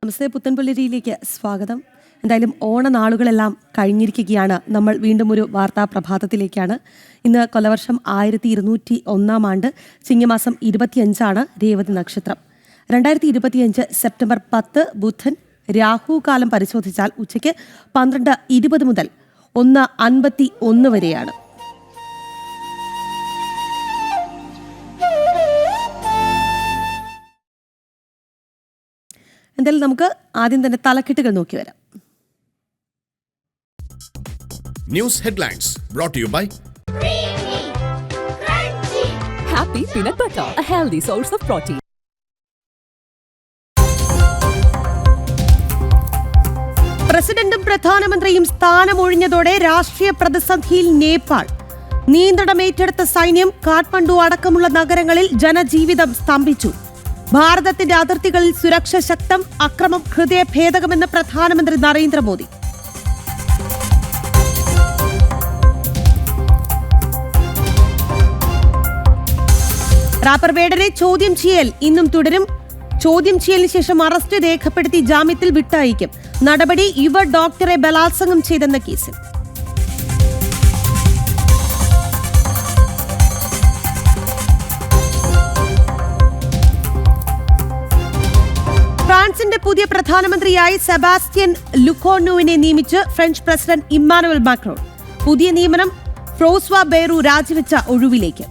നമസ്തേ, പുത്തൻപുലരിയിലേക്ക് സ്വാഗതം. എന്തായാലും ഓണനാളുകളെല്ലാം കഴിഞ്ഞിരിക്കുകയാണ്. നമ്മൾ വീണ്ടും ഒരു വാർത്താ പ്രഭാതത്തിലേക്കാണ്. ഇന്ന് കൊല്ലവർഷം 1201 ചിങ്ങമാസം 25 രേവതി നക്ഷത്രം. 2025 സെപ്റ്റംബർ 10 ബുധൻ. രാഹുകാലം പരിശോധിച്ചാൽ ഉച്ചയ്ക്ക് 12:20 മുതൽ 1:51 വരെയാണ്. എന്തായാലും നമുക്ക് ആദ്യം തന്നെ തലക്കെട്ടുകൾ നോക്കി വരാം. News headlines brought to you by Happy Peanut Butter, a healthy source of protein. പ്രസിഡന്റും പ്രധാനമന്ത്രിയും സ്ഥാനമൊഴിഞ്ഞതോടെ രാഷ്ട്രീയ പ്രതിസന്ധിയിൽ നേപ്പാൾ. നിയന്ത്രണമേറ്റെടുത്ത സൈന്യം. കാഠ്മണ്ഡു അടക്കമുള്ള നഗരങ്ങളിൽ ജനജീവിതം സ്തംഭിച്ചു. ഭാരതത്തിന്റെ അതിർത്തികളിൽ സുരക്ഷ ശക്തം. അക്രമം ഹൃദയഭേദകമെന്ന് പ്രധാനമന്ത്രി നരേന്ദ്രമോദി. റാപ്പർ വേടനെ ചോദ്യം ചെയ്യൽ ഇന്നും തുടരും. ചോദ്യം ചെയ്യലിന് ശേഷം അറസ്റ്റ് രേഖപ്പെടുത്തി ജാമ്യത്തിൽ വിട്ടയക്കും. നടപടി യുവ ഡോക്ടറെ ബലാത്സംഗം ചെയ്തെന്ന കേസിൽ. ഫ്രാൻസിന്റെ പുതിയ പ്രധാനമന്ത്രിയായി സെബാസ്റ്റ്യൻ ലുക്കോർണുവിനെ നിയമിച്ച് ഫ്രഞ്ച് പ്രസിഡന്റ് ഇമ്മാനുവൽ മാക്രോൺ. പുതിയ നിയമനം ഫ്രോസ്വാ ബെയ്റു രാജിവെച്ച ഒഴിവിലേക്ക്.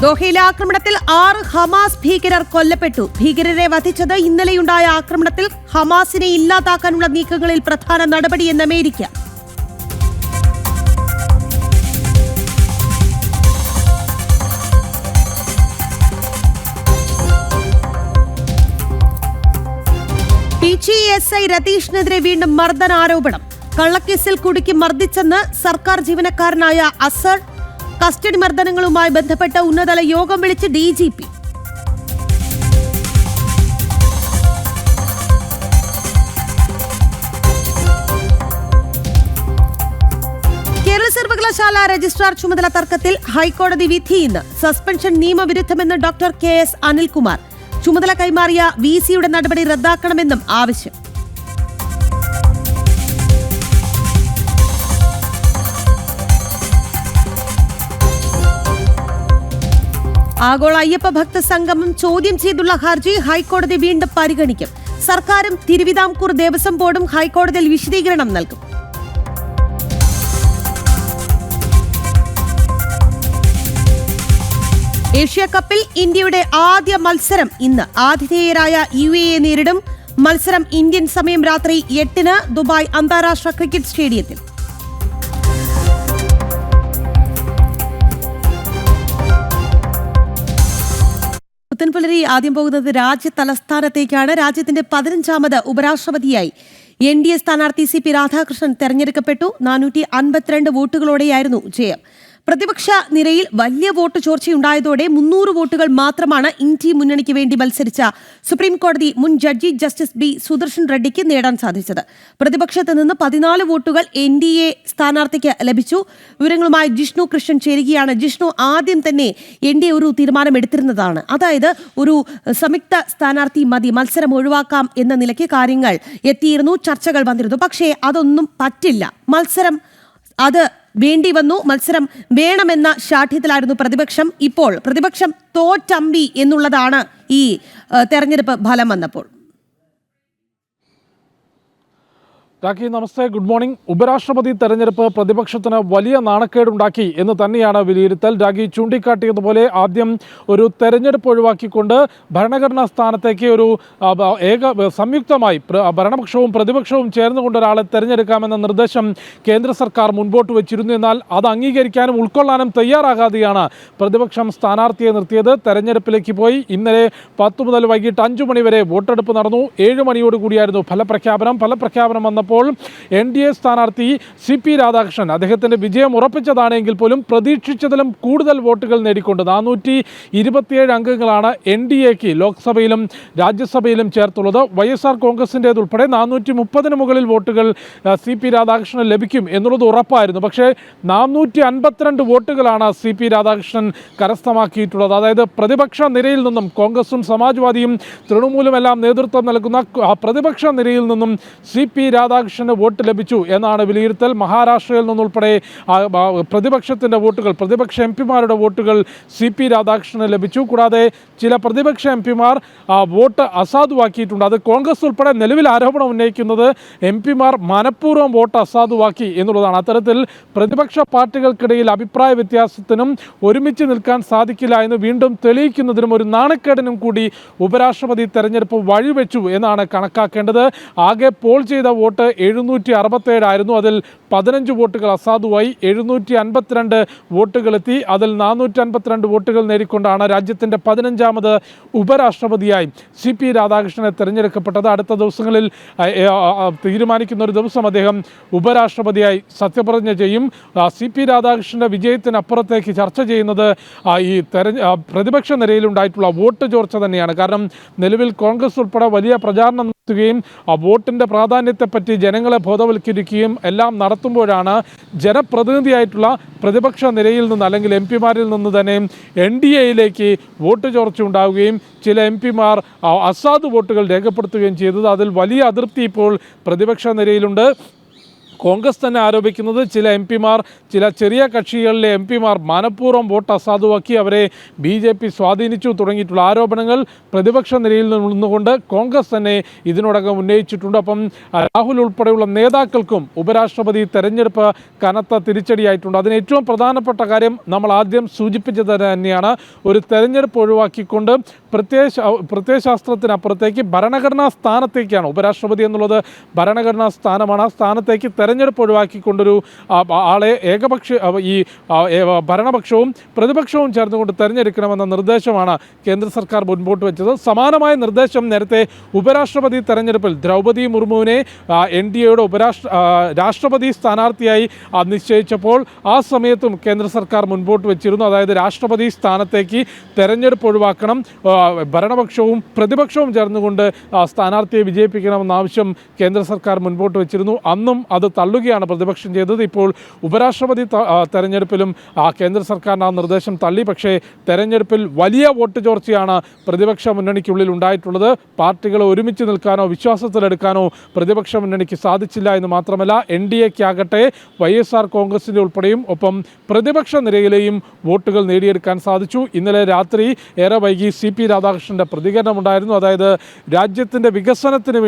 ദോഹയിലെ ആക്രമണത്തിൽ 6 ഹമാസ് ഭീകരർ കൊല്ലപ്പെട്ടു. ഭീകരരെ വധിച്ചത് ഇന്നലെയുണ്ടായ ആക്രമണത്തിൽ ഹമാസിനെ ഇല്ലാതാക്കാനുള്ള നീക്കങ്ങളിൽ പ്രധാന നടപടിയെന്ന് അമേരിക്ക. PGSI രതീഷിനെതിരെ വീണ്ടും മർദ്ദനാരോപണം. കള്ളക്കേസിൽ കുടുക്കി മർദ്ദിച്ചെന്ന് സർക്കാർ ജീവനക്കാരനായ അസർ. കസ്റ്റഡി മർദ്ദനങ്ങളുമായി ബന്ധപ്പെട്ട ഉന്നതതല യോഗം വിളിച്ച് DGP. കേരള സർവകലാശാല രജിസ്ട്രാർ ചുമതല തർക്കത്തിൽ ഹൈക്കോടതി വിധി ഇന്ന്. സസ്പെൻഷൻ നിയമവിരുദ്ധമെന്ന് ഡോക്ടർ KS അനിൽകുമാർ. ചുമതല കൈമാറിയ VC-യുടെ നടപടി റദ്ദാക്കണമെന്നും ആവശ്യം. ആഗോള അയ്യപ്പ ഭക്ത സംഗമം ചോദ്യം ചെയ്തുള്ള ഹർജി ഹൈക്കോടതി വീണ്ടും പരിഗണിക്കും. സർക്കാരും തിരുവിതാംകൂർ ദേവസ്വം ബോർഡും ഹൈക്കോടതിയിൽ വിശദീകരണം നൽകും. ഏഷ്യ കപ്പിൽ ഇന്ത്യയുടെ ആദ്യ മത്സരം ഇന്ന്. ആതിഥേയരായ UAE നേരിടും. മത്സരം ഇന്ത്യൻ സമയം രാത്രി 8 ദുബായ് അന്താരാഷ്ട്ര ക്രിക്കറ്റ് സ്റ്റേഡിയത്തിൽ. പുത്തൻപുലരി ആദ്യം പോകുന്നത് രാജ്യ തലസ്ഥാനത്തേക്കാണ്. രാജ്യത്തിന്റെ 15ാമത് ഉപരാഷ്ട്രപതിയായി NDA സ്ഥാനാർത്ഥി CP രാധാകൃഷ്ണൻ തെരഞ്ഞെടുക്കപ്പെട്ടു. 452 വോട്ടുകളോടെയായിരുന്നു ജയം. പ്രതിപക്ഷ നിരയിൽ വലിയ വോട്ട് ചോർച്ചയുണ്ടായതോടെ 300 വോട്ടുകൾ മാത്രമാണ് ഇന്ത്യ മുന്നണിക്ക് വേണ്ടി മത്സരിച്ച സുപ്രീം കോടതി മുൻ ജഡ്ജി ജസ്റ്റിസ് B സുദർശൻ റെഡ്ഡിക്ക് നേടാൻ സാധിച്ചത്. പ്രതിപക്ഷത്ത് നിന്ന് 14 വോട്ടുകൾ NDA സ്ഥാനാർത്ഥിക്ക് ലഭിച്ചു. വിവരങ്ങളുമായി ജിഷ്ണു കൃഷ്ണൻ ചേരുകയാണ്. ജിഷ്ണു, ആദ്യം തന്നെ NDA ഒരു തീരുമാനമെടുത്തിരുന്നതാണ്. അതായത് ഒരു സംയുക്ത സ്ഥാനാർത്ഥി മതി, മത്സരം ഒഴിവാക്കാം എന്ന നിലയ്ക്ക് കാര്യങ്ങൾ എത്തിയിരുന്നു, ചർച്ചകൾ വന്നിരുന്നു. പക്ഷേ അതൊന്നും പറ്റില്ല. മത്സരം അത് വേണ്ടി വന്നു. മത്സരം വേണമെന്ന ശാഠ്യത്തിലായിരുന്നു പ്രതിപക്ഷം. ഇപ്പോൾ പ്രതിപക്ഷം തോറ്റമ്പി എന്നുള്ളതാണ് ഈ തെരഞ്ഞെടുപ്പ് ഫലം വന്നപ്പോൾ. രാഖി, നമസ്തേ, ഗുഡ് മോർണിംഗ്. ഉപരാഷ്ട്രപതി തെരഞ്ഞെടുപ്പ് പ്രതിപക്ഷത്തിന് വലിയ നാണക്കേടുണ്ടാക്കി എന്ന് തന്നെയാണ് വിലയിരുത്തൽ. രാഖി ചൂണ്ടിക്കാട്ടിയതുപോലെ ആദ്യം ഒരു തെരഞ്ഞെടുപ്പ് ഒഴിവാക്കിക്കൊണ്ട് ഭരണഘടനാ സ്ഥാനത്തേക്ക് ഒരു സംയുക്തമായി ഭരണപക്ഷവും പ്രതിപക്ഷവും ചേർന്നുകൊണ്ട് ഒരാളെ തെരഞ്ഞെടുക്കാമെന്ന നിർദ്ദേശം കേന്ദ്ര സർക്കാർ മുൻപോട്ട് വെച്ചിരുന്നു. എന്നാൽ അത് അംഗീകരിക്കാനും ഉൾക്കൊള്ളാനും തയ്യാറാകാതെയാണ് പ്രതിപക്ഷം സ്ഥാനാർത്ഥിയെ നിർത്തിയത്. തെരഞ്ഞെടുപ്പിലേക്ക് പോയി. ഇന്നലെ 10 മുതൽ വൈകിട്ട് 5 മണി വരെ വോട്ടെടുപ്പ് നടന്നു. 7 മണിയോടുകൂടിയായിരുന്നു ഫലപ്രഖ്യാപനം വന്നപ്പോൾ നിശ്ചയിച്ചപ്പോൾ NDA സ്ഥാനാർത്ഥി CP രാധാകൃഷ്ണൻ അദ്ദേഹത്തിൻ്റെ വിജയം ഉറപ്പിച്ചതാണെങ്കിൽ പോലും പ്രതീക്ഷിച്ചതിലും കൂടുതൽ വോട്ടുകൾ നേടിക്കൊണ്ട് 427 അംഗങ്ങളാണ് NDAക്ക് ലോക്സഭയിലും രാജ്യസഭയിലും ചേർത്തുള്ളത്. YSR കോൺഗ്രസിൻ്റേതുൾപ്പെടെ 430 മുകളിൽ വോട്ടുകൾ CP രാധാകൃഷ്ണൻ ലഭിക്കും എന്നുള്ളത് ഉറപ്പായിരുന്നു. പക്ഷേ 452 വോട്ടുകളാണ് CP രാധാകൃഷ്ണൻ കരസ്ഥമാക്കിയിട്ടുള്ളത്. അതായത് പ്രതിപക്ഷ നിരയിൽ നിന്നും കോൺഗ്രസും സമാജ്വാദിയും തൃണമൂലുമെല്ലാം നേതൃത്വം നൽകുന്ന പ്രതിപക്ഷ നിരയിൽ നിന്നും CP രാധാകൃഷ്ണന് വോട്ട് ലഭിച്ചു എന്നാണ് വിലയിരുത്തൽ. മഹാരാഷ്ട്രയിൽ നിന്നുൾപ്പെടെ പ്രതിപക്ഷത്തിൻ്റെ വോട്ടുകൾ, പ്രതിപക്ഷ MP-മാരുടെ വോട്ടുകൾ CP രാധാകൃഷ്ണന് ലഭിച്ചു. കൂടാതെ ചില പ്രതിപക്ഷ MP-മാർ വോട്ട് അസാധുവാക്കിയിട്ടുണ്ട്. അത് കോൺഗ്രസ് ഉൾപ്പെടെ നിലവിൽ ആരോപണം ഉന്നയിക്കുന്നത് MP-മാർ മനഃപൂർവ്വം വോട്ട് അസാധുവാക്കി എന്നുള്ളതാണ്. അത്തരത്തിൽ പ്രതിപക്ഷ പാർട്ടികൾക്കിടയിൽ അഭിപ്രായ വ്യത്യാസത്തിനും ഒരുമിച്ച് നിൽക്കാൻ സാധിക്കില്ല എന്ന് വീണ്ടും തെളിയിക്കുന്നതിനും ഒരു നാണക്കേടിനും കൂടി ഉപരാഷ്ട്രപതി തെരഞ്ഞെടുപ്പ് വഴിവെച്ചു എന്നാണ് കണക്കാക്കേണ്ടത്. ആകെ പോൾ ചെയ്ത വോട്ട് 767 ആയിരുന്നു. അതിൽ 15 വോട്ടുകൾ അസാധുവായി. 752 വോട്ടുകളെത്തി. അതിൽ 452 വോട്ടുകൾ നേടിക്കൊണ്ടാണ് രാജ്യത്തിൻ്റെ 15ാമത് ഉപരാഷ്ട്രപതിയായി CP രാധാകൃഷ്ണനെ തെരഞ്ഞെടുക്കപ്പെട്ടത്. അടുത്ത ദിവസങ്ങളിൽ തീരുമാനിക്കുന്ന ഒരു ദിവസം അദ്ദേഹം ഉപരാഷ്ട്രപതിയായി സത്യപ്രതിജ്ഞ ചെയ്യും. CP രാധാകൃഷ്ണൻ്റെ വിജയത്തിനപ്പുറത്തേക്ക് ചർച്ച ചെയ്യുന്നത് ഈ പ്രതിപക്ഷ നിരയിലുണ്ടായിട്ടുള്ള വോട്ട് ചോർച്ച തന്നെയാണ്. കാരണം നിലവിൽ കോൺഗ്രസ് ഉൾപ്പെടെ വലിയ പ്രചാരണം നടത്തുകയും വോട്ടിൻ്റെ പ്രാധാന്യത്തെപ്പറ്റി ജനങ്ങളെ ബോധവൽക്കരിക്കുകയും എല്ലാം നടത്തുമ്പോഴാണ് ജനപ്രതിനിധിയായിട്ടുള്ള പ്രതിപക്ഷ നിരയിൽ നിന്ന് അല്ലെങ്കിൽ MP-മാരിൽ നിന്ന് തന്നെ NDAയിലേക്ക് വോട്ട് ചോർച്ച ഉണ്ടാവുകയും ചില MP-മാർ അസാധു വോട്ടുകൾ രേഖപ്പെടുത്തുകയും ചെയ്തത്. അതിൽ വലിയ അതൃപ്തി ഇപ്പോൾ പ്രതിപക്ഷ നിരയിലുണ്ട്. കോൺഗ്രസ് തന്നെ ആരോപിക്കുന്നത് ചില MP-മാർ, ചില ചെറിയ കക്ഷികളിലെ MP-മാർ മനഃപൂർവ്വം വോട്ട് അസാധുവാക്കി അവരെ BJP സ്വാധീനിച്ചു തുടങ്ങിയിട്ടുള്ള ആരോപണങ്ങൾ പ്രതിപക്ഷ നിരയിൽ നിന്നുകൊണ്ട് കോൺഗ്രസ് തന്നെ ഇതിനോടകം ഉന്നയിച്ചിട്ടുണ്ട്. അപ്പം രാഹുൽ ഉൾപ്പെടെയുള്ള നേതാക്കൾക്കും ഉപരാഷ്ട്രപതി തെരഞ്ഞെടുപ്പ് കനത്ത തിരിച്ചടിയായിട്ടുണ്ട്. അതിന് ഏറ്റവും പ്രധാനപ്പെട്ട കാര്യം നമ്മൾ ആദ്യം സൂചിപ്പിച്ചത് തന്നെയാണ്. ഒരു തെരഞ്ഞെടുപ്പ് ഒഴിവാക്കിക്കൊണ്ട് പ്രത്യയശാസ്ത്രത്തിനപ്പുറത്തേക്ക് ഭരണഘടനാ സ്ഥാനത്തേക്കാണ് ഉപരാഷ്ട്രപതി എന്നുള്ളത് ഭരണഘടനാ സ്ഥാനമാണ്. ആ സ്ഥാനത്തേക്ക് തെരഞ്ഞെടുപ്പ് ഒഴിവാക്കിക്കൊണ്ടൊരു ആളെ ഈ ഭരണപക്ഷവും പ്രതിപക്ഷവും ചേർന്നുകൊണ്ട് തെരഞ്ഞെടുക്കണമെന്ന നിർദ്ദേശമാണ് കേന്ദ്ര സർക്കാർ മുൻപോട്ട് വെച്ചത്. സമാനമായ നിർദ്ദേശം നേരത്തെ ഉപരാഷ്ട്രപതി തെരഞ്ഞെടുപ്പിൽ ദ്രൗപദി മുർമുവിനെ NDAയുടെ രാഷ്ട്രപതി സ്ഥാനാർത്ഥിയായി നിശ്ചയിച്ചപ്പോൾ ആ സമയത്തും കേന്ദ്ര സർക്കാർ മുൻപോട്ട് വെച്ചിരുന്നു. അതായത് രാഷ്ട്രപതി സ്ഥാനത്തേക്ക് തെരഞ്ഞെടുപ്പ് ഒഴിവാക്കണം, ഭരണപക്ഷവും പ്രതിപക്ഷവും ചേർന്നുകൊണ്ട് സ്ഥാനാർത്ഥിയെ വിജയിപ്പിക്കണമെന്ന ആവശ്യം കേന്ദ്ര സർക്കാർ മുൻപോട്ട് വെച്ചിരുന്നു. അന്നും അത് തള്ളുകയാണ് പ്രതിപക്ഷം ചെയ്തത്. ഇപ്പോൾ ഉപരാഷ്ട്രപതി തെരഞ്ഞെടുപ്പിലും കേന്ദ്ര സർക്കാരിന് ആ നിർദ്ദേശം തള്ളി. പക്ഷേ തെരഞ്ഞെടുപ്പിൽ വലിയ വോട്ട് ചോർച്ചയാണ് പ്രതിപക്ഷ മുന്നണിക്കുള്ളിൽ ഉണ്ടായിട്ടുള്ളത്. പാർട്ടികളെ ഒരുമിച്ച് നിൽക്കാനോ വിശ്വാസത്തിലെടുക്കാനോ പ്രതിപക്ഷ മുന്നണിക്ക് സാധിച്ചില്ല എന്ന് മാത്രമല്ല NDAക്കാകട്ടെ YSR കോൺഗ്രസിൻ്റെ ഉൾപ്പെടെയും ഒപ്പം പ്രതിപക്ഷ നിരയിലെയും വോട്ടുകൾ നേടിയെടുക്കാൻ സാധിച്ചു. ഇന്നലെ രാത്രി ഏറെ വൈകി CP രാധാകൃഷ്ണൻ്റെ പ്രതികരണമുണ്ടായിരുന്നു. അതായത് രാജ്യത്തിൻ്റെ വികസനത്തിന്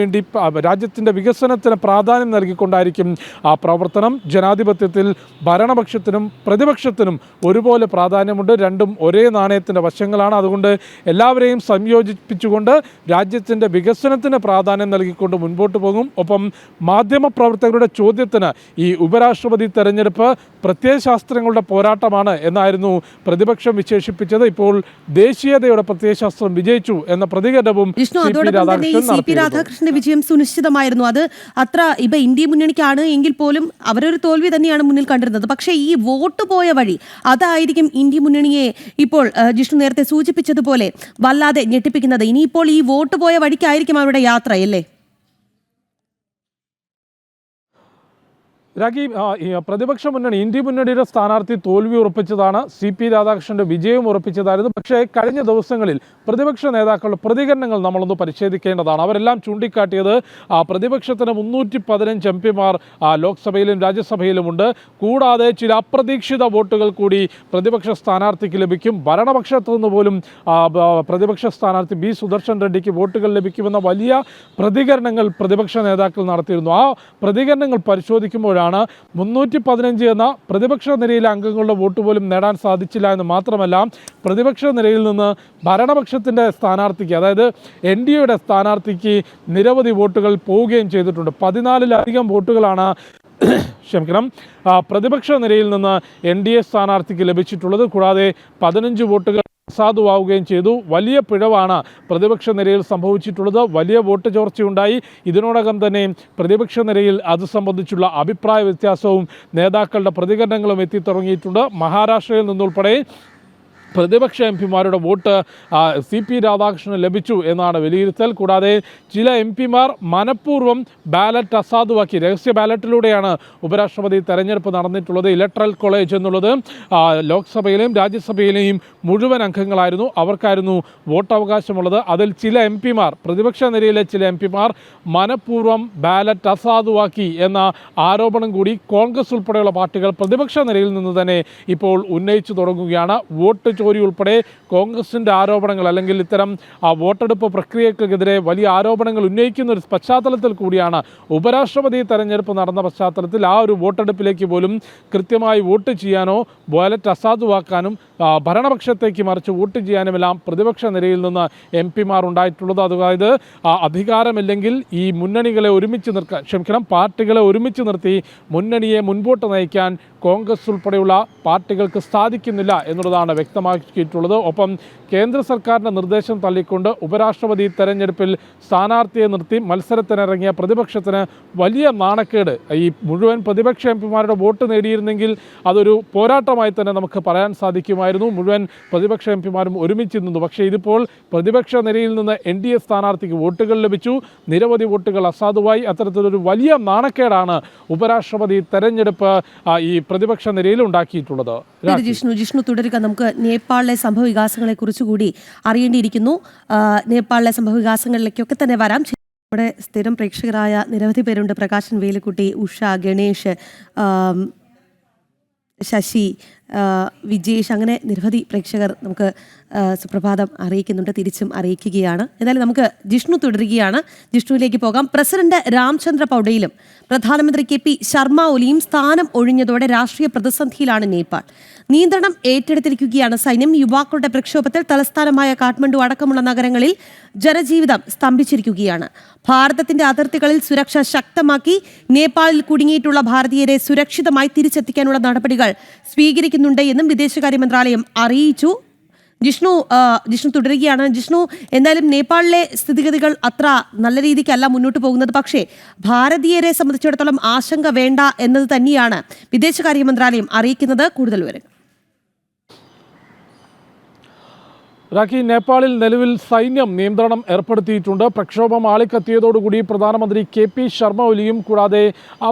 പ്രാധാന്യം നൽകിക്കൊണ്ടായിരിക്കും ആ പ്രവർത്തനം. ജനാധിപത്യത്തിൽ ഭരണപക്ഷത്തിനും പ്രതിപക്ഷത്തിനും ഒരുപോലെ പ്രാധാന്യമുണ്ട്. രണ്ടും ഒരേ നാണയത്തിൻ്റെ വശങ്ങളാണ്. അതുകൊണ്ട് എല്ലാവരെയും സംയോജിപ്പിച്ചുകൊണ്ട് രാജ്യത്തിൻ്റെ വികസനത്തിന് പ്രാധാന്യം നൽകിക്കൊണ്ട് മുൻപോട്ട് പോകും. ഒപ്പം മാധ്യമപ്രവർത്തകരുടെ ചോദ്യത്തിന് ഈ ഉപരാഷ്ട്രപതി തെരഞ്ഞെടുപ്പ് പ്രത്യയശാസ്ത്രങ്ങളുടെ പോരാട്ടമാണ് എന്നായിരുന്നു പ്രതിപക്ഷം വിശേഷിപ്പിച്ചത്. ഇപ്പോൾ ദേശീയതയുടെ പ്രത്യയശാസ്ത്രം വിജയിച്ചു എന്ന പ്രതികരണവും CP രാധാകൃഷ്ണന്റെ വിജയം സുനിശ്ചിതമായിരുന്നു. അത് അത്ര ഇന്ത്യ മുന്നണിക്കാണ് എങ്കിൽ പോലും അവരൊരു തോൽവി തന്നെയാണ് മുന്നിൽ കണ്ടിരുന്നത്. പക്ഷേ ഈ വോട്ട് പോയ വഴി അതായിരിക്കും ഇന്ത്യ മുന്നണിയെ ഇപ്പോൾ ജിഷ്ണു നേരത്തെ സൂചിപ്പിച്ചതുപോലെ വല്ലാതെ ഞെട്ടിപ്പിക്കുന്നത്. ഇനിയിപ്പോൾ ഈ വോട്ട് പോയ വഴിക്കായിരിക്കും അവരുടെ യാത്രയല്ലേ? രാഖി, പ്രതിപക്ഷ മുന്നണി ഇന്ത്യ മുന്നണിയുടെ സ്ഥാനാർത്ഥി തോൽവി ഉറപ്പിച്ചതാണ്. CP രാധാകൃഷ്ണന്റെ വിജയം ഉറപ്പിച്ചതായിരുന്നു. പക്ഷേ കഴിഞ്ഞ ദിവസങ്ങളിൽ പ്രതിപക്ഷ നേതാക്കളുടെ പ്രതികരണങ്ങൾ നമ്മളൊന്ന് പരിശോധിക്കേണ്ടതാണ്. അവരെല്ലാം ചൂണ്ടിക്കാട്ടിയത് പ്രതിപക്ഷത്തിന് 315 MP-മാർ ലോക്സഭയിലും രാജ്യസഭയിലുമുണ്ട്. കൂടാതെ ചില അപ്രതീക്ഷിത വോട്ടുകൾ കൂടി പ്രതിപക്ഷ സ്ഥാനാർത്ഥിക്ക് ലഭിക്കും. ഭരണപക്ഷത്തു നിന്ന് പോലും പ്രതിപക്ഷ സ്ഥാനാർത്ഥി B. സുദർശൻ റെഡ്ഡിക്ക് വോട്ടുകൾ ലഭിക്കുമെന്ന വലിയ പ്രതികരണങ്ങൾ പ്രതിപക്ഷ നേതാക്കൾ നടത്തിയിരുന്നു. ആ പ്രതികരണങ്ങൾ പരിശോധിക്കുമ്പോഴാണ് 315 എന്ന പ്രതിപക്ഷ നിരയിലെ അംഗങ്ങളുടെ വോട്ട് പോലും നേടാൻ സാധിച്ചില്ല എന്ന് മാത്രമല്ല പ്രതിപക്ഷ നിരയിൽ നിന്ന് ഭരണപക്ഷത്തിൻ്റെ സ്ഥാനാർത്ഥിക്ക്, അതായത് NDAയുടെ സ്ഥാനാർത്ഥിക്ക് നിരവധി വോട്ടുകൾ പോവുകയും ചെയ്തിട്ടുണ്ട്. 14ലധികം വോട്ടുകളാണ് പ്രതിപക്ഷ നിരയിൽ നിന്ന് NDA സ്ഥാനാർത്ഥിക്ക് ലഭിച്ചിട്ടുള്ളത്. കൂടാതെ 15 വോട്ടുകൾ അസാധുവാവുകയും ചെയ്തു. വലിയ പിഴവാണ് പ്രതിപക്ഷ നിരയിൽ സംഭവിച്ചിട്ടുള്ളത്. വലിയ വോട്ട് ചോർച്ചയുണ്ടായി. ഇതിനോടകം തന്നെ പ്രതിപക്ഷ നിരയിൽ അത് സംബന്ധിച്ചുള്ള അഭിപ്രായ വ്യത്യാസവും നേതാക്കളുടെ പ്രതികരണങ്ങളും എത്തിത്തുടങ്ങിയിട്ടുണ്ട്. മഹാരാഷ്ട്രയിൽ നിന്നുൾപ്പെടെ പ്രതിപക്ഷ എംപിമാരുടെ വോട്ട് CP രാധാകൃഷ്ണന് ലഭിച്ചു എന്നാണ് വിലയിരുത്തൽ. കൂടാതെ ചില എംപിമാർ മനഃപൂർവ്വം ബാലറ്റ് അസാധുവാക്കി. രഹസ്യ ബാലറ്റിലൂടെയാണ് ഉപരാഷ്ട്രപതി തെരഞ്ഞെടുപ്പ് നടന്നിട്ടുള്ളത്. ഇലക്ട്രൽ കോളേജ് എന്നുള്ളത് ലോക്സഭയിലെയും രാജ്യസഭയിലെയും മുഴുവൻ അംഗങ്ങളായിരുന്നു. അവർക്കായിരുന്നു വോട്ടവകാശമുള്ളത്. അതിൽ ചില എംപിമാർ, പ്രതിപക്ഷ നിരയിലെ ചില എംപിമാർ മനഃപൂർവ്വം ബാലറ്റ് അസാധുവാക്കി എന്ന ആരോപണം കൂടി കോൺഗ്രസ് ഉൾപ്പെടെയുള്ള പാർട്ടികൾ പ്രതിപക്ഷ നിരയിൽ നിന്ന് തന്നെ ഇപ്പോൾ ഉന്നയിച്ചു തുടങ്ങുകയാണ്. വോട്ട് ചോരി ഉൾപ്പെടെ കോൺഗ്രസിൻ്റെ ആരോപണങ്ങൾ, അല്ലെങ്കിൽ ഇത്തരം വോട്ടെടുപ്പ് പ്രക്രിയക്കെതിരെ വലിയ ആരോപണങ്ങൾ ഉന്നയിക്കുന്ന ഒരു പശ്ചാത്തലത്തിൽ കൂടിയാണ് ഉപരാഷ്ട്രപതി തെരഞ്ഞെടുപ്പ് നടന്ന പശ്ചാത്തലത്തിൽ ആ ഒരു വോട്ടെടുപ്പിലേക്ക് പോലും കൃത്യമായി വോട്ട് ചെയ്യാനോ ബാലറ്റ് അസാധുവാക്കാനും ഭരണപക്ഷത്തേക്ക് മറിച്ച് വോട്ട് ചെയ്യാനുമെല്ലാം പ്രതിപക്ഷ നിരയിൽ നിന്ന് എംപിമാർ ഉണ്ടായിട്ടുള്ളത്. അതായത് അധികാരമില്ലെങ്കിൽ ഈ മുന്നണികളെ പാർട്ടികളെ ഒരുമിച്ച് നിർത്തി മുന്നണിയെ മുൻപോട്ട് നയിക്കാൻ കോൺഗ്രസ് ഉൾപ്പെടെയുള്ള പാർട്ടികൾക്ക് സാധിക്കുന്നില്ല എന്നുള്ളതാണ് വ്യക്തമാക്കിയിട്ടുള്ളത്. ഒപ്പം കേന്ദ്ര സർക്കാരിൻ്റെ നിർദ്ദേശം തള്ളിക്കൊണ്ട് ഉപരാഷ്ട്രപതി തെരഞ്ഞെടുപ്പിൽ സ്ഥാനാർത്ഥിയെ നിർത്തി മത്സരത്തിനിറങ്ങിയ പ്രതിപക്ഷത്തിന് വലിയ നാണക്കേട്. ഈ മുഴുവൻ പ്രതിപക്ഷ എംപിമാരുടെ വോട്ട് നേടിയിരുന്നെങ്കിൽ അതൊരു പോരാട്ടമായി തന്നെ നമുക്ക് പറയാൻ സാധിക്കുമായിരുന്നു. മുഴുവൻ പ്രതിപക്ഷ എംപിമാരും ഒരുമിച്ച് നിന്നു. പക്ഷേ ഇതിപ്പോൾ പ്രതിപക്ഷ നിരയിൽ നിന്ന് NDA സ്ഥാനാർത്ഥിക്ക് വോട്ടുകൾ ലഭിച്ചു, നിരവധി വോട്ടുകൾ അസാധുവായി. അത്തരത്തിലൊരു വലിയ നാണക്കേടാണ് ഉപരാഷ്ട്രപതി തെരഞ്ഞെടുപ്പ് ഈ പ്രതിപക്ഷ നിരയിൽ ഉണ്ടാക്കിയിട്ടുള്ളത്. ജിഷ്ണു തുടരുക. നമുക്ക് നേപ്പാളിലെ സംഭവ വികാസങ്ങളെ കുറിച്ചുകൂടി അറിയേണ്ടിയിരിക്കുന്നു. നേപ്പാളിലെ സംഭവ വികാസങ്ങളിലേക്കൊക്കെ തന്നെ വരാം. നമ്മുടെ സ്ഥിരം പ്രേക്ഷകരായ നിരവധി പേരുണ്ട്. പ്രകാശൻ, വേലുക്കുട്ടി, ഉഷ, ഗണേഷ്, ശശി, വിജേഷ്, അങ്ങനെ നിരവധി പ്രേക്ഷകർ നമുക്ക് സുപ്രഭാതം അറിയിക്കുന്നുണ്ട്, തിരിച്ചും അറിയിക്കുകയാണ്. എന്തായാലും നമുക്ക് ജിഷ്ണു തുടരുകയാണ്. ജിഷ്ണുവിലേക്ക് പോകാം. പ്രസിഡന്റ് രാംചന്ദ്ര പൗഡയിലും പ്രധാനമന്ത്രി KP ശർമ്മ ഒലിയും സ്ഥാനം ഒഴിഞ്ഞതോടെ രാഷ്ട്രീയ പ്രതിസന്ധിയിലാണ് നേപ്പാൾ. നിയന്ത്രണം ഏറ്റെടുത്തിരിക്കുകയാണ് സൈന്യം. യുവാക്കളുടെ പ്രക്ഷോഭത്തിൽ തലസ്ഥാനമായ കാഠ്മണ്ഡു അടക്കമുള്ള നഗരങ്ങളിൽ ജനജീവിതം സ്തംഭിച്ചിരിക്കുകയാണ്. ഭാരതത്തിന്റെ അതിർത്തികളിൽ സുരക്ഷ ശക്തമാക്കി നേപ്പാളിൽ കുടുങ്ങിയിട്ടുള്ള ഭാരതീയരെ സുരക്ഷിതമായി തിരിച്ചെത്തിക്കാനുള്ള നടപടികൾ സ്വീകരിക്കുന്നുണ്ട് എന്നും വിദേശകാര്യ മന്ത്രാലയം അറിയിച്ചു. ജിഷ്ണു തുടരുകയാണ്. ജിഷ്ണു, എന്തായാലും നേപ്പാളിലെ സ്ഥിതിഗതികൾ അത്ര നല്ല രീതിക്കല്ല മുന്നോട്ട് പോകുന്നത്. പക്ഷേ ഭാരതീയരെ സംബന്ധിച്ചിടത്തോളം ആശങ്ക വേണ്ട എന്നത് തന്നെയാണ് വിദേശകാര്യ മന്ത്രാലയം അറിയിക്കുന്നത്. കൂടുതൽ വിവരങ്ങൾ. രാഖി, നേപ്പാളിൽ നിലവിൽ സൈന്യം നിയന്ത്രണം ഏർപ്പെടുത്തിയിട്ടുണ്ട്. പ്രക്ഷോഭം ആളിക്കത്തിയതോടുകൂടി പ്രധാനമന്ത്രി KP ശർമ്മ ഒലിയും കൂടാതെ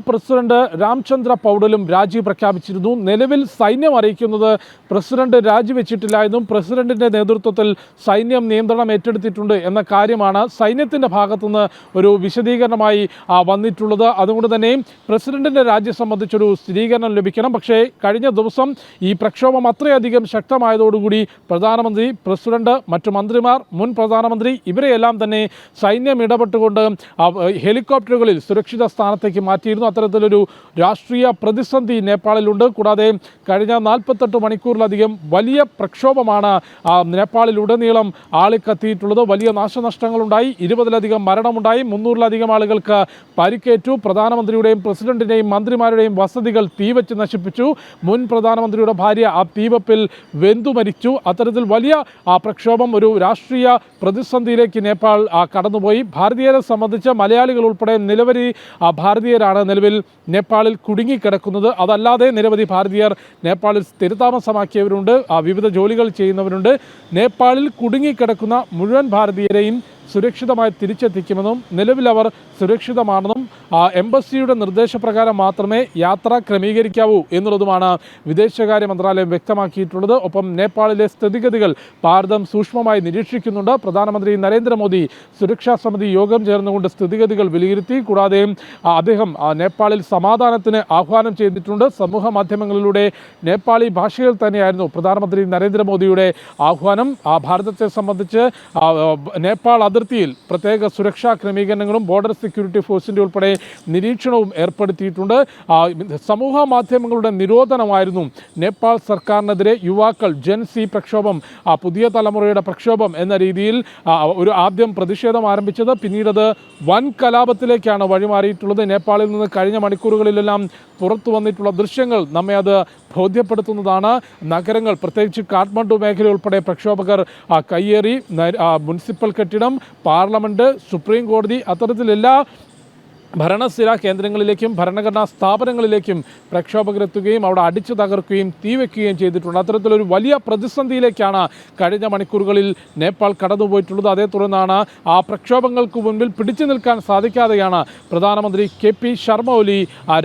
പ്രസിഡന്റ് രാംചന്ദ്ര പൗഡലും രാജി പ്രഖ്യാപിച്ചിരുന്നു. നിലവിൽ സൈന്യം അറിയിക്കുന്നത് പ്രസിഡന്റ് രാജിവെച്ചിട്ടില്ല എന്നും പ്രസിഡന്റിന്റെ നേതൃത്വത്തിൽ സൈന്യം നിയന്ത്രണം ഏറ്റെടുത്തിട്ടുണ്ട് എന്ന കാര്യമാണ് സൈന്യത്തിൻ്റെ ഭാഗത്തുനിന്ന് ഒരു വിശദീകരണമായി വന്നിട്ടുള്ളത്. അതുകൊണ്ട് തന്നെ പ്രസിഡന്റിന്റെ രാജി സംബന്ധിച്ചൊരു സ്ഥിരീകരണം ലഭിക്കണം. പക്ഷേ കഴിഞ്ഞ ദിവസം ഈ പ്രക്ഷോഭം അത്രയധികം ശക്തമായതോടുകൂടി പ്രധാനമന്ത്രി, പ്രസിഡന്റ്, മറ്റു മന്ത്രിമാർ, മുൻ പ്രധാനമന്ത്രി ഇവരെയെല്ലാം തന്നെ സൈന്യം ഇടപെട്ടുകൊണ്ട് ഹെലികോപ്റ്ററുകളിൽ സുരക്ഷിത സ്ഥാനത്തേക്ക് മാറ്റിയിരുന്നു. അത്തരത്തിലൊരു രാഷ്ട്രീയ പ്രതിസന്ധി നേപ്പാളിലുണ്ട്. കൂടാതെ കഴിഞ്ഞ 48 മണിക്കൂറിലധികം വലിയ പ്രക്ഷോഭമാണ് നേപ്പാളിലുടനീളം ആളിക്കത്തിയിട്ടുള്ളത്. വലിയ നാശനഷ്ടങ്ങളുണ്ടായി, 20-ലധികം മരണമുണ്ടായി, 300-ലധികം ആളുകൾക്ക് പരിക്കേറ്റു. പ്രധാനമന്ത്രിയുടെയും പ്രസിഡന്റിൻ്റെയും മന്ത്രിമാരുടെയും വസതികൾ തീവച്ച് നശിപ്പിച്ചു. മുൻ പ്രധാനമന്ത്രിയുടെ ഭാര്യ ആ തീവപ്പിൽ വെന്തു മരിച്ചു. അത്തരത്തിൽ വലിയ പ്രക്ഷോഭം, ഒരു രാഷ്ട്രീയ പ്രതിസന്ധിയിലേക്ക് നേപ്പാൾ കടന്നുപോയി. ഭാരതീയരെ സംബന്ധിച്ച് മലയാളികൾ ഉൾപ്പെടെ നിരവധി ഭാരതീയരാണ് നിലവിൽ നേപ്പാളിൽ കുടുങ്ങിക്കിടക്കുന്നത്. അതല്ലാതെ നിരവധി ഭാരതീയർ നേപ്പാളിൽ സ്ഥിരതാമസമാക്കിയവരുണ്ട്, വിവിധ ജോലികൾ ചെയ്യുന്നവരുണ്ട്. നേപ്പാളിൽ കുടുങ്ങിക്കിടക്കുന്ന മുഴുവൻ ഭാരതീയരെയും സുരക്ഷിതമായി തിരിച്ചെത്തിക്കുമെന്നും നിലവിൽ അവർ സുരക്ഷിതമാണെന്നും എംബസിയുടെ നിർദ്ദേശപ്രകാരം മാത്രമേ യാത്ര ക്രമീകരിക്കാവൂ എന്നുള്ളതുമാണ് വിദേശകാര്യ മന്ത്രാലയം വ്യക്തമാക്കിയിട്ടുള്ളത്. ഒപ്പം നേപ്പാളിലെ സ്ഥിതിഗതികൾ ഭാരതം സൂക്ഷ്മമായി നിരീക്ഷിക്കുന്നുണ്ട്. പ്രധാനമന്ത്രി നരേന്ദ്രമോദി സുരക്ഷാ സമിതി യോഗം ചേർന്നുകൊണ്ട് സ്ഥിതിഗതികൾ വിലയിരുത്തി. കൂടാതെ അദ്ദേഹം നേപ്പാളിൽ സമാധാനത്തിന് ആഹ്വാനം ചെയ്തിട്ടുണ്ട്. സമൂഹ മാധ്യമങ്ങളിലൂടെ നേപ്പാളി ഭാഷയിൽ തന്നെയായിരുന്നു പ്രധാനമന്ത്രി നരേന്ദ്രമോദിയുടെ ആഹ്വാനം. ഭാരതത്തെ സംബന്ധിച്ച് നേപ്പാൾ അതിർത്തിയിൽ പ്രത്യേക സുരക്ഷാ ക്രമീകരണങ്ങളും ബോർഡർ സെക്യൂരിറ്റി ഫോഴ്സിൻ്റെ ഉൾപ്പെടെ നിരീക്ഷണവും ഏർപ്പെടുത്തിയിട്ടുണ്ട്. സമൂഹ മാധ്യമങ്ങളുടെ നിരോധനമായിരുന്നു നേപ്പാൾ സർക്കാരിനെതിരെ യുവാക്കൾ ജെൻസി പ്രക്ഷോഭം, പുതിയ തലമുറയുടെ പ്രക്ഷോഭം എന്ന രീതിയിൽ ഒരു ആദ്യം പ്രതിഷേധം ആരംഭിച്ചത്. പിന്നീടത് വൻ കലാപത്തിലേക്കാണ് വഴിമാറിയിട്ടുള്ളത്. നേപ്പാളിൽ നിന്ന് കഴിഞ്ഞ മണിക്കൂറുകളിലെല്ലാം പുറത്തു വന്നിട്ടുള്ള ദൃശ്യങ്ങൾ നമ്മെ അത് ബോധ്യപ്പെടുത്തുന്നതാണ്. നഗരങ്ങൾ, പ്രത്യേകിച്ച് കാഠ്മണ്ഡു മേഖല ഉൾപ്പെടെ പ്രക്ഷോഭകർ കയ്യേറി. മുനിസിപ്പൽ കെട്ടിടം, പാർലമെൻറ്റ്, സുപ്രീം കോടതി, അത്തരത്തിലെല്ലാ ഭരണസ്ഥിര കേന്ദ്രങ്ങളിലേക്കും ഭരണഘടനാ സ്ഥാപനങ്ങളിലേക്കും പ്രക്ഷോഭകരെത്തുകയും അവിടെ അടിച്ചു തകർക്കുകയും തീവെക്കുകയും ചെയ്തിട്ടുണ്ട്. അത്തരത്തിലൊരു വലിയ പ്രതിസന്ധിയിലേക്കാണ് കഴിഞ്ഞ മണിക്കൂറുകളിൽ നേപ്പാൾ കടന്നുപോയിട്ടുള്ളത്. അതേ തുടർന്നാണ് ആ പ്രക്ഷോഭങ്ങൾക്ക് മുൻപിൽ പിടിച്ചു നിൽക്കാൻ സാധിക്കാതെയാണ് പ്രധാനമന്ത്രി KP ശർമ്മ ഒലി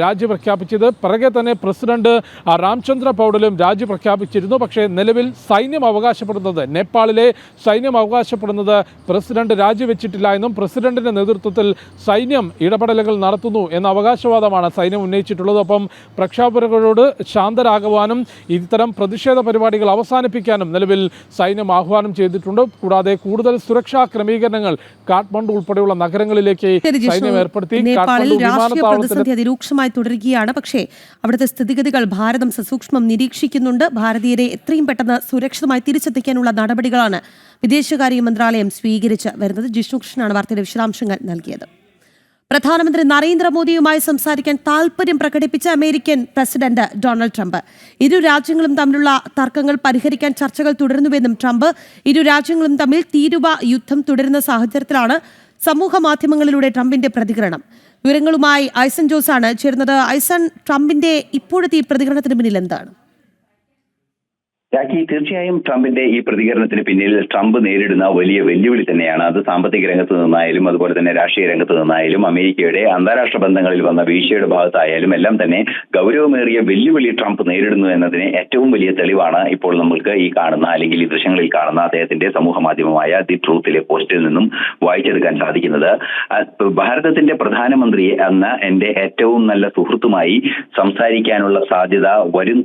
രാജി പ്രഖ്യാപിച്ചത്. പിറകെ തന്നെ പ്രസിഡന്റ് രാംചന്ദ്ര പൗഡലും രാജി പ്രഖ്യാപിച്ചിരുന്നു. പക്ഷേ നിലവിൽ സൈന്യം അവകാശപ്പെടുന്നത്, നേപ്പാളിലെ സൈന്യം അവകാശപ്പെടുന്നത് പ്രസിഡന്റ് രാജിവെച്ചിട്ടില്ല എന്നും പ്രസിഡന്റിന്റെ നേതൃത്വത്തിൽ സൈന്യം ഇടപെടലുകൾ നടത്തുന്നു എന്ന അവകാശവാദമാണ് സൈന്യം ഉന്നയിച്ചിട്ടുള്ളത്. ഒപ്പം പ്രക്ഷോഭകരോട് ശാന്തരാകുവാനും ഇത്തരം പ്രതിഷേധ പരിപാടികൾ അവസാനിപ്പിക്കാനും നിലവിൽ സൈന്യം ആഹ്വാനം ചെയ്തിട്ടുണ്ട്. കൂടാതെ കൂടുതൽ സുരക്ഷാ ക്രമീകരണങ്ങൾ കാഠ്മണ്ഡു ഉൾപ്പെടെയുള്ള നഗരങ്ങളിലേക്ക് സൈന്യം ഏർപ്പെടുത്തി. നേപ്പാളിൽ രാഷ്ട്രീയ പ്രതിസന്ധി അതിരൂക്ഷമായി തുടരുകയാണ്. പക്ഷേ അവിടുത്തെ സ്ഥിതിഗതികൾ ഭാരതം സസൂക്ഷ്മം നിരീക്ഷിക്കുന്നുണ്ട്. ഭാരതീയരെ എത്രയും പെട്ടെന്ന് സുരക്ഷിതമായി തിരിച്ചെത്തിക്കാനുള്ള നടപടികളാണ് വിദേശകാര്യ മന്ത്രാലയം സ്വീകരിച്ച് വരുന്നത്. ജിഷ്ണു കൃഷ്ണനാണ് വാർത്തയുടെ വിശദാംശങ്ങൾ നൽകിയത്. പ്രധാനമന്ത്രി നരേന്ദ്രമോദിയുമായി സംസാരിക്കാൻ താൽപര്യം പ്രകടിപ്പിച്ച അമേരിക്കൻ പ്രസിഡന്റ് ഡൊണാൾഡ് ട്രംപ്. ഇരു രാജ്യങ്ങളും തമ്മിലുള്ള തർക്കങ്ങൾ പരിഹരിക്കാൻ ചർച്ചകൾ തുടരുന്നുവെന്നും ട്രംപ്, ഇരു രാജ്യങ്ങളും തമ്മിൽ തീരുവ യുദ്ധം തുടരുന്ന സാഹചര്യത്തിലാണ് സമൂഹ മാധ്യമങ്ങളിലൂടെ ട്രംപിന്റെ പ്രതികരണം. വിവരങ്ങളുമായി ഐസൻ ജോസാണ് ചേരുന്നത്. ഐസൻ, ട്രംപിന്റെ ഇപ്പോഴത്തെ ഈ പ്രതികരണത്തിന് പിന്നിൽ എന്താണ്? തീർച്ചയായും ട്രംപിന്റെ ഈ പ്രതികരണത്തിന് പിന്നിൽ ട്രംപ് നേരിടുന്ന വലിയ വെല്ലുവിളി തന്നെയാണ്. അത് സാമ്പത്തിക രംഗത്ത് നിന്നായാലും അതുപോലെ തന്നെ രാഷ്ട്രീയ രംഗത്ത് നിന്നായാലും അമേരിക്കയുടെ അന്താരാഷ്ട്ര ബന്ധങ്ങളിൽ വന്ന വീഴ്ചയുടെ ഭാഗത്തായാലും എല്ലാം തന്നെ ഗൗരവമേറിയ വെല്ലുവിളി ട്രംപ് നേരിടുന്നു എന്നതിന് ഏറ്റവും വലിയ തെളിവാണ് ഇപ്പോൾ നമ്മൾക്ക് ഈ കാണുന്ന, അല്ലെങ്കിൽ ഈ ദൃശ്യങ്ങളിൽ കാണുന്ന അദ്ദേഹത്തിന്റെ സമൂഹ മാധ്യമമായ ദി ട്രൂത്തിലെ പോസ്റ്റിൽ നിന്നും വായിച്ചെടുക്കാൻ സാധിക്കുന്നത്. ഭാരതത്തിന്റെ പ്രധാനമന്ത്രി എന്ന എന്റെ ഏറ്റവും നല്ല സുഹൃത്തുമായി സംസാരിക്കാനുള്ള സാധ്യത വരും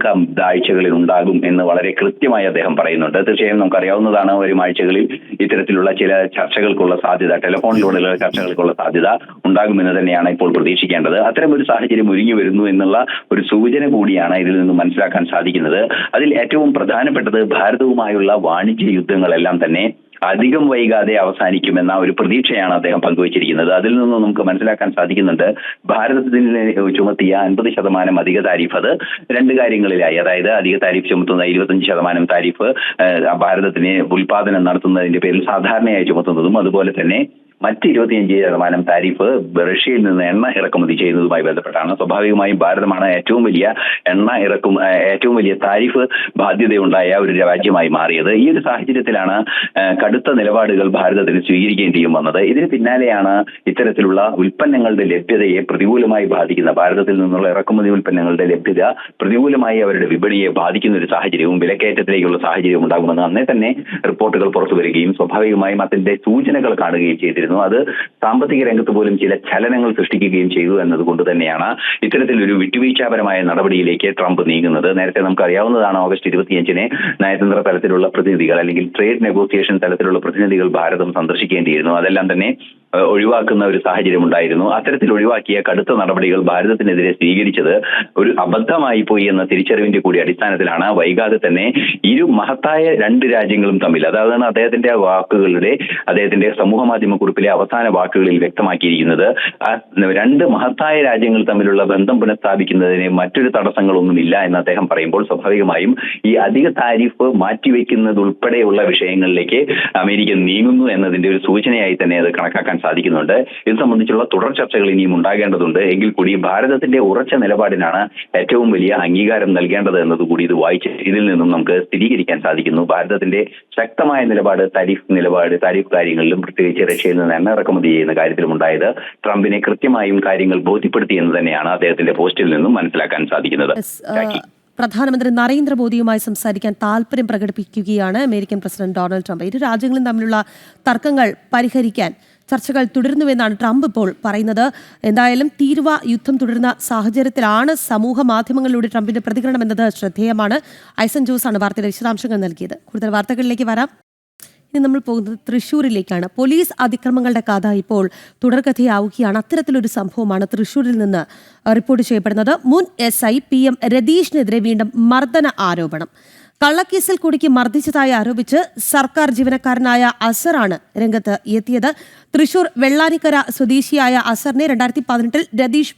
ആഴ്ചകളിൽ ഉണ്ടാകും എന്ന് വളരെ കൃത്യമായി അദ്ദേഹം പറയുന്നുണ്ട്. തീർച്ചയായും നമുക്കറിയാവുന്നതാണ്, വരും ആഴ്ചകളിൽ ഇത്തരത്തിലുള്ള ചില ചർച്ചകൾക്കുള്ള സാധ്യത, ടെലിഫോണിലൂടെയുള്ള ചർച്ചകൾക്കുള്ള സാധ്യത ഉണ്ടാകുമെന്ന് തന്നെയാണ് ഇപ്പോൾ പ്രതീക്ഷിക്കേണ്ടത്. അത്തരം ഒരു സാഹചര്യം ഒരുങ്ങി വരുന്നു എന്നുള്ള ഒരു സൂചന കൂടിയാണ് ഇതിൽ നിന്ന് മനസ്സിലാക്കാൻ സാധിക്കുന്നത്. അതിൽ ഏറ്റവും പ്രധാനപ്പെട്ടത് ഭാരതവുമായുള്ള വാണിജ്യ യുദ്ധങ്ങളെല്ലാം തന്നെ അധികം വൈകാതെ അവസാനിക്കുമെന്ന ഒരു പ്രതീക്ഷയാണ് അദ്ദേഹം പങ്കുവച്ചിരിക്കുന്നത്. അതിൽ നിന്ന് നമുക്ക് മനസ്സിലാക്കാൻ സാധിക്കുന്നുണ്ട്, ഭാരതത്തിന് ചുമത്തിയ 50% അധിക താരിഫ് അത് രണ്ട് കാര്യങ്ങളിലായി. അതായത് അധിക താരിഫ് ചുമത്തുന്ന 25% താരിഫ് ഭാരതത്തിന് ഉൽപാദനം നടത്തുന്നതിന്റെ പേരിൽ സാധാരണയായി ചുമത്തുന്നതും, അതുപോലെ തന്നെ മറ്റ് 25% താരിഫ് റഷ്യയിൽ നിന്ന് എണ്ണ ഇറക്കുമതി ചെയ്യുന്നതുമായി ബന്ധപ്പെട്ടാണ്. സ്വാഭാവികമായും ഭാരതമാണ് ഏറ്റവും വലിയ താരിഫ് ബാധ്യതയുണ്ടായ ഒരു രാജ്യമായി മാറിയത്. ഈ ഒരു സാഹചര്യത്തിലാണ് കടുത്ത നിലപാടുകൾ ഭാരതത്തിന് സ്വീകരിക്കേണ്ടിയും വന്നത്. ഇതിന് പിന്നാലെയാണ് ഇത്തരത്തിലുള്ള ഉൽപ്പന്നങ്ങളുടെ ലഭ്യതയെ പ്രതികൂലമായി ബാധിക്കുന്ന, ഭാരതത്തിൽ നിന്നുള്ള ഇറക്കുമതി ഉൽപ്പന്നങ്ങളുടെ ലഭ്യത പ്രതികൂലമായി അവരുടെ വിപണിയെ ബാധിക്കുന്ന ഒരു സാഹചര്യവും വിലക്കയറ്റത്തിലേക്കുള്ള സാഹചര്യവും ഉണ്ടാകുമെന്ന് അന്നേ തന്നെ റിപ്പോർട്ടുകൾ പുറത്തു വരികയും സ്വാഭാവികമായും അതിന്റെ സൂചനകൾ കാണുകയും ചെയ്തിരുന്നു. അത് സാമ്പത്തിക രംഗത്ത് പോലും ചില ചലനങ്ങൾ സൃഷ്ടിക്കുകയും ചെയ്തു എന്നതുകൊണ്ട് തന്നെയാണ് ഇത്തരത്തിലൊരു വിട്ടുവീഴ്ചാപരമായ നടപടിയിലേക്ക് ട്രംപ് നീങ്ങുന്നത്. നേരത്തെ നമുക്ക് അറിയാവുന്നതാണ്, ഓഗസ്റ്റ് 25-ന് നയതന്ത്ര തലത്തിലുള്ള പ്രതിനിധികൾ, അല്ലെങ്കിൽ ട്രേഡ് നെഗോസിയേഷൻ തലത്തിലുള്ള പ്രതിനിധികൾ ഭാരതം സന്ദർശിക്കേണ്ടിയിരുന്നു. അതെല്ലാം തന്നെ ഒഴിവാക്കുന്ന ഒരു സാഹചര്യം ഉണ്ടായിരുന്നു. അത്തരത്തിൽ ഒഴിവാക്കിയ കടുത്ത നടപടികൾ ഭാരതത്തിനെതിരെ സ്വീകരിച്ചത് ഒരു അബദ്ധമായി പോയി എന്ന തിരിച്ചറിവിന്റെ കൂടി അടിസ്ഥാനത്തിലാണ് വൈകാതെ തന്നെ ഇരു മഹത്തായ രണ്ട് രാജ്യങ്ങളും തമ്മിൽ, അതാണ് അദ്ദേഹത്തിന്റെ സമൂഹ മാധ്യമ കുറിപ്പിലെ അവസാന വാക്കുകളിൽ വ്യക്തമാക്കിയിരിക്കുന്നത്. ആ രണ്ട് മഹത്തായ രാജ്യങ്ങൾ തമ്മിലുള്ള ബന്ധം പുനഃസ്ഥാപിക്കുന്നതിന് മറ്റൊരു തടസ്സങ്ങളൊന്നുമില്ല എന്ന് അദ്ദേഹം പറയുമ്പോൾ സ്വാഭാവികമായും ഈ അധിക താരിഫ് മാറ്റിവെക്കുന്നത് ഉൾപ്പെടെയുള്ള വിഷയങ്ങളിലേക്ക് അമേരിക്ക നീങ്ങുന്നു എന്നതിന്റെ ഒരു സൂചനയായി തന്നെ അത് കണക്കാക്കാൻ സാധിക്കുന്നുണ്ട്. ഇത് സംബന്ധിച്ചുള്ള തുടർ ചർച്ചകൾ ഇനിയും ഉണ്ടാകേണ്ടതുണ്ട്. എങ്കിൽ കൂടി ഭാരതത്തിന്റെ ഉറച്ച നിലപാടിനാണ് ഏറ്റവും വലിയ അംഗീകാരം നൽകേണ്ടത് എന്നതുകൂടി ഇത് വായിച്ച് ഇതിൽ നിന്നും നമുക്ക് സ്ഥിരീകരിക്കാൻ സാധിക്കുന്നു. ഭാരതത്തിന്റെ ശക്തമായ നിലപാട് താരിഫ് കാര്യങ്ങളിലും, പ്രത്യേകിച്ച് റഷ്യയിൽ നിന്ന് എണ്ണ ഇറക്കുമതി ചെയ്യുന്ന കാര്യത്തിലും ഉണ്ടായത് ട്രംപിനെ കൃത്യമായും കാര്യങ്ങൾ ബോധ്യപ്പെടുത്തി എന്ന് തന്നെയാണ് അദ്ദേഹത്തിന്റെ പോസ്റ്റിൽ നിന്നും മനസ്സിലാക്കാൻ സാധിക്കുന്നത്. പ്രധാനമന്ത്രി നരേന്ദ്രമോദിയുമായി സംസാരിക്കാൻ താൽപര്യം പ്രകടിപ്പിക്കുകയാണ് അമേരിക്കൻ പ്രസിഡന്റ് ഡൊണാൾഡ് ട്രംപ്. ഇരു രാജ്യങ്ങളും തമ്മിലുള്ള തർക്കങ്ങൾ പരിഹരിക്കാൻ ചർച്ചകൾ തുടരുന്നുവെന്നാണ് ട്രംപ് ഇപ്പോൾ പറയുന്നത്. എന്തായാലും തീരുവ യുദ്ധം തുടരുന്ന സാഹചര്യത്തിലാണ് സമൂഹ മാധ്യമങ്ങളിലൂടെ ട്രംപിന്റെ പ്രതികരണം എന്നത് ശ്രദ്ധേയമാണ്. ഐസൻ ജോസാണ് വാർത്തയുടെ വിശദാംശങ്ങൾ നൽകിയത്. കൂടുതൽ വാർത്തകളിലേക്ക് വരാം. ഇനി നമ്മൾ പോകുന്നത് തൃശ്ശൂരിലേക്കാണ്. പോലീസ് അതിക്രമങ്ങളുടെ കഥ ഇപ്പോൾ തുടർക്കഥയാവുകയാണ്. അത്തരത്തിലൊരു സംഭവമാണ് തൃശ്ശൂരിൽ നിന്ന് റിപ്പോർട്ട് ചെയ്യപ്പെടുന്നത്. മുൻ SI PM രതീഷിനെതിരെ വീണ്ടും മർദ്ദന ആരോപണം. കള്ളക്കേസിൽ കുടുക്കി മർദ്ദിച്ചതായി ആരോപിച്ച് സർക്കാർ ജീവനക്കാരനായ അസറാണ് രംഗത്ത് എത്തിയത്. തൃശൂർ വെള്ളാനിക്കര സ്വദേശിയായ അസറിനെ 2018 രതീഷ്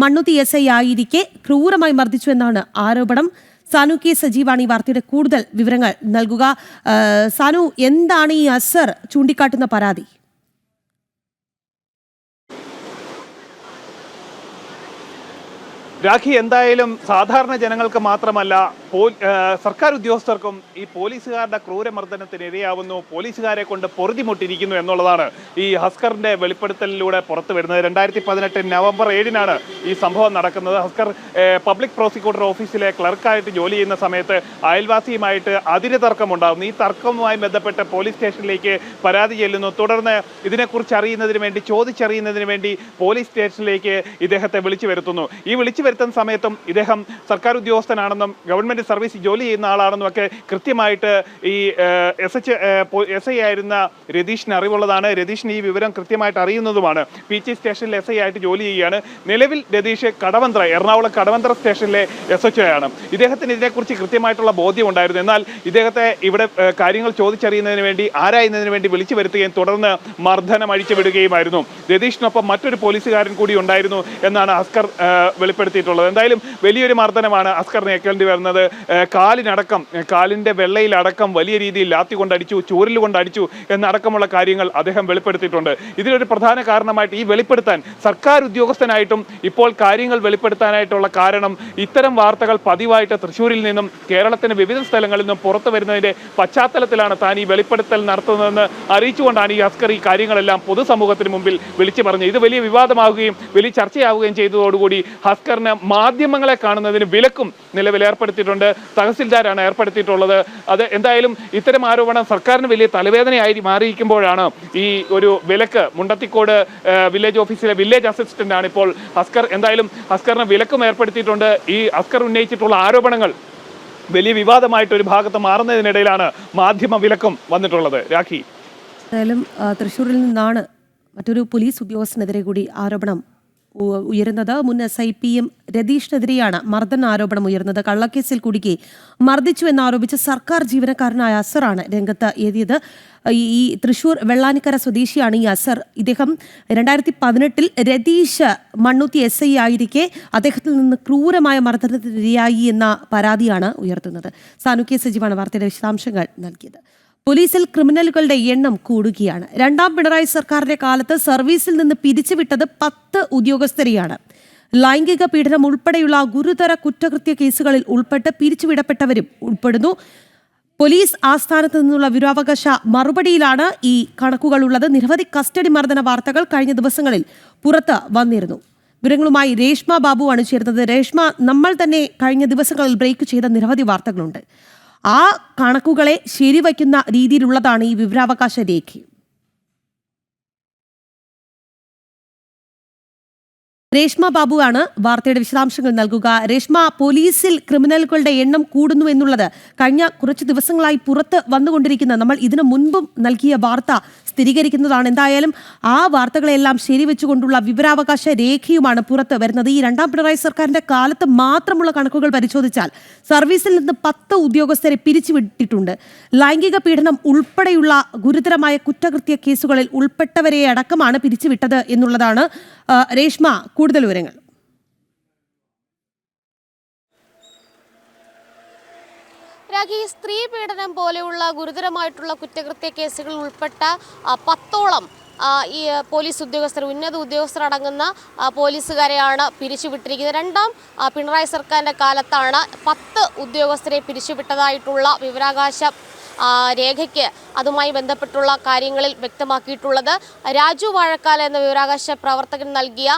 മണ്ണുത്തി SI ആയിരിക്കെ ക്രൂരമായി മർദ്ദിച്ചു എന്നാണ് ആരോപണം. സാനു കെ സജീവാണ് ഈ വാർത്തയുടെ കൂടുതൽ വിവരങ്ങൾ നൽകുക. സാനു, എന്താണ് ഈ അസർ ചൂണ്ടിക്കാട്ടുന്ന പരാതി? രാഖി, എന്തായാലും സാധാരണ ജനങ്ങൾക്ക് മാത്രമല്ല സർക്കാർ ഉദ്യോഗസ്ഥർക്കും ഈ പോലീസുകാരുടെ ക്രൂരമർദ്ദനത്തിന് ഇരയാവുന്നു, പോലീസുകാരെ കൊണ്ട് പൊറുതിമുട്ടിയിരിക്കുന്നു എന്നുള്ളതാണ് ഈ ഹസ്കറിന്റെ വെളിപ്പെടുത്തലിലൂടെ പുറത്തു വരുന്നത്. 2018 നവംബർ 7-നാണ് ഈ സംഭവം നടക്കുന്നത്. ഹസ്കർ പബ്ലിക് പ്രോസിക്യൂട്ടർ ഓഫീസിലെ ക്ലർക്കായിട്ട് ജോലി ചെയ്യുന്ന സമയത്ത് അയൽവാസിയുമായിട്ട് അതിര് തർക്കമുണ്ടാകുന്നു. ഈ തർക്കവുമായി ബന്ധപ്പെട്ട് പോലീസ് സ്റ്റേഷനിലേക്ക് പരാതി ചെല്ലുന്നു. തുടർന്ന് ഇതിനെക്കുറിച്ച് അറിയുന്നതിന് വേണ്ടി, ചോദിച്ചറിയുന്നതിന് വേണ്ടി പോലീസ് സ്റ്റേഷനിലേക്ക് ഇദ്ദേഹത്തെ വിളിച്ചു വരുത്തുന്നു. ഈ വിളിച്ചു വരുത്തുന്ന സമയത്തും ഇദ്ദേഹം സർക്കാർ ഉദ്യോഗസ്ഥനാണെന്നും ഗവൺമെന്റ് സർവീസ് ജോലി ചെയ്യുന്ന ആളാണെന്നും ഒക്കെ കൃത്യമായിട്ട് ഈ SI ആയിരുന്ന രതീഷിന് അറിവുള്ളതാണ്. രതീഷിന് ഈ വിവരം കൃത്യമായിട്ട് അറിയുന്നതുമാണ്. PG സ്റ്റേഷനിൽ SI ആയിട്ട് ജോലി ചെയ്യുകയാണ്. നിലവിൽ രതീഷ് എറണാകുളം കടവന്ത്ര സ്റ്റേഷനിലെ SHO ആണ്. ഇദ്ദേഹത്തിന് ഇതിനെക്കുറിച്ച് കൃത്യമായിട്ടുള്ള ബോധ്യമുണ്ടായിരുന്നു. എന്നാൽ ഇദ്ദേഹത്തെ ഇവിടെ കാര്യങ്ങൾ ചോദിച്ചറിയുന്നതിന് വേണ്ടി, ആരായുന്നതിന് വേണ്ടി വിളിച്ചു വരുത്തുകയും തുടർന്ന് മർദ്ദനം അഴിച്ചു വിടുകയുമായിരുന്നു. രതീഷിനൊപ്പം മറ്റൊരു പോലീസുകാരൻ കൂടി ഉണ്ടായിരുന്നു എന്നാണ് അസ്കർ വെളിപ്പെടുത്തിയിട്ടുള്ളത്. എന്തായാലും വലിയൊരു മർദ്ദനമാണ് അസ്കറിനെ ഏൽക്കേണ്ടി വരുന്നത്. കാലിന്റെ വെള്ളയിലടക്കം വലിയ രീതിയിൽ ലാത്തി കൊണ്ടടിച്ചു, ചൂരൽ കൊണ്ടടിച്ചു എന്നടക്കമുള്ള കാര്യങ്ങൾ അദ്ദേഹം വെളിപ്പെടുത്തിയിട്ടുണ്ട്. ഇതിലൊരു പ്രധാന കാരണമായിട്ട് ഈ വെളിപ്പെടുത്താൻ സർക്കാർ ഉദ്യോഗസ്ഥനായിട്ടും ഇപ്പോൾ കാര്യങ്ങൾ വെളിപ്പെടുത്താനായിട്ടുള്ള കാരണം ഇത്തരം വാർത്തകൾ പതിവായിട്ട് തൃശ്ശൂരിൽ നിന്നും കേരളത്തിന്റെ വിവിധ സ്ഥലങ്ങളിൽ നിന്നും പുറത്തു വരുന്നതിന്റെ പശ്ചാത്തലത്തിലാണ് താൻ ഈ വെളിപ്പെടുത്തൽ നടത്തുന്നതെന്ന് അറിയിച്ചുകൊണ്ടാണ് ഈ അസ്കർ ഈ കാര്യങ്ങളെല്ലാം പൊതുസമൂഹത്തിന് മുമ്പിൽ വിളിച്ചു പറഞ്ഞത്. ഇത് വലിയ വിവാദമാവുകയും വലിയ ചർച്ചയാവുകയും ചെയ്തതോടുകൂടി ഹസ്കറിന് മാധ്യമങ്ങളെ കാണുന്നതിന് വിലക്കും നിലവിൽ ഏർപ്പെടുത്തിയിട്ടുണ്ട്. തഹസിൽദാരാണ് ഏർപ്പെടുത്തിയിട്ടുള്ളത്. അത് എന്തായാലും ഇത്തരം ആരോപണം സർക്കാരിന് വലിയ തലവേദനയായി മാറിയിരിക്കുമ്പോഴാണ് ഈ ഒരു വിലക്ക്. മുണ്ടത്തിക്കോട് വില്ലേജ് ഓഫീസിലെ വില്ലേജ് അസിസ്റ്റന്റ് ആണ് ഇപ്പോൾ ഹസ്കർ. എന്തായാലും ഹസ്കറിന് വിലക്കും ഏർപ്പെടുത്തിയിട്ടുണ്ട്. ഈ ഹസ്കർ ഉന്നയിച്ചിട്ടുള്ള ആരോപണങ്ങൾ വലിയ വിവാദമായിട്ട് ഒരു ഭാഗത്ത് മാറുന്നതിനിടയിലാണ് മാധ്യമ വിലക്കും വന്നിട്ടുള്ളത്. രാഖി, എന്തായാലും തൃശ്ശൂരിൽ നിന്നാണ് മറ്റൊരു പോലീസ് ഉദ്യോഗസ്ഥനെതിരെ കൂടി ആരോപണം ഉയരുന്നത്. മുൻ SI PM രതീഷിനെതിരെയാണ് മർദ്ദന ആരോപണം ഉയർന്നത്. കള്ളക്കേസിൽ കുടുക്കി മർദ്ദിച്ചു എന്നാരോപിച്ച് സർക്കാർ ജീവനക്കാരനായ അസറാണ് രംഗത്ത് എത്തിയത്. ഈ തൃശൂർ വെള്ളാനിക്കര സ്വദേശിയാണ് ഈ അസർ. ഇദ്ദേഹം 2018 രതീഷ് മണ്ണുത്തി SI ആയിരിക്കെ അദ്ദേഹത്തിൽ നിന്ന് ക്രൂരമായ മർദ്ദനത്തിനിരയായി എന്ന പരാതിയാണ് ഉയർത്തുന്നത്. സാനു കെ സജീവാണ് വാർത്തയുടെ വിശദാംശങ്ങൾ നൽകിയത്. പോലീസിൽ ക്രിമിനലുകളുടെ എണ്ണം കൂടുകയാണ്. രണ്ടാം പിണറായി സർക്കാരിന്റെ കാലത്ത് സർവീസിൽ നിന്ന് പിരിച്ചുവിട്ടത് 10 ഉദ്യോഗസ്ഥരെയാണ്. ലൈംഗിക പീഡനം ഉൾപ്പെടെയുള്ള ഗുരുതര കുറ്റകൃത്യ കേസുകളിൽ ഉൾപ്പെട്ട് പിരിച്ചുവിടപ്പെട്ടവരും ഉൾപ്പെടുന്നു. പോലീസ് ആസ്ഥാനത്ത് നിന്നുള്ള വിവരാവകാശ മറുപടിയിലാണ് ഈ കണക്കുകൾ ഉള്ളത്. നിരവധി കസ്റ്റഡി മർദ്ദന വാർത്തകൾ കഴിഞ്ഞ ദിവസങ്ങളിൽ പുറത്ത് വന്നിരുന്നു. വിവരങ്ങളുമായി രേഷ്മ ബാബുവാണ് ചേരുന്നത്. രേഷ്മ, നമ്മൾ തന്നെ കഴിഞ്ഞ ദിവസങ്ങളിൽ ബ്രേക്ക് ചെയ്ത നിരവധി വാർത്തകളുണ്ട്. ആ കണക്കുകളെ ശരിവയ്ക്കുന്ന രീതിയിലുള്ളതാണ് ഈ വിവരാവകാശ രേഖ. രേഷ്മ ബാബുവാണ് വാർത്തയുടെ വിശദാംശങ്ങൾ നൽകുക. രേഷ്മ, പോലീസിൽ ക്രിമിനലുകളുടെ എണ്ണം കൂടുന്നു എന്നുള്ളത് കഴിഞ്ഞ കുറച്ച് ദിവസങ്ങളായി പുറത്ത് വന്നുകൊണ്ടിരിക്കുന്ന, നമ്മൾ ഇതിനു മുൻപും നൽകിയ വാർത്ത സ്ഥിരീകരിക്കുന്നതാണ്. എന്തായാലും ആ വാർത്തകളെല്ലാം ശരിവെച്ചുകൊണ്ടുള്ള വിവരാവകാശ രേഖയുമാണ് പുറത്ത് വരുന്നത്. ഈ രണ്ടാം പിണറായി സർക്കാരിന്റെ കാലത്ത് മാത്രമുള്ള കണക്കുകൾ പരിശോധിച്ചാൽ സർവീസിൽ നിന്ന് 10 ഉദ്യോഗസ്ഥരെ പിരിച്ചുവിട്ടിട്ടുണ്ട്. ലൈംഗിക പീഡനം ഉൾപ്പെടെയുള്ള ഗുരുതരമായ കുറ്റകൃത്യ കേസുകളിൽ ഉൾപ്പെട്ടവരെ അടക്കമാണ് പിരിച്ചുവിട്ടത് എന്നുള്ളതാണ്. രേഷ്മ, കൂടുതൽ വിവരങ്ങൾ. രാഖി, സ്ത്രീ പീഡനം പോലെയുള്ള ഗുരുതരമായിട്ടുള്ള കുറ്റകൃത്യ കേസുകൾ ഉൾപ്പെട്ട 10ഓളം ഈ പോലീസ് ഉദ്യോഗസ്ഥർ, ഉന്നത ഉദ്യോഗസ്ഥർ അടങ്ങുന്ന പോലീസുകാരെയാണ് പിരിച്ചുവിട്ടിരിക്കുന്നത്. രണ്ടാം പിണറായി സർക്കാരിൻ്റെ കാലത്താണ് 10 ഉദ്യോഗസ്ഥരെ പിരിച്ചുവിട്ടതായിട്ടുള്ള വിവരാവകാശ രേഖയ്ക്ക് അതുമായി ബന്ധപ്പെട്ടുള്ള കാര്യങ്ങളിൽ വ്യക്തമാക്കിയിട്ടുള്ളത്. രാജു വാഴക്കാല എന്ന വിവരാവകാശ പ്രവർത്തകൻ നൽകിയ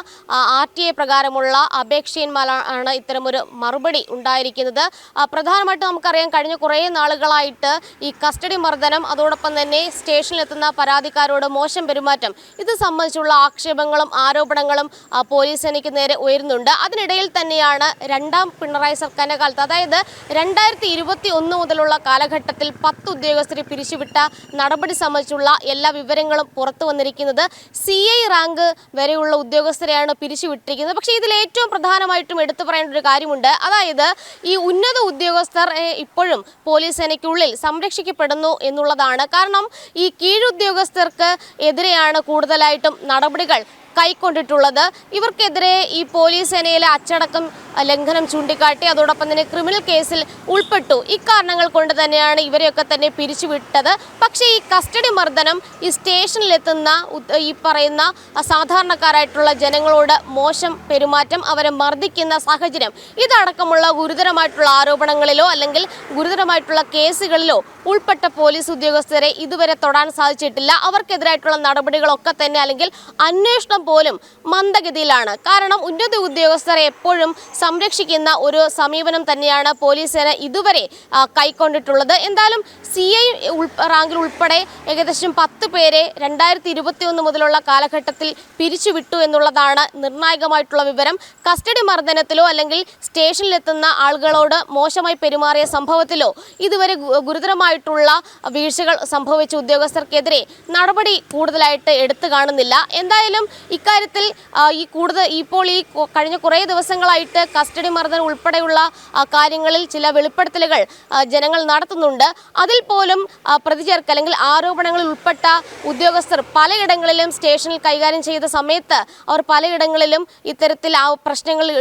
RTA പ്രകാരമുള്ള അപേക്ഷയിന്മേലാണ് ഇത്തരമൊരു മറുപടി ഉണ്ടായിരിക്കുന്നത്. പ്രധാനമായിട്ടും നമുക്കറിയാം, കഴിഞ്ഞ കുറേ നാളുകളായിട്ട് ഈ കസ്റ്റഡി മർദ്ദനം, അതോടൊപ്പം തന്നെ സ്റ്റേഷനിലെത്തുന്ന പരാതിക്കാരോട് മോശം പെരുമാറ്റം, ഇത് സംബന്ധിച്ചുള്ള ആക്ഷേപങ്ങളും ആരോപണങ്ങളും പോലീസ് സേനയ്ക്ക് നേരെ ഉയരുന്നുണ്ട്. അതിനിടയിൽ തന്നെയാണ് രണ്ടാം പിണറായി സർക്കാരിൻ്റെ കാലത്ത്, അതായത് 2021 മുതലുള്ള കാലഘട്ടത്തിൽ 10 ഉദ്യോഗസ്ഥരെ പിരിച്ചുവിട്ട നടപടി സംബന്ധിച്ചുള്ള എല്ലാ വിവരങ്ങളും പുറത്തു വന്നിരിക്കുന്നത്. CI റാങ്ക് വരെയുള്ള ഉദ്യോഗസ്ഥരെയാണ് പിരിച്ചുവിട്ടിരിക്കുന്നത്. പക്ഷേ ഇതിൽ ഏറ്റവും പ്രധാനമായിട്ടും എടുത്തു പറയേണ്ട ഒരു കാര്യമുണ്ട്. അതായത് ഈ ഉന്നത ഉദ്യോഗസ്ഥർ ഇപ്പോഴും പോലീസ് സേനയ്ക്കുള്ളിൽ സംരക്ഷിക്കപ്പെടുന്നു എന്നുള്ളതാണ്. കാരണം ഈ കീഴുദ്യോഗസ്ഥർക്ക് എതിരെയാണ് കൂടുതലായിട്ടും നടപടികൾ കൈക്കൊണ്ടിട്ടുള്ളത്. ഇവർക്കെതിരെ ഈ പോലീസ് സേനയിലെ അച്ചടക്കം ലംഘനം ചൂണ്ടിക്കാട്ടി അതോടൊപ്പം തന്നെ ക്രിമിനൽ കേസിൽ ഉൾപ്പെട്ടു. ഇക്കാരണങ്ങൾ കൊണ്ട് തന്നെയാണ് ഇവരെയൊക്കെ തന്നെ പിരിച്ചുവിട്ടത്. പക്ഷേ ഈ കസ്റ്റഡി മർദ്ദനം ഈ സ്റ്റേഷനിലെത്തുന്ന ഈ പറയുന്ന സാധാരണക്കാരായിട്ടുള്ള ജനങ്ങളോട് മോശം പെരുമാറ്റം, അവരെ മർദ്ദിക്കുന്ന സാഹചര്യം, ഇതടക്കമുള്ള ഗുരുതരമായിട്ടുള്ള ആരോപണങ്ങളിലോ അല്ലെങ്കിൽ ഗുരുതരമായിട്ടുള്ള കേസുകളിലോ ഉൾപ്പെട്ട പോലീസ് ഉദ്യോഗസ്ഥരെ ഇതുവരെ തൊടാൻ സാധിച്ചിട്ടില്ല. അവർക്കെതിരായിട്ടുള്ള നടപടികളൊക്കെ തന്നെ അല്ലെങ്കിൽ അന്വേഷണം പോലും മന്ദഗതിയിലാണ്. കാരണം ഉന്നത ഉദ്യോഗസ്ഥരെ എപ്പോഴും സംരക്ഷിക്കുന്ന ഒരു സമീപനം തന്നെയാണ് പോലീസ് സേന ഇതുവരെ കൈക്കൊണ്ടിട്ടുള്ളത്. എന്തായാലും CI റാങ്കിൽ ഉൾപ്പെടെ ഏകദേശം 10 പേരെ 2021 മുതലുള്ള കാലഘട്ടത്തിൽ പിരിച്ചുവിട്ടു എന്നുള്ളതാണ് നിർണായകമായിട്ടുള്ള വിവരം. കസ്റ്റഡി മർദ്ദനത്തിലോ അല്ലെങ്കിൽ സ്റ്റേഷനിലെത്തുന്ന ആളുകളോട് മോശമായി പെരുമാറിയ സംഭവത്തിലോ ഇതുവരെ ഗുരുതരമായിട്ടുള്ള വീഴ്ചകൾ സംഭവിച്ച ഉദ്യോഗസ്ഥർക്കെതിരെ നടപടി കൂടുതലായിട്ട് എടുത്തു കാണുന്നില്ല. എന്തായാലും ഇക്കാര്യത്തിൽ ഇപ്പോൾ ഈ കഴിഞ്ഞ കുറേ ദിവസങ്ങളായിട്ട് കസ്റ്റഡി മർദ്ദനം ഉൾപ്പെടെയുള്ള കാര്യങ്ങളിൽ ചില വെളിപ്പെടുത്തലുകൾ ജനങ്ങൾ നടത്തുന്നുണ്ട്. അതിൽ പോലും പ്രതിചേർക്ക് അല്ലെങ്കിൽ ആരോപണങ്ങളിൽ ഉൾപ്പെട്ട ഉദ്യോഗസ്ഥർ പലയിടങ്ങളിലും സ്റ്റേഷനിൽ കൈകാര്യം ചെയ്ത സമയത്ത് അവർ പലയിടങ്ങളിലും ഇത്തരത്തിൽ ആ പ്രശ്നങ്ങളിൽ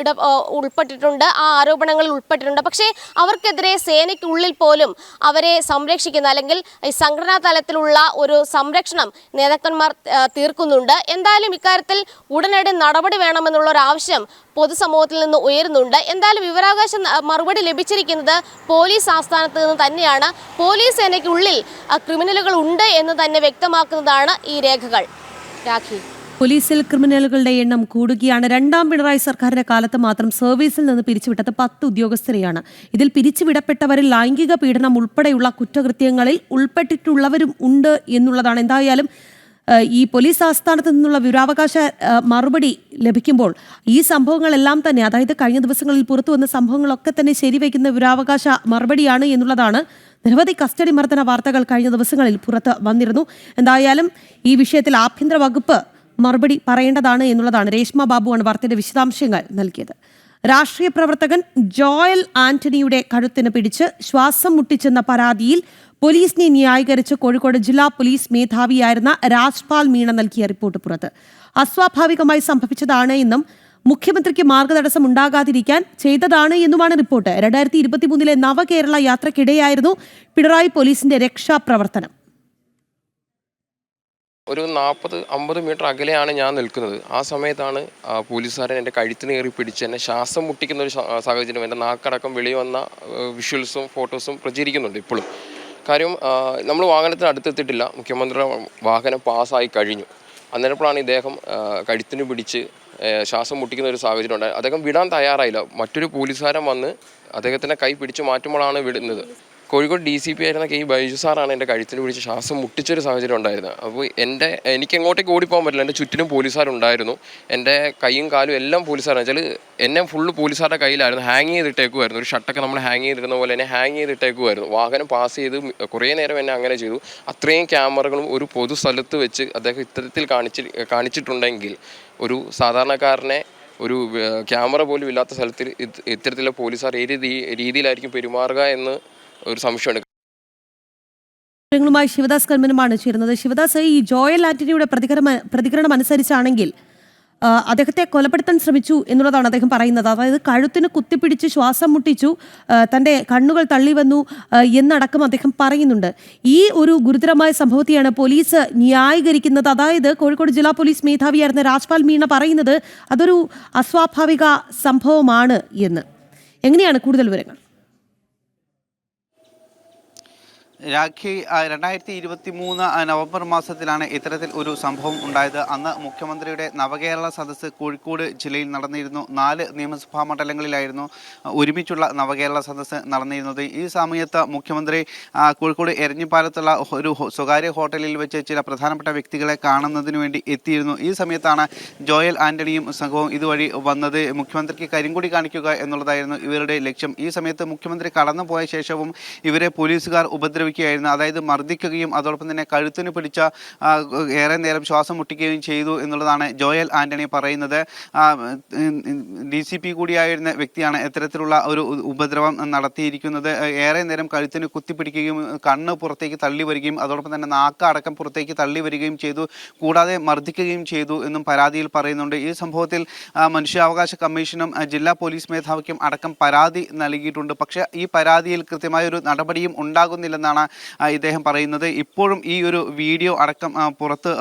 ഉൾപ്പെട്ടിട്ടുണ്ട്, ആ ആരോപണങ്ങളിൽ ഉൾപ്പെട്ടിട്ടുണ്ട്. പക്ഷേ അവർക്കെതിരെ സേനയ്ക്കുള്ളിൽ പോലും അവരെ സംരക്ഷിക്കുന്ന അല്ലെങ്കിൽ ഈ സംഘടനാ തലത്തിലുള്ള ഒരു സംരക്ഷണം നേതാക്കന്മാർ തീർക്കുന്നുണ്ട്. എന്തായാലും ഇക്കാര്യത്തിൽ ഉടനടി നടപടി വേണമെന്നുള്ള ഒരു ആവശ്യം പൊതുസമൂഹത്തിൽ നിന്ന് ഉയരുന്നുണ്ട്. എന്തായാലും വിവരാവകാശ മറുപടി ലഭിച്ചിരിക്കുന്നത് പോലീസ് ആസ്ഥാനത്ത് നിന്ന് തന്നെയാണ്. പോലീസ് സേനയ്ക്കുള്ളിൽ ക്രിമിനലുകൾ ഉണ്ട് എന്ന് തന്നെ വ്യക്തമാക്കുന്നതാണ് ഈ രേഖകൾ. രാഖി, പോലീസിൽ ക്രിമിനലുകളുടെ എണ്ണം കൂടുകയാണ്. രണ്ടാം പിണറായി സർക്കാരിന്റെ കാലത്ത് മാത്രം സർവീസിൽ നിന്ന് പിരിച്ചുവിട്ടത് 10 ഉദ്യോഗസ്ഥരെയാണ്. ഇതിൽ പിരിച്ചുവിടപ്പെട്ടവരിൽ ലൈംഗിക പീഡനം ഉൾപ്പെടെയുള്ള കുറ്റകൃത്യങ്ങളിൽ ഉൾപ്പെട്ടിട്ടുള്ളവരും ഉണ്ട് എന്നുള്ളതാണ്. എന്തായാലും ഈ പോലീസ് ആസ്ഥാനത്ത് നിന്നുള്ള വിവരാവകാശ മറുപടി ലഭിക്കുമ്പോൾ ഈ സംഭവങ്ങളെല്ലാം തന്നെ, അതായത് കഴിഞ്ഞ ദിവസങ്ങളിൽ പുറത്തു വന്ന സംഭവങ്ങളൊക്കെ തന്നെ ശരിവയ്ക്കുന്ന വിവരാവകാശ മറുപടിയാണ് എന്നുള്ളതാണ്. നിരവധി കസ്റ്റഡി മർദ്ദന വാർത്തകൾ കഴിഞ്ഞ ദിവസങ്ങളിൽ പുറത്ത് വന്നിരുന്നു. എന്തായാലും ഈ വിഷയത്തിൽ ആഭ്യന്തര വകുപ്പ് മറുപടി പറയേണ്ടതാണ് എന്നുള്ളതാണ്. രേഷ്മ ബാബുവാണ് വാർത്തയുടെ വിശദാംശങ്ങൾ നൽകിയത്. രാഷ്ട്രീയ പ്രവർത്തകൻ ജോയൽ ആന്റണിയുടെ കഴുത്തിന് പിടിച്ച് ശ്വാസം മുട്ടിച്ചെന്ന പരാതിയിൽ പോലീസിനെ ന്യായീകരിച്ച് കോഴിക്കോട് ജില്ലാ പോലീസ് മേധാവിയായിരുന്ന രാജ്പാൽ മീണ നൽകിയ റിപ്പോർട്ട് പുറത്ത്. അസ്വാഭാവികമായി സംഭവിച്ചതാണ് എന്നും മുഖ്യമന്ത്രിക്ക് മാർഗതടസ്സം ഉണ്ടാകാതിരിക്കാൻ ചെയ്തതാണ് എന്നുമാണ് റിപ്പോർട്ട്. 2023 നവകേരള യാത്രക്കിടെയായിരുന്നു പിണറായി പോലീസിന്റെ രക്ഷാപ്രവർത്തനം. ഒരു 40-50 മീറ്റർ അകലെയാണ് ഞാൻ നിൽക്കുന്നത്. ആ സമയത്താണ് പോലീസുകാരൻ എൻ്റെ കഴുത്തിന് കയറി പിടിച്ച് എന്നെ ശ്വാസം മുട്ടിക്കുന്ന ഒരു സാഹചര്യം, എൻ്റെ നാക്കടക്കം വെളി വന്ന വിഷ്വൽസും ഫോട്ടോസും പ്രചരിക്കുന്നുണ്ട് ഇപ്പോഴും. കാര്യം നമ്മൾ വാഹനത്തിന് അടുത്തെത്തിയിട്ടില്ല, മുഖ്യമന്ത്രിയുടെ വാഹനം പാസ്സായി കഴിഞ്ഞു. അന്നേരപ്പോഴാണ് ഇദ്ദേഹം കഴുത്തിന് പിടിച്ച് ശ്വാസം മുട്ടിക്കുന്ന ഒരു സാഹചര്യം ഉണ്ടായത്. അദ്ദേഹം വിടാൻ തയ്യാറായില്ല. മറ്റൊരു പോലീസുകാരൻ വന്ന് അദ്ദേഹത്തിൻ്റെ കൈ പിടിച്ച് മാറ്റുമ്പോഴാണ് വിടുന്നത്. കോഴിക്കോട് DCP ആയിരുന്ന K. ബൈജു സാറാണ് എൻ്റെ കഴുത്തിന് പിടിച്ച് ശ്വാസം മുട്ടിച്ചൊരു സാഹചര്യം ഉണ്ടായിരുന്നത്. അപ്പോൾ എനിക്ക് എങ്ങോട്ടേക്ക് ഓടിപ്പോകാൻ പറ്റില്ല. എൻ്റെ ചുറ്റിനും പോലീസുകാരുണ്ടായിരുന്നു. എൻ്റെ കൈയും കാലും എല്ലാം പോലീസുകാരാണ് വെച്ചാൽ എന്നെ ഫുള്ള് പോലീസുകാരുടെ കയ്യിലായിരുന്നു. ഹാങ് ചെയ്തിട്ടേക്കുമായിരുന്നു. ഒരു ഷർട്ടൊക്കെ നമ്മൾ ഹാങ് ചെയ്തിരുന്ന പോലെ എന്നെ ഹാങ് ചെയ്തിട്ടേക്കുമായിരുന്നു. വാഹനം പാസ് ചെയ്ത് കുറേ നേരം എന്നെ അങ്ങനെ ചെയ്തു. അത്രയും ക്യാമറകളും ഒരു പൊതു സ്ഥലത്ത് വെച്ച് അദ്ദേഹം ഇത്തരത്തിൽ കാണിച്ചിട്ടുണ്ടെങ്കിൽ ഒരു സാധാരണക്കാരനെ ഒരു ക്യാമറ പോലും ഇല്ലാത്ത സ്ഥലത്തിൽ ഇത്തരത്തിലുള്ള പോലീസുകാർ ഏത് രീതിയിലായിരിക്കും പെരുമാറുക എന്ന് ഒരു സംശയമുണ്ട്. ശിവദാസ് കർമ്മനുമാണ് ചേരുന്നത്. ശിവദാസ്, ഈ ജോയൽ ആന്റണിയുടെ പ്രതികരണം അനുസരിച്ചാണെങ്കിൽ അദ്ദേഹത്തെ കൊലപ്പെടുത്താൻ ശ്രമിച്ചു എന്നുള്ളതാണ് അദ്ദേഹം പറയുന്നത്. അതായത് കഴുത്തിന് കുത്തിപ്പിടിച്ച് ശ്വാസം മുട്ടിച്ചു, തൻ്റെ കണ്ണുകൾ തള്ളി വന്നു എന്നടക്കം അദ്ദേഹം പറയുന്നുണ്ട്. ഈ ഒരു ഗുരുതരമായ സംഭവത്തെയാണ് പോലീസ് ന്യായീകരിക്കുന്നത്. അതായത് കോഴിക്കോട് ജില്ലാ പോലീസ് മേധാവിയായിരുന്ന രാജ്പാൽ മീണ പറയുന്നത് അതൊരു അസ്വാഭാവിക സംഭവമാണ് എന്ന്. എങ്ങനെയാണ് കൂടുതൽ വിവരങ്ങൾ? രാഖി, 2023 നവംബർ മാസത്തിലാണ് ഇത്തരത്തിൽ ഒരു സംഭവം ഉണ്ടായത്. അന്ന് മുഖ്യമന്ത്രിയുടെ നവകേരള സദസ്സ് കോഴിക്കോട് ജില്ലയിൽ നടന്നിരുന്നു. 4 നിയമസഭാ മണ്ഡലങ്ങളിലായിരുന്നു ഒരുമിച്ചുള്ള നവകേരള സദസ്സ് നടന്നിരുന്നത്. ഈ സമയത്ത് മുഖ്യമന്ത്രി കോഴിക്കോട് എരഞ്ഞിപ്പാലത്തുള്ള ഒരു സ്വകാര്യ ഹോട്ടലിൽ വെച്ച് ചില പ്രധാനപ്പെട്ട വ്യക്തികളെ കാണുന്നതിന് വേണ്ടി എത്തിയിരുന്നു. ഈ സമയത്താണ് ജോയൽ ആന്റണിയും സംഘവും ഇതുവഴി വന്നത്. മുഖ്യമന്ത്രിക്ക് കരിങ്കൊടി കാണിക്കുക എന്നുള്ളതായിരുന്നു ഇവരുടെ ലക്ഷ്യം. ഈ സമയത്ത് മുഖ്യമന്ത്രി കടന്നുപോയ ശേഷവും ഇവരെ പോലീസുകാർ ഉപദ്രവിച്ചു. ഉപദ്രവിക്കുകയായിരുന്നു, അതായത് മർദ്ദിക്കുകയും അതോടൊപ്പം തന്നെ കഴുത്തിന് പിടിച്ച ഏറെ നേരം ശ്വാസം മുട്ടിക്കുകയും ചെയ്തു എന്നുള്ളതാണ് ജോയൽ ആന്റണി പറയുന്നത്. DCP കൂടിയായിരുന്ന വ്യക്തിയാണ് ഇത്തരത്തിലുള്ള ഒരു ഉപദ്രവം നടത്തിയിരിക്കുന്നത്. ഏറെ നേരം കഴുത്തിന് കുത്തിപ്പിടിക്കുകയും കണ്ണ് പുറത്തേക്ക് തള്ളി വരികയും അതോടൊപ്പം തന്നെ നാക്ക് അടക്കം പുറത്തേക്ക് തള്ളി വരികയും ചെയ്തു, കൂടാതെ മർദ്ദിക്കുകയും ചെയ്തു എന്നും പരാതിയിൽ പറയുന്നുണ്ട്. ഈ സംഭവത്തിൽ മനുഷ്യാവകാശ കമ്മീഷനും ജില്ലാ പോലീസ് മേധാവിക്കും അടക്കം പരാതി നൽകിയിട്ടുണ്ട്. പക്ഷേ ഈ പരാതിയിൽ കൃത്യമായൊരു നടപടിയും ഉണ്ടാകുന്നില്ലെന്നാണ് ഇദ്ദേഹം പറയുന്നത്. ഇപ്പോഴും ഈ ഒരു വീഡിയോ അടക്കം പുറത്ത്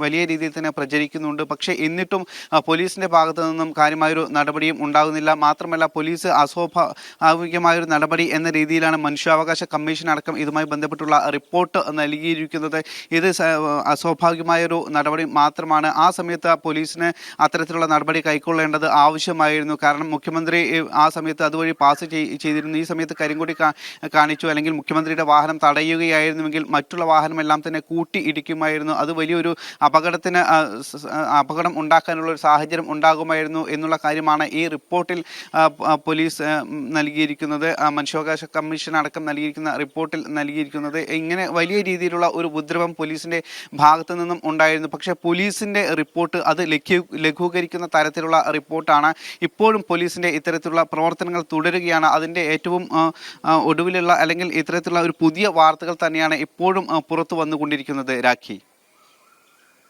വലിയ രീതിയിൽ തന്നെ പ്രചരിക്കുന്നുണ്ട്. പക്ഷേ എന്നിട്ടും പോലീസിൻ്റെ ഭാഗത്തു നിന്നും കാര്യമായൊരു നടപടിയും ഉണ്ടാകുന്നില്ല. മാത്രമല്ല പോലീസ് അസ്വാഭാവികമായൊരു നടപടി എന്ന രീതിയിലാണ് മനുഷ്യാവകാശ കമ്മീഷൻ അടക്കം ഇതുമായി ബന്ധപ്പെട്ടുള്ള റിപ്പോർട്ട് നൽകിയിരിക്കുന്നത്. ഇത് അസ്വാഭാവികമായൊരു നടപടി മാത്രമാണ്. ആ സമയത്ത് പോലീസിന് അത്തരത്തിലുള്ള നടപടി കൈക്കൊള്ളേണ്ടത് ആവശ്യമായിരുന്നു. കാരണം മുഖ്യമന്ത്രി ആ സമയത്ത് അതുവഴി പാസ് ചെയ്തിരുന്നു. ഈ സമയത്ത് കരിങ്കൊടി കാണിച്ചു അല്ലെങ്കിൽ മുഖ്യമന്ത്രിയുടെ വാഹനം തടയുകയായിരുന്നുവെങ്കിൽ മറ്റുള്ള വാഹനമെല്ലാം തന്നെ കൂട്ടി ഇടിക്കുമായിരുന്നു. അത് വലിയൊരു അപകടം ഉണ്ടാക്കാനുള്ള ഒരു സാഹചര്യം ഉണ്ടാകുമായിരുന്നു എന്നുള്ള കാര്യമാണ് ഈ റിപ്പോർട്ടിൽ പോലീസ് നൽകിയിരിക്കുന്നത്. മനുഷ്യാവകാശ കമ്മീഷൻ അടക്കം നൽകിയിരിക്കുന്ന റിപ്പോർട്ടിൽ നൽകിയിരിക്കുന്നത്. ഇങ്ങനെ വലിയ രീതിയിലുള്ള ഒരു ഉപദ്രവം പോലീസിൻ്റെ ഭാഗത്തു നിന്നും ഉണ്ടായിരുന്നു. പക്ഷേ പോലീസിൻ്റെ റിപ്പോർട്ട് അത് ലഘൂകരിക്കുന്ന തരത്തിലുള്ള റിപ്പോർട്ടാണ്. ഇപ്പോഴും പോലീസിൻ്റെ ഇത്തരത്തിലുള്ള പ്രവർത്തനങ്ങൾ തുടരുകയാണ്. അതിൻ്റെ ഏറ്റവും ഒടുവിലുള്ള അല്ലെങ്കിൽ ഇത്തരത്തിലുള്ള ഒരു പുതിയ വാർത്തകൾ തന്നെയാണ് ഇപ്പോഴും പുറത്തു വന്നുകൊണ്ടിരിക്കുന്നത്. രാഖി,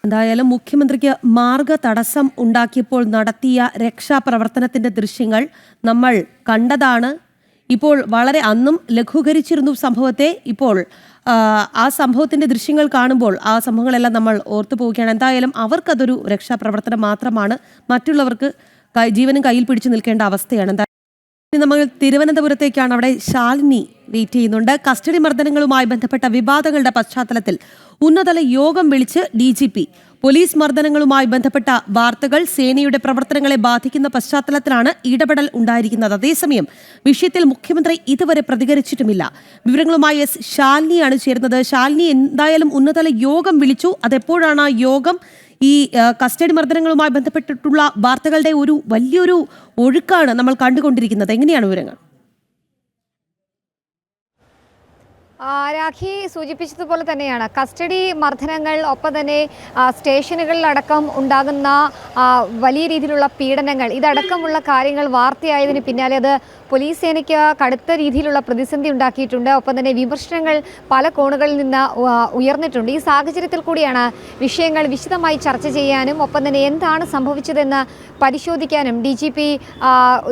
എന്തായാലും മുഖ്യമന്ത്രിക്ക് മാർഗ തടസ്സം ഉണ്ടാക്കിയപ്പോൾ നടത്തിയ രക്ഷാപ്രവർത്തനത്തിന്റെ ദൃശ്യങ്ങൾ നമ്മൾ കണ്ടതാണ്. ഇപ്പോൾ വളരെ അന്നും ലഘൂകരിച്ചിരുന്നു സംഭവത്തെ. ഇപ്പോൾ ആ സംഭവത്തിന്റെ ദൃശ്യങ്ങൾ കാണുമ്പോൾ ആ സംഭവങ്ങളെല്ലാം നമ്മൾ ഓർത്തു പോവുകയാണ്. എന്തായാലും അവർക്കതൊരു രക്ഷാപ്രവർത്തനം മാത്രമാണ്, മറ്റുള്ളവർക്ക് ജീവനും കയ്യിൽ പിടിച്ചു നിൽക്കേണ്ട അവസ്ഥയാണ്. എന്തായാലും നമ്മൾ തിരുവനന്തപുരത്തേക്കാണ്. അവിടെ ശാലിനി വെയിറ്റ് ചെയ്യുന്നുണ്ട്. കസ്റ്റഡി മർദ്ദനങ്ങളുമായി ബന്ധപ്പെട്ട വിവാദങ്ങളുടെ പശ്ചാത്തലത്തിൽ ഉന്നതതല യോഗം വിളിച്ച് DGP. പോലീസ് മർദ്ദനങ്ങളുമായി ബന്ധപ്പെട്ട വാർത്തകൾ സേനയുടെ പ്രവർത്തനങ്ങളെ ബാധിക്കുന്ന പശ്ചാത്തലത്തിലാണ് ഇടപെടൽ ഉണ്ടായിരിക്കുന്നത്. അതേസമയം വിഷയത്തിൽ മുഖ്യമന്ത്രി ഇതുവരെ പ്രതികരിച്ചിട്ടുമില്ല. വിവരങ്ങളുമായി ശാലിനിയാണ് ചേരുന്നത്. ശാലിനി, എന്തായാലും ഉന്നതതല യോഗം വിളിച്ചു. അതെപ്പോഴാണ് ആ യോഗം? ഈ കസ്റ്റഡി മർദ്ദനങ്ങളുമായി ബന്ധപ്പെട്ടിട്ടുള്ള വാർത്തകളുടെ ഒരു വലിയൊരു ഒഴുക്കാണ് നമ്മൾ കണ്ടുകൊണ്ടിരിക്കുന്നത്. എങ്ങനെയാണ് വിവരങ്ങൾ? രാഖി സൂചിപ്പിച്ചതുപോലെ തന്നെയാണ് കസ്റ്റഡി മർദ്ദനങ്ങൾ, ഒപ്പം തന്നെ സ്റ്റേഷനുകളിലടക്കം ഉണ്ടാകുന്ന വലിയ രീതിയിലുള്ള പീഡനങ്ങൾ, ഇതടക്കമുള്ള കാര്യങ്ങൾ വാർത്തയായതിന് പിന്നാലെ അത് പോലീസ് സേനയ്ക്ക് കടുത്ത രീതിയിലുള്ള പ്രതിസന്ധി ഉണ്ടാക്കിയിട്ടുണ്ട്. ഒപ്പം തന്നെ വിമർശനങ്ങൾ പല കോണുകളിൽ നിന്ന് ഉയർന്നിട്ടുണ്ട്. ഈ സാഹചര്യത്തിൽ കൂടിയാണ് വിഷയങ്ങൾ വിശദമായി ചർച്ച ചെയ്യാനും ഒപ്പം തന്നെ എന്താണ് സംഭവിച്ചതെന്ന് പരിശോധിക്കാനും DGP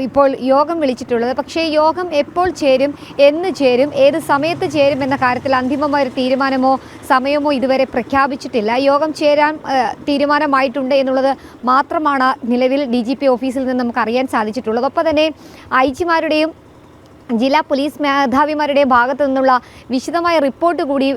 ഇപ്പോൾ യോഗം വിളിച്ചിട്ടുള്ളത്. പക്ഷേ യോഗം എപ്പോൾ ചേരും, എന്ന് ചേരും, ഏത് സമയത്ത് ചേരും എന്ന കാര്യത്തിൽ അന്തിമമായൊരു തീരുമാനമോ സമയമോ ഇതുവരെ പ്രഖ്യാപിച്ചിട്ടില്ല. യോഗം ചേരാൻ തീരുമാനമായിട്ടുണ്ട് എന്നുള്ളത് മാത്രമാണ് നിലവിൽ DGP ഓഫീസിൽ നിന്ന് നമുക്ക് അറിയാൻ സാധിച്ചിട്ടുള്ളത്. ഒപ്പം തന്നെ IG-മാരുടെയും ജില്ലാ പോലീസ് മേധാവിമാരുടെയും ഭാഗത്തു നിന്നുള്ള വിശദമായ റിപ്പോർട്ട് കൂടി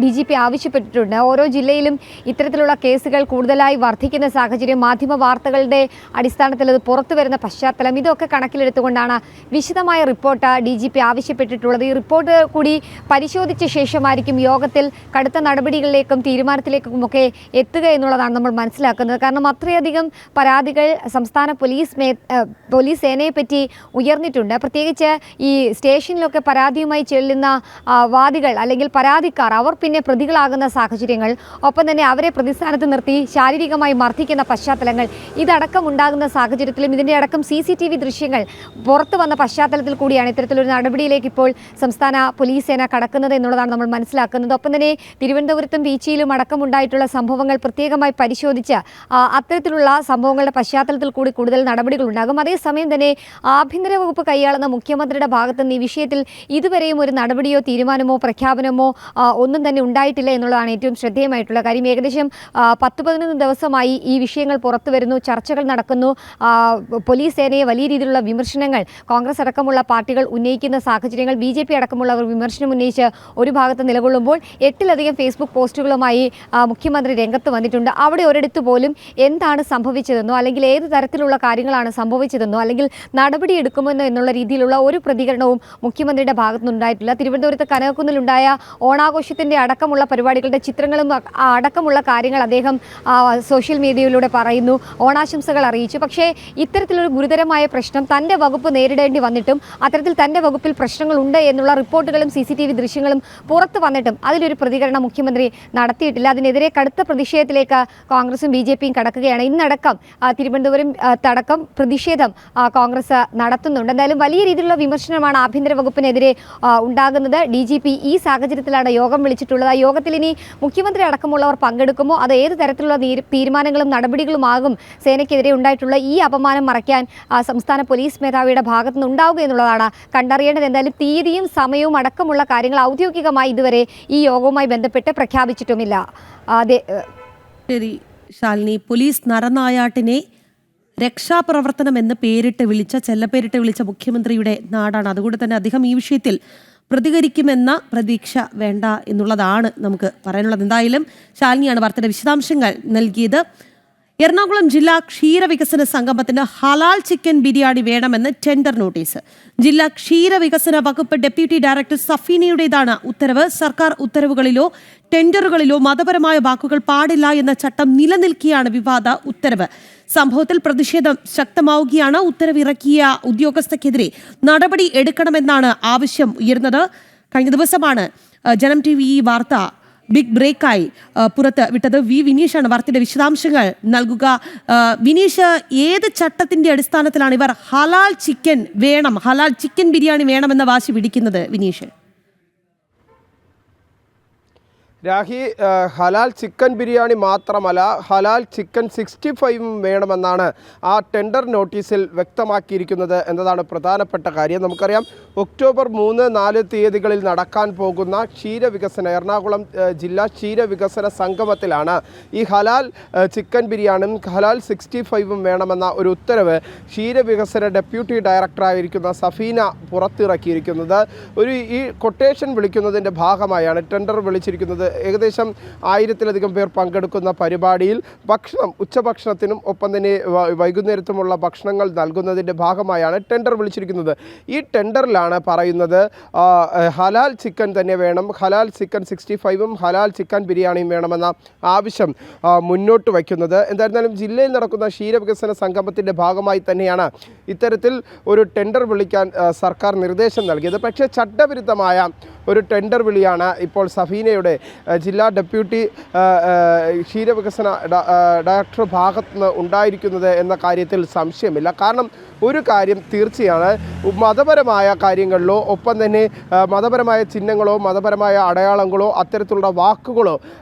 DGP ആവശ്യപ്പെട്ടിട്ടുണ്ട്. ഓരോ ജില്ലയിലും ഇത്തരത്തിലുള്ള കേസുകൾ കൂടുതലായി വർദ്ധിക്കുന്ന സാഹചര്യം, മാധ്യമ വാർത്തകളുടെ അടിസ്ഥാനത്തിൽ അത് പുറത്തു വരുന്ന പശ്ചാത്തലം, ഇതൊക്കെ കണക്കിലെടുത്തുകൊണ്ടാണ് വിശദമായ റിപ്പോർട്ട് DGP ആവശ്യപ്പെട്ടിട്ടുള്ളത്. ഈ റിപ്പോർട്ട് കൂടി പരിശോധിച്ച ശേഷമായിരിക്കും യോഗത്തിൽ കടുത്ത നടപടികളിലേക്കും തീരുമാനത്തിലേക്കുമൊക്കെ എത്തുക എന്നുള്ളതാണ് നമ്മൾ മനസ്സിലാക്കുന്നത്. കാരണം അത്രയധികം പരാതികൾ സംസ്ഥാന പോലീസ് സേനയെ പറ്റി ഉയർന്നിട്ടുണ്ട്. പ്രത്യേകിച്ച് ഈ സ്റ്റേഷനിലൊക്കെ പരാതിയുമായി ചെല്ലുന്ന വാദികൾ അല്ലെങ്കിൽ പരാതിക്കാർ, അവർ പിന്നെ പ്രതികളാകുന്ന സാഹചര്യങ്ങൾ, ഒപ്പം തന്നെ അവരെ പ്രതിസ്ഥാനത്ത് നിർത്തി ശാരീരികമായി മർദ്ദിക്കുന്ന പശ്ചാത്തലങ്ങൾ, ഇതടക്കം ഉണ്ടാകുന്ന സാഹചര്യത്തിലും ഇതിൻ്റെ അടക്കം CCTV ദൃശ്യങ്ങൾ പുറത്തു വന്ന പശ്ചാത്തലത്തിൽ കൂടിയാണ് ഇത്തരത്തിലൊരു നടപടിയിലേക്ക് ഇപ്പോൾ സംസ്ഥാന പോലീസ് സേന കടക്കുന്നത് എന്നുള്ളതാണ് നമ്മൾ മനസ്സിലാക്കുന്നത്. ഒപ്പം തന്നെ തിരുവനന്തപുരത്തും ബീച്ചിലും അടക്കമുണ്ടായിട്ടുള്ള സംഭവങ്ങൾ പ്രത്യേകമായി പരിശോധിച്ച് അത്തരത്തിലുള്ള സംഭവങ്ങളുടെ പശ്ചാത്തലത്തിൽ കൂടി കൂടുതൽ നടപടികൾ ഉണ്ടാകും. അതേസമയം തന്നെ ആഭ്യന്തര വകുപ്പ് കൈയാളുന്ന മുഖ്യമന്ത്രിയുടെ ഭാഗത്തുനിന്ന് ഈ വിഷയത്തിൽ ഇതുവരെയും ഒരു നടപടിയോ തീരുമാനമോ പ്രഖ്യാപനമോ ഒന്നും തന്നെ ഉണ്ടായിട്ടില്ല എന്നുള്ളതാണ് ഏറ്റവും ശ്രദ്ധേയമായിട്ടുള്ള കാര്യം. ഏകദേശം 10-11 ദിവസമായി ഈ വിഷയങ്ങൾ പുറത്തു വരുന്നു, ചർച്ചകൾ നടക്കുന്നു. പോലീസ് സേനയെ വലിയ രീതിയിലുള്ള വിമർശനങ്ങൾ കോൺഗ്രസ് അടക്കമുള്ള പാർട്ടികൾ ഉന്നയിക്കുന്ന സാഹചര്യങ്ങൾ, BJP അടക്കമുള്ളവർ വിമർശനം ഉന്നയിച്ച് ഒരു ഭാഗത്ത് നിലകൊള്ളുമ്പോൾ 8-ലധികം ഫേസ്ബുക്ക് പോസ്റ്റുകളുമായി മുഖ്യമന്ത്രി രംഗത്ത് വന്നിട്ടുണ്ട്. അവിടെ ഒരിടത്ത് പോലും എന്താണ് സംഭവിച്ചതെന്നോ അല്ലെങ്കിൽ ഏത് തരത്തിലുള്ള കാര്യങ്ങളാണ് സംഭവിച്ചതെന്നോ അല്ലെങ്കിൽ നടപടി എടുക്കുമെന്നോ എന്നുള്ള രീതിയിലുള്ള ഒരു പ്രതികരണവും മുഖ്യമന്ത്രിയുടെ ഭാഗത്തുനിന്നുണ്ടായിട്ടില്ല. തിരുവനന്തപുരത്ത് കനകക്കുന്നിലുണ്ടായ ഓണാഘോഷത്തിൻ്റെ അടക്കമുള്ള പരിപാടികളുടെ ചിത്രങ്ങളും അടക്കമുള്ള കാര്യങ്ങൾ അദ്ദേഹം സോഷ്യൽ മീഡിയയിലൂടെ പറയുന്നു, ഓണാശംസകൾ അറിയിച്ചു. പക്ഷേ ഇത്തരത്തിലൊരു ഗുരുതരമായ പ്രശ്നം തൻ്റെ വകുപ്പ് നേരിടേണ്ടി വന്നിട്ടും അത്തരത്തിൽ തൻ്റെ വകുപ്പിൽ പ്രശ്നങ്ങളുണ്ട് എന്നുള്ള റിപ്പോർട്ടുകളും CCTV ദൃശ്യങ്ങളും പുറത്തു വന്നിട്ടും അതിലൊരു പ്രതികരണം മുഖ്യമന്ത്രി നടത്തിയിട്ടില്ല. അതിനെതിരെ കടുത്ത പ്രതിഷേധത്തിലേക്ക് കോൺഗ്രസും BJPയും കടക്കുകയാണ്. ഇന്നടക്കം തിരുവനന്തപുരം അടക്കം പ്രതിഷേധം കോൺഗ്രസ് നടത്തുന്നുണ്ട്. എന്തായാലും വലിയ രീതിയിലുള്ള വിമർശനമാണ് ആഭ്യന്തര വകുപ്പിനെതിരെ ഉണ്ടാകുന്നത്. DGP ഈ സാഹചര്യത്തിലാണ് യോഗം വിളിച്ചിട്ടുള്ളത്. ആ യോഗത്തിൽ ഇനി മുഖ്യമന്ത്രി അടക്കമുള്ളവർ പങ്കെടുക്കുമോ, അത് ഏത് തരത്തിലുള്ള തീരുമാനങ്ങളും നടപടികളുമാകും സേനയ്ക്കെതിരെ ഉണ്ടായിട്ടുള്ള ഈ അപമാനം മറയ്ക്കാൻ സംസ്ഥാന പോലീസ് മേധാവിയുടെ ഭാഗത്തുനിന്ന് ഉണ്ടാവുക എന്നുള്ളതാണ് കണ്ടറിയേണ്ടത്. എന്തായാലും തീയതിയും സമയവും അടക്കമുള്ള കാര്യങ്ങൾ ഔദ്യോഗികമായി ഇതുവരെ ഈ യോഗവുമായി ബന്ധപ്പെട്ട് പ്രഖ്യാപിച്ചിട്ടുമില്ല. ശരി ശാലിനി, പോലീസ് നരനായാട്ടിനെ രക്ഷാപ്രവർത്തനം എന്ന് ചെല്ലപ്പേരിട്ട് വിളിച്ച മുഖ്യമന്ത്രിയുടെ നാടാണ്. അതുകൊണ്ട് തന്നെ അദ്ദേഹം ഈ വിഷയത്തിൽ പ്രതികരിക്കുമെന്ന പ്രതീക്ഷ വേണ്ട എന്നുള്ളതാണ് നമുക്ക് പറയാനുള്ളത്. എന്തായാലും ശാലിനിയാണ് വാർത്തയുടെ വിശദാംശങ്ങൾ നൽകിയത്. എറണാകുളം ജില്ലാ ക്ഷീരവികസന സംഗമത്തിന് ഹലാൽ ചിക്കൻ ബിരിയാണി വേണമെന്ന് ടെൻഡർ നോട്ടീസ്. ജില്ലാ ക്ഷീരവികസന വകുപ്പ് ഡെപ്യൂട്ടി ഡയറക്ടർ സഫീനയുടേതാണ് ഉത്തരവ്. സർക്കാർ ഉത്തരവുകളിലോ ടെൻഡറുകളിലോ മതപരമായ വാക്കുകൾ പാടില്ല എന്ന ചട്ടം നിലനിൽക്കെയാണ് വിവാദ ഉത്തരവ്. സംഭവത്തിൽ പ്രതിഷേധം ശക്തമാവുകയാണ്. ഉത്തരവിറക്കിയ ഉദ്യോഗസ്ഥർക്കെതിരെ നടപടി എടുക്കണമെന്നാണ് ആവശ്യം ഉയർന്നത്. കഴിഞ്ഞ ദിവസമാണ് ജനം TV ഈ വാർത്ത ബിഗ് ബ്രേക്കായി പുറത്ത് വിട്ടത്. വിനീഷാണ് വാർത്തയുടെ വിശദാംശങ്ങൾ നൽകുക. വിനീഷ്, ഏത് ചട്ടത്തിന്റെ അടിസ്ഥാനത്തിലാണ് ഇവർ ഹലാൽ ചിക്കൻ ബിരിയാണി വേണമെന്ന വാശി പിടിക്കുന്നത്? വിനീഷ്, രാഹി, ഹലാൽ ചിക്കൻ ബിരിയാണി മാത്രമല്ല, ഹലാൽ ചിക്കൻ 65 വേണമെന്നാണ് ആ ടെൻഡർ നോട്ടീസിൽ വ്യക്തമാക്കിയിരിക്കുന്നത് എന്നതാണ് പ്രധാനപ്പെട്ട കാര്യം. നമുക്കറിയാം, ഒക്ടോബർ 3, 4 തീയതികളിൽ നടക്കാൻ പോകുന്ന എറണാകുളം ജില്ലാ ക്ഷീരവികസന സംഗമത്തിലാണ് ഈ ഹലാൽ ചിക്കൻ ബിരിയാണിയും ഹലാൽ 65 വേണമെന്ന ഒരു ഉത്തരവ് ക്ഷീരവികസന ഡെപ്യൂട്ടി ഡയറക്ടറായിരിക്കുന്ന സഫീന പുറത്തിറക്കിയിരിക്കുന്നത്. ഈ കൊട്ടേഷൻ വിളിക്കുന്നതിൻ്റെ ഭാഗമായാണ് ടെൻഡർ വിളിച്ചിരിക്കുന്നത്. ഏകദേശം 1000-ലധികം പേർ പങ്കെടുക്കുന്ന പരിപാടിയിൽ ഉച്ചഭക്ഷണത്തിനും ഒപ്പം തന്നെ വൈകുന്നേരത്തുമുള്ള ഭക്ഷണങ്ങൾ നൽകുന്നതിൻ്റെ ഭാഗമായാണ് ടെൻഡർ വിളിച്ചിരിക്കുന്നത്. ഈ ടെൻഡറിലാണ് പറയുന്നത് ഹലാൽ ചിക്കൻ തന്നെ വേണം, ഹലാൽ ചിക്കൻ 65 ഹലാൽ ചിക്കൻ ബിരിയാണിയും വേണമെന്ന ആവശ്യം മുന്നോട്ട് വയ്ക്കുന്നത്. എന്തായിരുന്നാലും ജില്ലയിൽ നടക്കുന്ന ക്ഷീരവികസന സംഗമത്തിൻ്റെ ഭാഗമായി തന്നെയാണ് ഇത്തരത്തിൽ ഒരു ടെൻഡർ വിളിക്കാൻ സർക്കാർ നിർദ്ദേശം നൽകിയത്. പക്ഷേ ചട്ടവിരുദ്ധമായ ഒരു ടെൻഡർ വിളിയാണ് ഇപ്പോൾ സഫീനയുടെ ജില്ലാ ഡെപ്യൂട്ടി ക്ഷീരവികസന ഡയറക്ടർ ഭാഗത്തുനിന്ന് ഉണ്ടായിരിക്കുന്നത് എന്ന കാര്യത്തിൽ സംശയമില്ല. കാരണം ഒരു കാര്യം തീർച്ചയാണ്, മതപരമായ കാര്യങ്ങളിലോ ഒപ്പം തന്നെ മതപരമായ ചിഹ്നങ്ങളോ മതപരമായ അടയാളങ്ങളോ അത്തരത്തിലുള്ള വാക്കുകളോ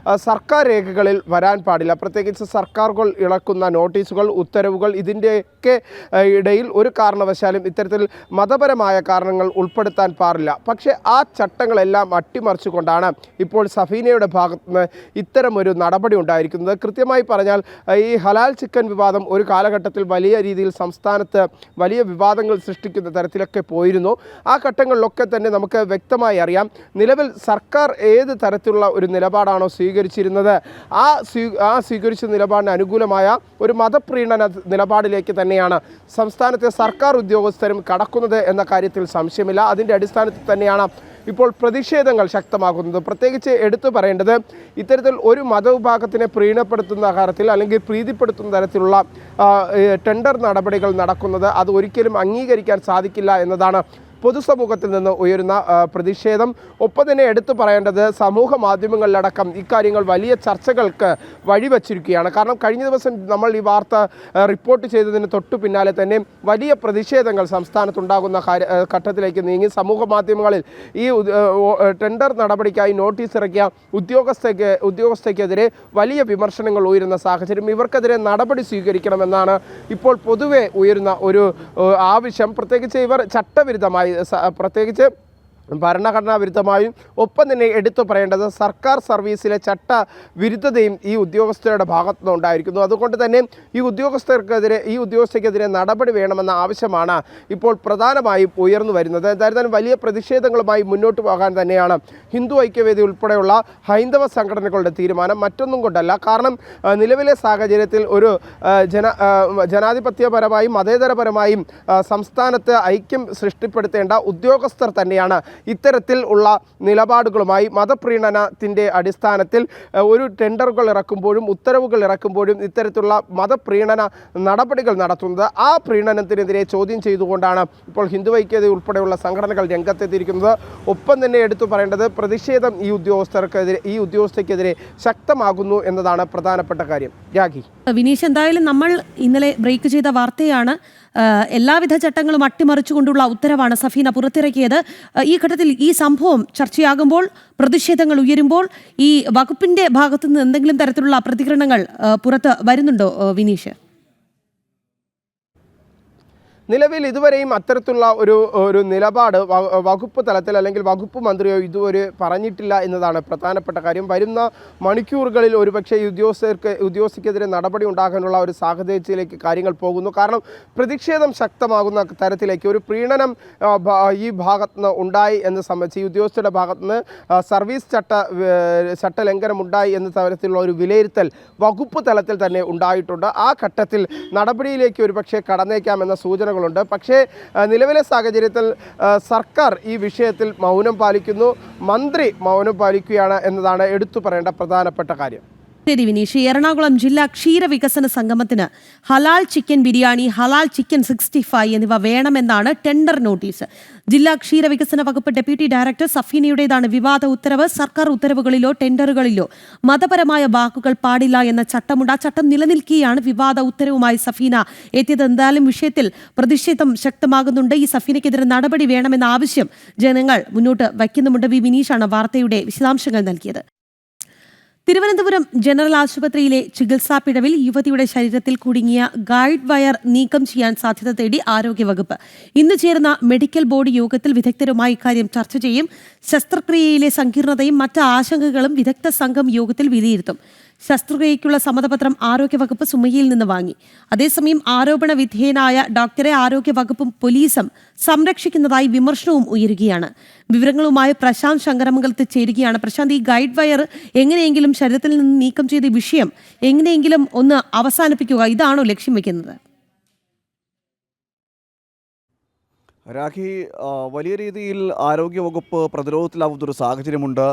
സർക്കാർ രേഖകളിൽ വരാൻ പാടില്ല. പ്രത്യേകിച്ച് സർക്കാരുകൾ ഇളക്കുന്ന നോട്ടീസുകൾ, ഉത്തരവുകൾ, ഇതിൻ്റെയൊക്കെ ഇടയിൽ ഒരു കാരണവശാലും ഇത്തരത്തിൽ മതപരമായ കാരണങ്ങൾ ഉൾപ്പെടുത്താൻ പാടില്ല. പക്ഷേ ആ ചട്ടങ്ങളെല്ലാം അട്ടിമറിച്ചുകൊണ്ടാണ് ഇപ്പോൾ സഫീനയുടെ ഭാഗത്തുനിന്ന് ഇത്തരമൊരു നടപടി ഉണ്ടായിരിക്കുന്നത്. കൃത്യമായി പറഞ്ഞാൽ ഈ ഹലാൽ ചിക്കൻ വിവാദം ഒരു കാലഘട്ടത്തിൽ വലിയ രീതിയിൽ സംസ്ഥാനത്ത് വലിയ വിവാദങ്ങൾ സൃഷ്ടിക്കുന്ന തരത്തിലൊക്കെ പോയിരുന്നു. ആ ഘട്ടങ്ങളിലൊക്കെ തന്നെ നമുക്ക് വ്യക്തമായി അറിയാം, നിലവിൽ സർക്കാർ ഏത് തരത്തിലുള്ള ഒരു നിലപാടാണോ സ്വീകരിച്ചിരുന്നത് ആ സ്വീകരിച്ച നിലപാടിന് അനുകൂലമായ ഒരു മതപ്രീണന നിലപാടിലേക്ക് തന്നെയാണ് സംസ്ഥാനത്തെ സർക്കാർ ഉദ്യോഗസ്ഥരും കടക്കുന്നത് എന്ന കാര്യത്തിൽ സംശയമില്ല. അതിൻ്റെ അടിസ്ഥാനത്തിൽ തന്നെയാണ് ഇപ്പോൾ പ്രതിഷേധങ്ങൾ ശക്തമാകുന്നത്. പ്രത്യേകിച്ച് എടുത്തു പറയേണ്ടത്, ഇത്തരത്തിൽ ഒരു മതവിഭാഗത്തിനെ പ്രീണപ്പെടുത്തുന്ന കാര്യത്തിൽ അല്ലെങ്കിൽ പ്രീതിപ്പെടുത്തുന്ന തരത്തിലുള്ള ടെൻഡർ നടപടികൾ നടക്കുന്നത് അത് ഒരിക്കലും അംഗീകരിക്കാൻ സാധിക്കില്ല എന്നതാണ് പൊതുസമൂഹത്തിൽ നിന്ന് ഉയരുന്ന പ്രതിഷേധം. ഒപ്പം തന്നെ എടുത്തു പറയേണ്ടത്, സമൂഹ മാധ്യമങ്ങളിലടക്കം ഇക്കാര്യങ്ങൾ വലിയ ചർച്ചകൾക്ക് വഴിവച്ചിരിക്കുകയാണ്. കാരണം കഴിഞ്ഞ ദിവസം നമ്മൾ ഈ വാർത്ത റിപ്പോർട്ട് ചെയ്തതിന് തൊട്ടു പിന്നാലെ തന്നെ വലിയ പ്രതിഷേധങ്ങൾ സംസ്ഥാനത്തുണ്ടാകുന്ന ഘട്ടത്തിലേക്ക് നീങ്ങി. സമൂഹ മാധ്യമങ്ങളിൽ ഈ ടെൻഡർ നടപടിക്കായി നോട്ടീസ് ഇറക്കിയ ഉദ്യോഗസ്ഥയ്ക്കെതിരെ വലിയ വിമർശനങ്ങൾ ഉയരുന്ന സാഹചര്യം. ഇവർക്കെതിരെ നടപടി സ്വീകരിക്കണമെന്നാണ് ഇപ്പോൾ പൊതുവെ ഉയരുന്ന ഒരു ആവശ്യം. പ്രത്യേകിച്ച് ഇവർ ചട്ടവിരുദ്ധമായി, പ്രത്യേകിച്ച് ഭരണഘടനാ വിരുദ്ധമായും ഒപ്പം തന്നെ എടുത്തു പറയേണ്ടത് സർക്കാർ സർവീസിലെ ചട്ട വിരുദ്ധതയും ഈ ഉദ്യോഗസ്ഥരുടെ ഭാഗത്തു നിന്നുണ്ടായിരിക്കുന്നു. അതുകൊണ്ട് തന്നെ ഈ ഉദ്യോഗസ്ഥയ്ക്കെതിരെ നടപടി വേണമെന്ന ആവശ്യമാണ് ഇപ്പോൾ പ്രധാനമായും ഉയർന്നു വരുന്നത്. എന്തായിരുന്നാലും വലിയ പ്രതിഷേധങ്ങളുമായി മുന്നോട്ട് പോകാൻ തന്നെയാണ് ഹിന്ദു ഐക്യവേദി ഉൾപ്പെടെയുള്ള ഹൈന്ദവ സംഘടനകളുടെ തീരുമാനം. മറ്റൊന്നും കൊണ്ടല്ല, കാരണം നിലവിലെ സാഹചര്യത്തിൽ ഒരു ജനാധിപത്യപരമായും മതേതരപരമായും സംസ്ഥാനത്ത് ഐക്യം സൃഷ്ടിപ്പെടുത്തേണ്ട ഉദ്യോഗസ്ഥർ തന്നെയാണ് ഇത്തരത്തിൽ ഉള്ള നിലപാടുകളുമായി മതപ്രീണനത്തിൻ്റെ അടിസ്ഥാനത്തിൽ ഒരു ടെൻഡറുകൾ ഇറക്കുമ്പോഴും ഉത്തരവുകൾ ഇറക്കുമ്പോഴും ഇത്തരത്തിലുള്ള മതപ്രീണന നടപടികൾ നടത്തുന്നത്. ആ പ്രീണനത്തിനെതിരെ ചോദ്യം ചെയ്തുകൊണ്ടാണ് ഇപ്പോൾ ഹിന്ദു ഐക്യത ഉൾപ്പെടെയുള്ള സംഘടനകൾ രംഗത്തെത്തിയിരിക്കുന്നത്. ഒപ്പം തന്നെ എടുത്തു പറയേണ്ടത് പ്രതിഷേധം ഈ ഉദ്യോഗസ്ഥയ്ക്കെതിരെ ശക്തമാകുന്നു എന്നതാണ് പ്രധാനപ്പെട്ട കാര്യം. രാഖി, വിനീഷ്, എന്തായാലും നമ്മൾ ഇന്നലെ ബ്രേക്ക് ചെയ്ത വാർത്തയാണ്. എല്ലാവിധ ചട്ടങ്ങളും അട്ടിമറിച്ചുകൊണ്ടുള്ള ഉത്തരവാണ് സഫീന പുറത്തിറക്കിയത്. ഈ ഘട്ടത്തിൽ ഈ സംഭവം ചർച്ചയാകുമ്പോൾ, പ്രതിഷേധങ്ങൾ ഉയരുമ്പോൾ ഈ വകുപ്പിന്റെ ഭാഗത്തുനിന്ന് എന്തെങ്കിലും തരത്തിലുള്ള പ്രതികരണങ്ങൾ പുറത്ത് വരുന്നുണ്ടോ വിനീഷ്? നിലവിൽ ഇതുവരെയും അത്തരത്തിലുള്ള ഒരു നിലപാട് വകുപ്പ് തലത്തിൽ അല്ലെങ്കിൽ വകുപ്പ് മന്ത്രിയോ ഇതുവരെ പറഞ്ഞിട്ടില്ല എന്നതാണ് പ്രധാനപ്പെട്ട കാര്യം. വരുന്ന മണിക്കൂറുകളിൽ ഒരുപക്ഷെ ഈ ഉദ്യോഗസ്ഥയ്ക്കെതിരെ നടപടി ഉണ്ടാകാനുള്ള ഒരു സാഹചര്യത്തിലേക്ക് കാര്യങ്ങൾ പോകുന്നു. കാരണം പ്രതിഷേധം ശക്തമാകുന്ന തരത്തിലേക്ക് ഒരു പ്രീണനം ഈ ഭാഗത്തുനിന്ന് ഉണ്ടായി എന്ന് സംബന്ധിച്ച്, ഈ ഉദ്യോഗസ്ഥരുടെ ഭാഗത്തുനിന്ന് സർവീസ് ചട്ടലംഘനം ഉണ്ടായി എന്ന തരത്തിലുള്ള ഒരു വിലയിരുത്തൽ വകുപ്പ് തലത്തിൽ തന്നെ ഉണ്ടായിട്ടുണ്ട്. ആ ഘട്ടത്തിൽ നടപടിയിലേക്ക് ഒരുപക്ഷെ കടന്നേക്കാമെന്ന സൂചനകൾ ണ്ട്. പക്ഷേ നിലവിലെ സാഹചര്യത്തിൽ സർക്കാർ ഈ വിഷയത്തിൽ മൗനം പാലിക്കുന്നു, മന്ത്രി മൗനം പാലിക്കുകയാണ് എന്നതാണ് എടുത്തു പറയേണ്ട പ്രധാനപ്പെട്ട കാര്യം. ശരി വിനീഷ്, എറണാകുളം ജില്ലാ ക്ഷീരവികസന സംഗമത്തിന് ഹലാൽ ചിക്കൻ ബിരിയാണി, ഹലാൽ ചിക്കൻ 65 എന്നിവ വേണമെന്നാണ് ടെൻഡർ നോട്ടീസ്. ജില്ലാ ക്ഷീരവികസന വകുപ്പ് ഡെപ്യൂട്ടി ഡയറക്ടർ സഫീനയുടേതാണ് വിവാദ ഉത്തരവ്. സർക്കാർ ഉത്തരവുകളിലോ ടെൻഡറുകളിലോ മതപരമായ വാക്കുകൾ പാടില്ല എന്ന ചട്ടമുണ്ട്. ആ ചട്ടം നിലനിൽക്കുകയാണ് വിവാദ ഉത്തരവുമായി സഫീന എത്തിയത്. എന്തായാലും വിഷയത്തിൽ പ്രതിഷേധം ശക്തമാകുന്നുണ്ട്. ഈ സഫീനയ്ക്കെതിരെ നടപടി വേണമെന്ന ആവശ്യം ജനങ്ങൾ മുന്നോട്ട് വയ്ക്കുന്നുമുണ്ട്. വി വിനീഷാണ് വാർത്തയുടെ വിശദാംശങ്ങൾ നൽകിയത്. തിരുവനന്തപുരം ജനറൽ ആശുപത്രിയിലെ ചികിത്സാ പിഴവിൽ യുവതിയുടെ ശരീരത്തിൽ കുടുങ്ങിയ ഗൈഡ് വയർ നീക്കം ചെയ്യാൻ സാധ്യത തേടി ആരോഗ്യവകുപ്പ്. ഇന്ന് ചേർന്ന മെഡിക്കൽ ബോർഡ് യോഗത്തിൽ വിദഗ്ധരുമായി ഇക്കാര്യം ചർച്ച ചെയ്യും. ശസ്ത്രക്രിയയിലെ സങ്കീർണതയും മറ്റ് ആശങ്കകളും വിദഗ്ധ സംഘം യോഗത്തിൽ വിലയിരുത്തും. ശസ്ത്രക്രിയയ്ക്കുള്ള സമ്മതപത്രം ആരോഗ്യവകുപ്പ് സുമയ്യയിൽ നിന്ന് വാങ്ങി. അതേസമയം ആരോപണ വിധേയനായ ഡോക്ടറെ ആരോഗ്യവകുപ്പും പോലീസും സംരക്ഷിക്കുന്നതായി വിമർശനവും ഉയരുകയാണ്. വിവരങ്ങളുമായി പ്രശാന്ത് ശങ്കരമംഗലത്ത് ചേരുകയാണ്. പ്രശാന്ത്, ഈ ഗൈഡ് വയർ എങ്ങനെയെങ്കിലും ശരീരത്തിൽ നിന്ന് നീക്കം ചെയ്ത വിഷയം എങ്ങനെയെങ്കിലും ഒന്ന് അവസാനിപ്പിക്കുക, ഇതാണോ ലക്ഷ്യം വെക്കുന്നത്? രാഖി, വലിയ രീതിയിൽ ആരോഗ്യവകുപ്പ് പ്രതിരോധത്തിലാവുന്നൊരു സാഹചര്യമുണ്ട്.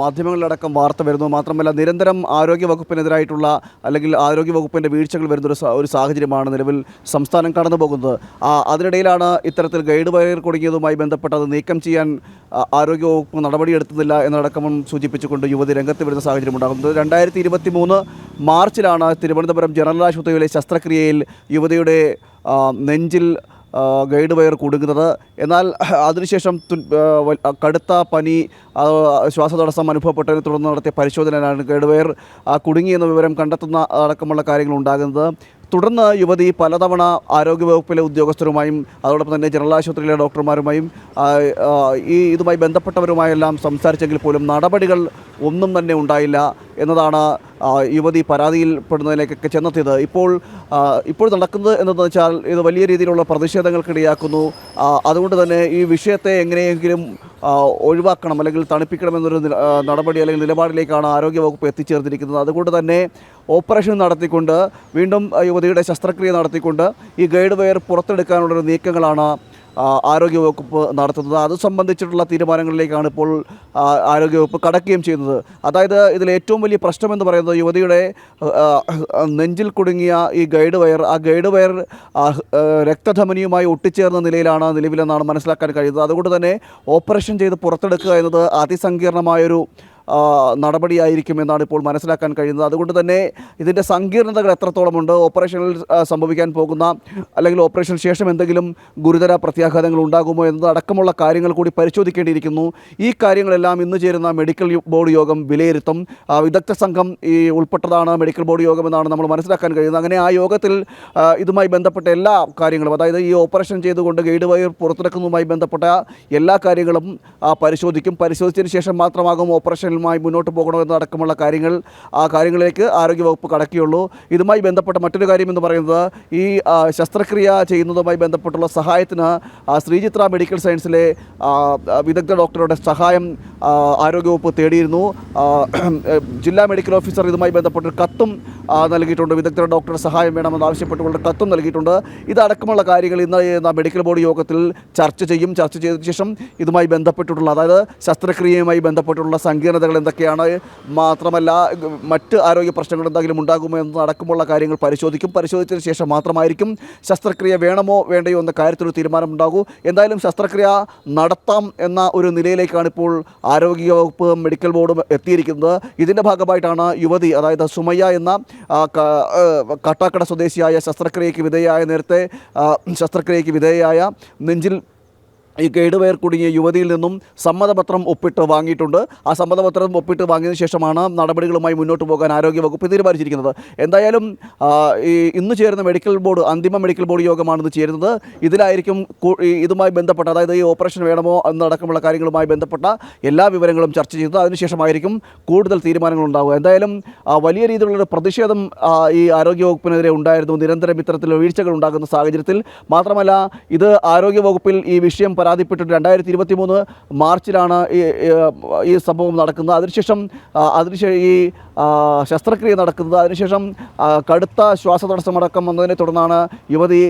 മാധ്യമങ്ങളിലടക്കം വാർത്ത വരുന്നു. മാത്രമല്ല, നിരന്തരം ആരോഗ്യവകുപ്പിനെതിരായിട്ടുള്ള അല്ലെങ്കിൽ ആരോഗ്യവകുപ്പിൻ്റെ വീഴ്ചകൾ വരുന്നൊരു സാഹചര്യമാണ് നിലവിൽ സംസ്ഥാനം കടന്നു പോകുന്നത്. അതിനിടയിലാണ് ഇത്തരത്തിൽ ഗൈഡ് വയർ കുടുങ്ങിയതുമായി ബന്ധപ്പെട്ടത് നീക്കം ചെയ്യാൻ ആരോഗ്യവകുപ്പ് നടപടിയെടുത്തുന്നില്ല എന്നടക്കം സൂചിപ്പിച്ചുകൊണ്ട് യുവതി രംഗത്ത് വരുന്ന സാഹചര്യം ഉണ്ടാകുന്നത്. 2023 മാർച്ചിലാണ് തിരുവനന്തപുരം ജനറൽ ആശുപത്രിയിലെ ശസ്ത്രക്രിയയിൽ യുവതിയുടെ നെഞ്ചിൽ ഗൈഡ് വയർ കുടുങ്ങുന്നത്. എന്നാൽ അതിനുശേഷം കടുത്ത പനി, ശ്വാസതടസ്സം അനുഭവപ്പെട്ടതിനെ തുടർന്ന് നടത്തിയ പരിശോധനയിലാണ് ഗൈഡ് വയർ കുടുങ്ങിയെന്ന വിവരം കണ്ടെത്തുന്ന അടക്കമുള്ള കാര്യങ്ങൾ ഉണ്ടാകുന്നത്. തുടർന്ന് യുവതി പലതവണ ആരോഗ്യവകുപ്പിലെ ഉദ്യോഗസ്ഥരുമായും അതോടൊപ്പം തന്നെ ജനറൽ ആശുപത്രിയിലെ ഡോക്ടർമാരുമായും ഇതുമായി ബന്ധപ്പെട്ടവരുമായെല്ലാം സംസാരിച്ചെങ്കിൽ പോലും നടപടികൾ ഒന്നും തന്നെ ഉണ്ടായില്ല എന്നതാണ് യുവതി പരാതിയിൽപ്പെടുന്നതിലേക്കൊക്കെ ചെന്നെത്തിയത്. ഇപ്പോൾ നടക്കുന്നത് എന്തെന്ന് വെച്ചാൽ ഇത് വലിയ രീതിയിലുള്ള പ്രതിഷേധങ്ങൾക്കിടയാക്കുന്നു. അതുകൊണ്ട് തന്നെ ഈ വിഷയത്തെ എങ്ങനെയെങ്കിലും ഒഴിവാക്കണം അല്ലെങ്കിൽ തണുപ്പിക്കണമെന്നൊരു നടപടി അല്ലെങ്കിൽ നിലപാടിലേക്കാണ് ആരോഗ്യവകുപ്പ് എത്തിച്ചേർന്നിരിക്കുന്നത്. അതുകൊണ്ട് തന്നെ ഓപ്പറേഷൻ നടത്തിക്കൊണ്ട് വീണ്ടും യുവതിയുടെ ശസ്ത്രക്രിയ നടത്തിക്കൊണ്ട് ഈ ഗൈഡ് വയർ പുറത്തെടുക്കാനുള്ളൊരു നീക്കങ്ങളാണ് ആരോഗ്യവകുപ്പ് നടത്തുന്നത്. അത് സംബന്ധിച്ചിട്ടുള്ള തീരുമാനങ്ങളിലേക്കാണ് ഇപ്പോൾ ആരോഗ്യവകുപ്പ് കടക്കുകയും ചെയ്യുന്നത്. അതായത് ഇതിൽ ഏറ്റവും വലിയ പ്രശ്നമെന്ന് പറയുന്നത് യുവതിയുടെ നെഞ്ചിൽ കുടുങ്ങിയ ഈ ഗൈഡ് വയർ, ആ ഗൈഡ് വയർ രക്തധമനിയുമായി ഒട്ടിച്ചേർന്ന നിലയിലാണ് നിലവിലെന്നാണ് മനസ്സിലാക്കാൻ കഴിയുന്നത്. അതുകൊണ്ട് തന്നെ ഓപ്പറേഷൻ ചെയ്ത് പുറത്തെടുക്കുക എന്നത് അതിസങ്കീർണമായൊരു നടപടിയായിരിക്കും എന്നാണ് ഇപ്പോൾ മനസ്സിലാക്കാൻ കഴിയുന്നത്. അതുകൊണ്ട് തന്നെ ഇതിൻ്റെ സങ്കീർണതകൾ എത്രത്തോളമുണ്ട്, ഓപ്പറേഷനിൽ സംഭവിക്കാൻ പോകുന്ന അല്ലെങ്കിൽ ഓപ്പറേഷന് ശേഷം എന്തെങ്കിലും ഗുരുതര പ്രത്യാഘാതങ്ങൾ ഉണ്ടാകുമോ എന്നതടക്കമുള്ള കാര്യങ്ങൾ കൂടി പരിശോധിക്കേണ്ടിയിരിക്കുന്നു. ഈ കാര്യങ്ങളെല്ലാം ഇന്ന് ചേരുന്ന മെഡിക്കൽ ബോർഡ് യോഗം വിലയിരുത്തും. വിദഗ്ധ സംഘം ഉൾപ്പെട്ടതാണ് മെഡിക്കൽ ബോർഡ് യോഗം എന്നാണ് നമ്മൾ മനസ്സിലാക്കാൻ കഴിയുന്നത്. അങ്ങനെ ആ യോഗത്തിൽ ഇതുമായി ബന്ധപ്പെട്ട എല്ലാ കാര്യങ്ങളും, അതായത് ഈ ഓപ്പറേഷൻ ചെയ്തുകൊണ്ട് ഗൈഡ് വയർ പുറത്തിറക്കുന്നതുമായി ബന്ധപ്പെട്ട എല്ലാ കാര്യങ്ങളും പരിശോധിക്കും. പരിശോധിച്ചതിന് ശേഷം മാത്രമാകും ഓപ്പറേഷനുമായി മുന്നോട്ട് പോകണോ എന്നതടക്കമുള്ള കാര്യങ്ങൾ ആ കാര്യങ്ങളിലേക്ക് ആരോഗ്യവകുപ്പ് കടക്കുകയുള്ളൂ. ഇതുമായി ബന്ധപ്പെട്ട മറ്റൊരു കാര്യം എന്ന് പറയുന്നത് ഈ ശസ്ത്രക്രിയ ചെയ്യുന്നതുമായി ബന്ധപ്പെട്ടുള്ള സഹായത്തിന് ശ്രീചിത്ര മെഡിക്കൽ സയൻസിലെ വിദഗ്ധ ഡോക്ടറുടെ സഹായം ആരോഗ്യവകുപ്പ് തേടിയിരുന്നു. ജില്ലാ മെഡിക്കൽ ഓഫീസർ ഇതുമായി ബന്ധപ്പെട്ടൊരു കത്തും നൽകിയിട്ടുണ്ട്. വിദഗ്ധ ഡോക്ടറുടെ സഹായം വേണമെന്ന് ആവശ്യപ്പെട്ടുകൊണ്ട് കത്തും നൽകിയിട്ടുണ്ട്. ഇതടക്കമുള്ള കാര്യങ്ങൾ ഇന്ന് മെഡിക്കൽ ബോർഡ് യോഗത്തിൽ ചർച്ച ചെയ്യും. ചർച്ച ചെയ്തതിനു ശേഷം ഇതുമായി ബന്ധപ്പെട്ടിട്ടുള്ള, അതായത് ശസ്ത്രക്രിയയുമായി ബന്ധപ്പെട്ടുള്ള സങ്കീർണതകൾ എന്തൊക്കെയാണ്, മാത്രമല്ല മറ്റ് ആരോഗ്യ പ്രശ്നങ്ങൾ എന്തെങ്കിലും ഉണ്ടാകുമോ എന്നതടക്കമുള്ള കാര്യങ്ങൾ പരിശോധിക്കും. പരിശോധിച്ചതിന് ശേഷം മാത്രമായിരിക്കും ശസ്ത്രക്രിയ വേണമോ വേണ്ടയോ എന്ന കാര്യത്തിലൊരു തീരുമാനമുണ്ടാകൂ. എന്തായാലും ശസ്ത്രക്രിയ നടത്താം എന്ന ഒരു നിലയിലേക്കാണ് ഇപ്പോൾ ആരോഗ്യവകുപ്പ് മെഡിക്കൽ ബോർഡും എത്തിയിരിക്കുന്നത്. ഇതിൻ്റെ ഭാഗമായിട്ടാണ് യുവതി, അതായത് സുമയ്യ എന്ന കാട്ടാക്കട സ്വദേശിയായ നേരത്തെ ശസ്ത്രക്രിയയ്ക്ക് വിധേയയായ നെഞ്ചിൽ ഈ ഗൈഡ് വയർ കുടുങ്ങിയ യുവതിയിൽ നിന്നും സമ്മതപത്രം ഒപ്പിട്ട് വാങ്ങിയിട്ടുണ്ട്. ആ സമ്മതപത്രം ഒപ്പിട്ട് വാങ്ങിയതിനു ശേഷമാണ് നടപടികളുമായി മുന്നോട്ട് പോകാൻ ആരോഗ്യവകുപ്പ് തീരുമാനിച്ചിരിക്കുന്നത്. എന്തായാലും ഇന്ന് ചേരുന്ന മെഡിക്കൽ ബോർഡ്, അന്തിമ മെഡിക്കൽ ബോർഡ് യോഗമാണ് ഇന്ന് ചേരുന്നത്. ഇതിലായിരിക്കും ഇതുമായി ബന്ധപ്പെട്ട, അതായത് ഈ ഓപ്പറേഷൻ വേണമോ എന്നടക്കമുള്ള കാര്യങ്ങളുമായി ബന്ധപ്പെട്ട എല്ലാ വിവരങ്ങളും ചർച്ച ചെയ്തത്. അതിനുശേഷമായിരിക്കും കൂടുതൽ തീരുമാനങ്ങൾ ഉണ്ടാവുക. എന്തായാലും വലിയ രീതിയിലുള്ളൊരു പ്രതിഷേധം ഈ ആരോഗ്യവകുപ്പിനെതിരെ ഉണ്ടായിരുന്നു, നിരന്തരം ഇത്തരത്തിലുള്ള വീഴ്ചകൾ ഉണ്ടാകുന്ന സാഹചര്യത്തിൽ. മാത്രമല്ല, ഇത് ആരോഗ്യവകുപ്പിൽ ഈ വിഷയം പരാതിപ്പെട്ടിട്ട് 2023 മാർച്ചിലാണ് ഈ സംഭവം നടക്കുന്നത്. അതിനുശേഷം ഈ ശസ്ത്രക്രിയ നടക്കുന്നത്. അതിനുശേഷം കടുത്ത ശ്വാസതടസ്സമടക്കം വന്നതിനെ തുടർന്നാണ് യുവതി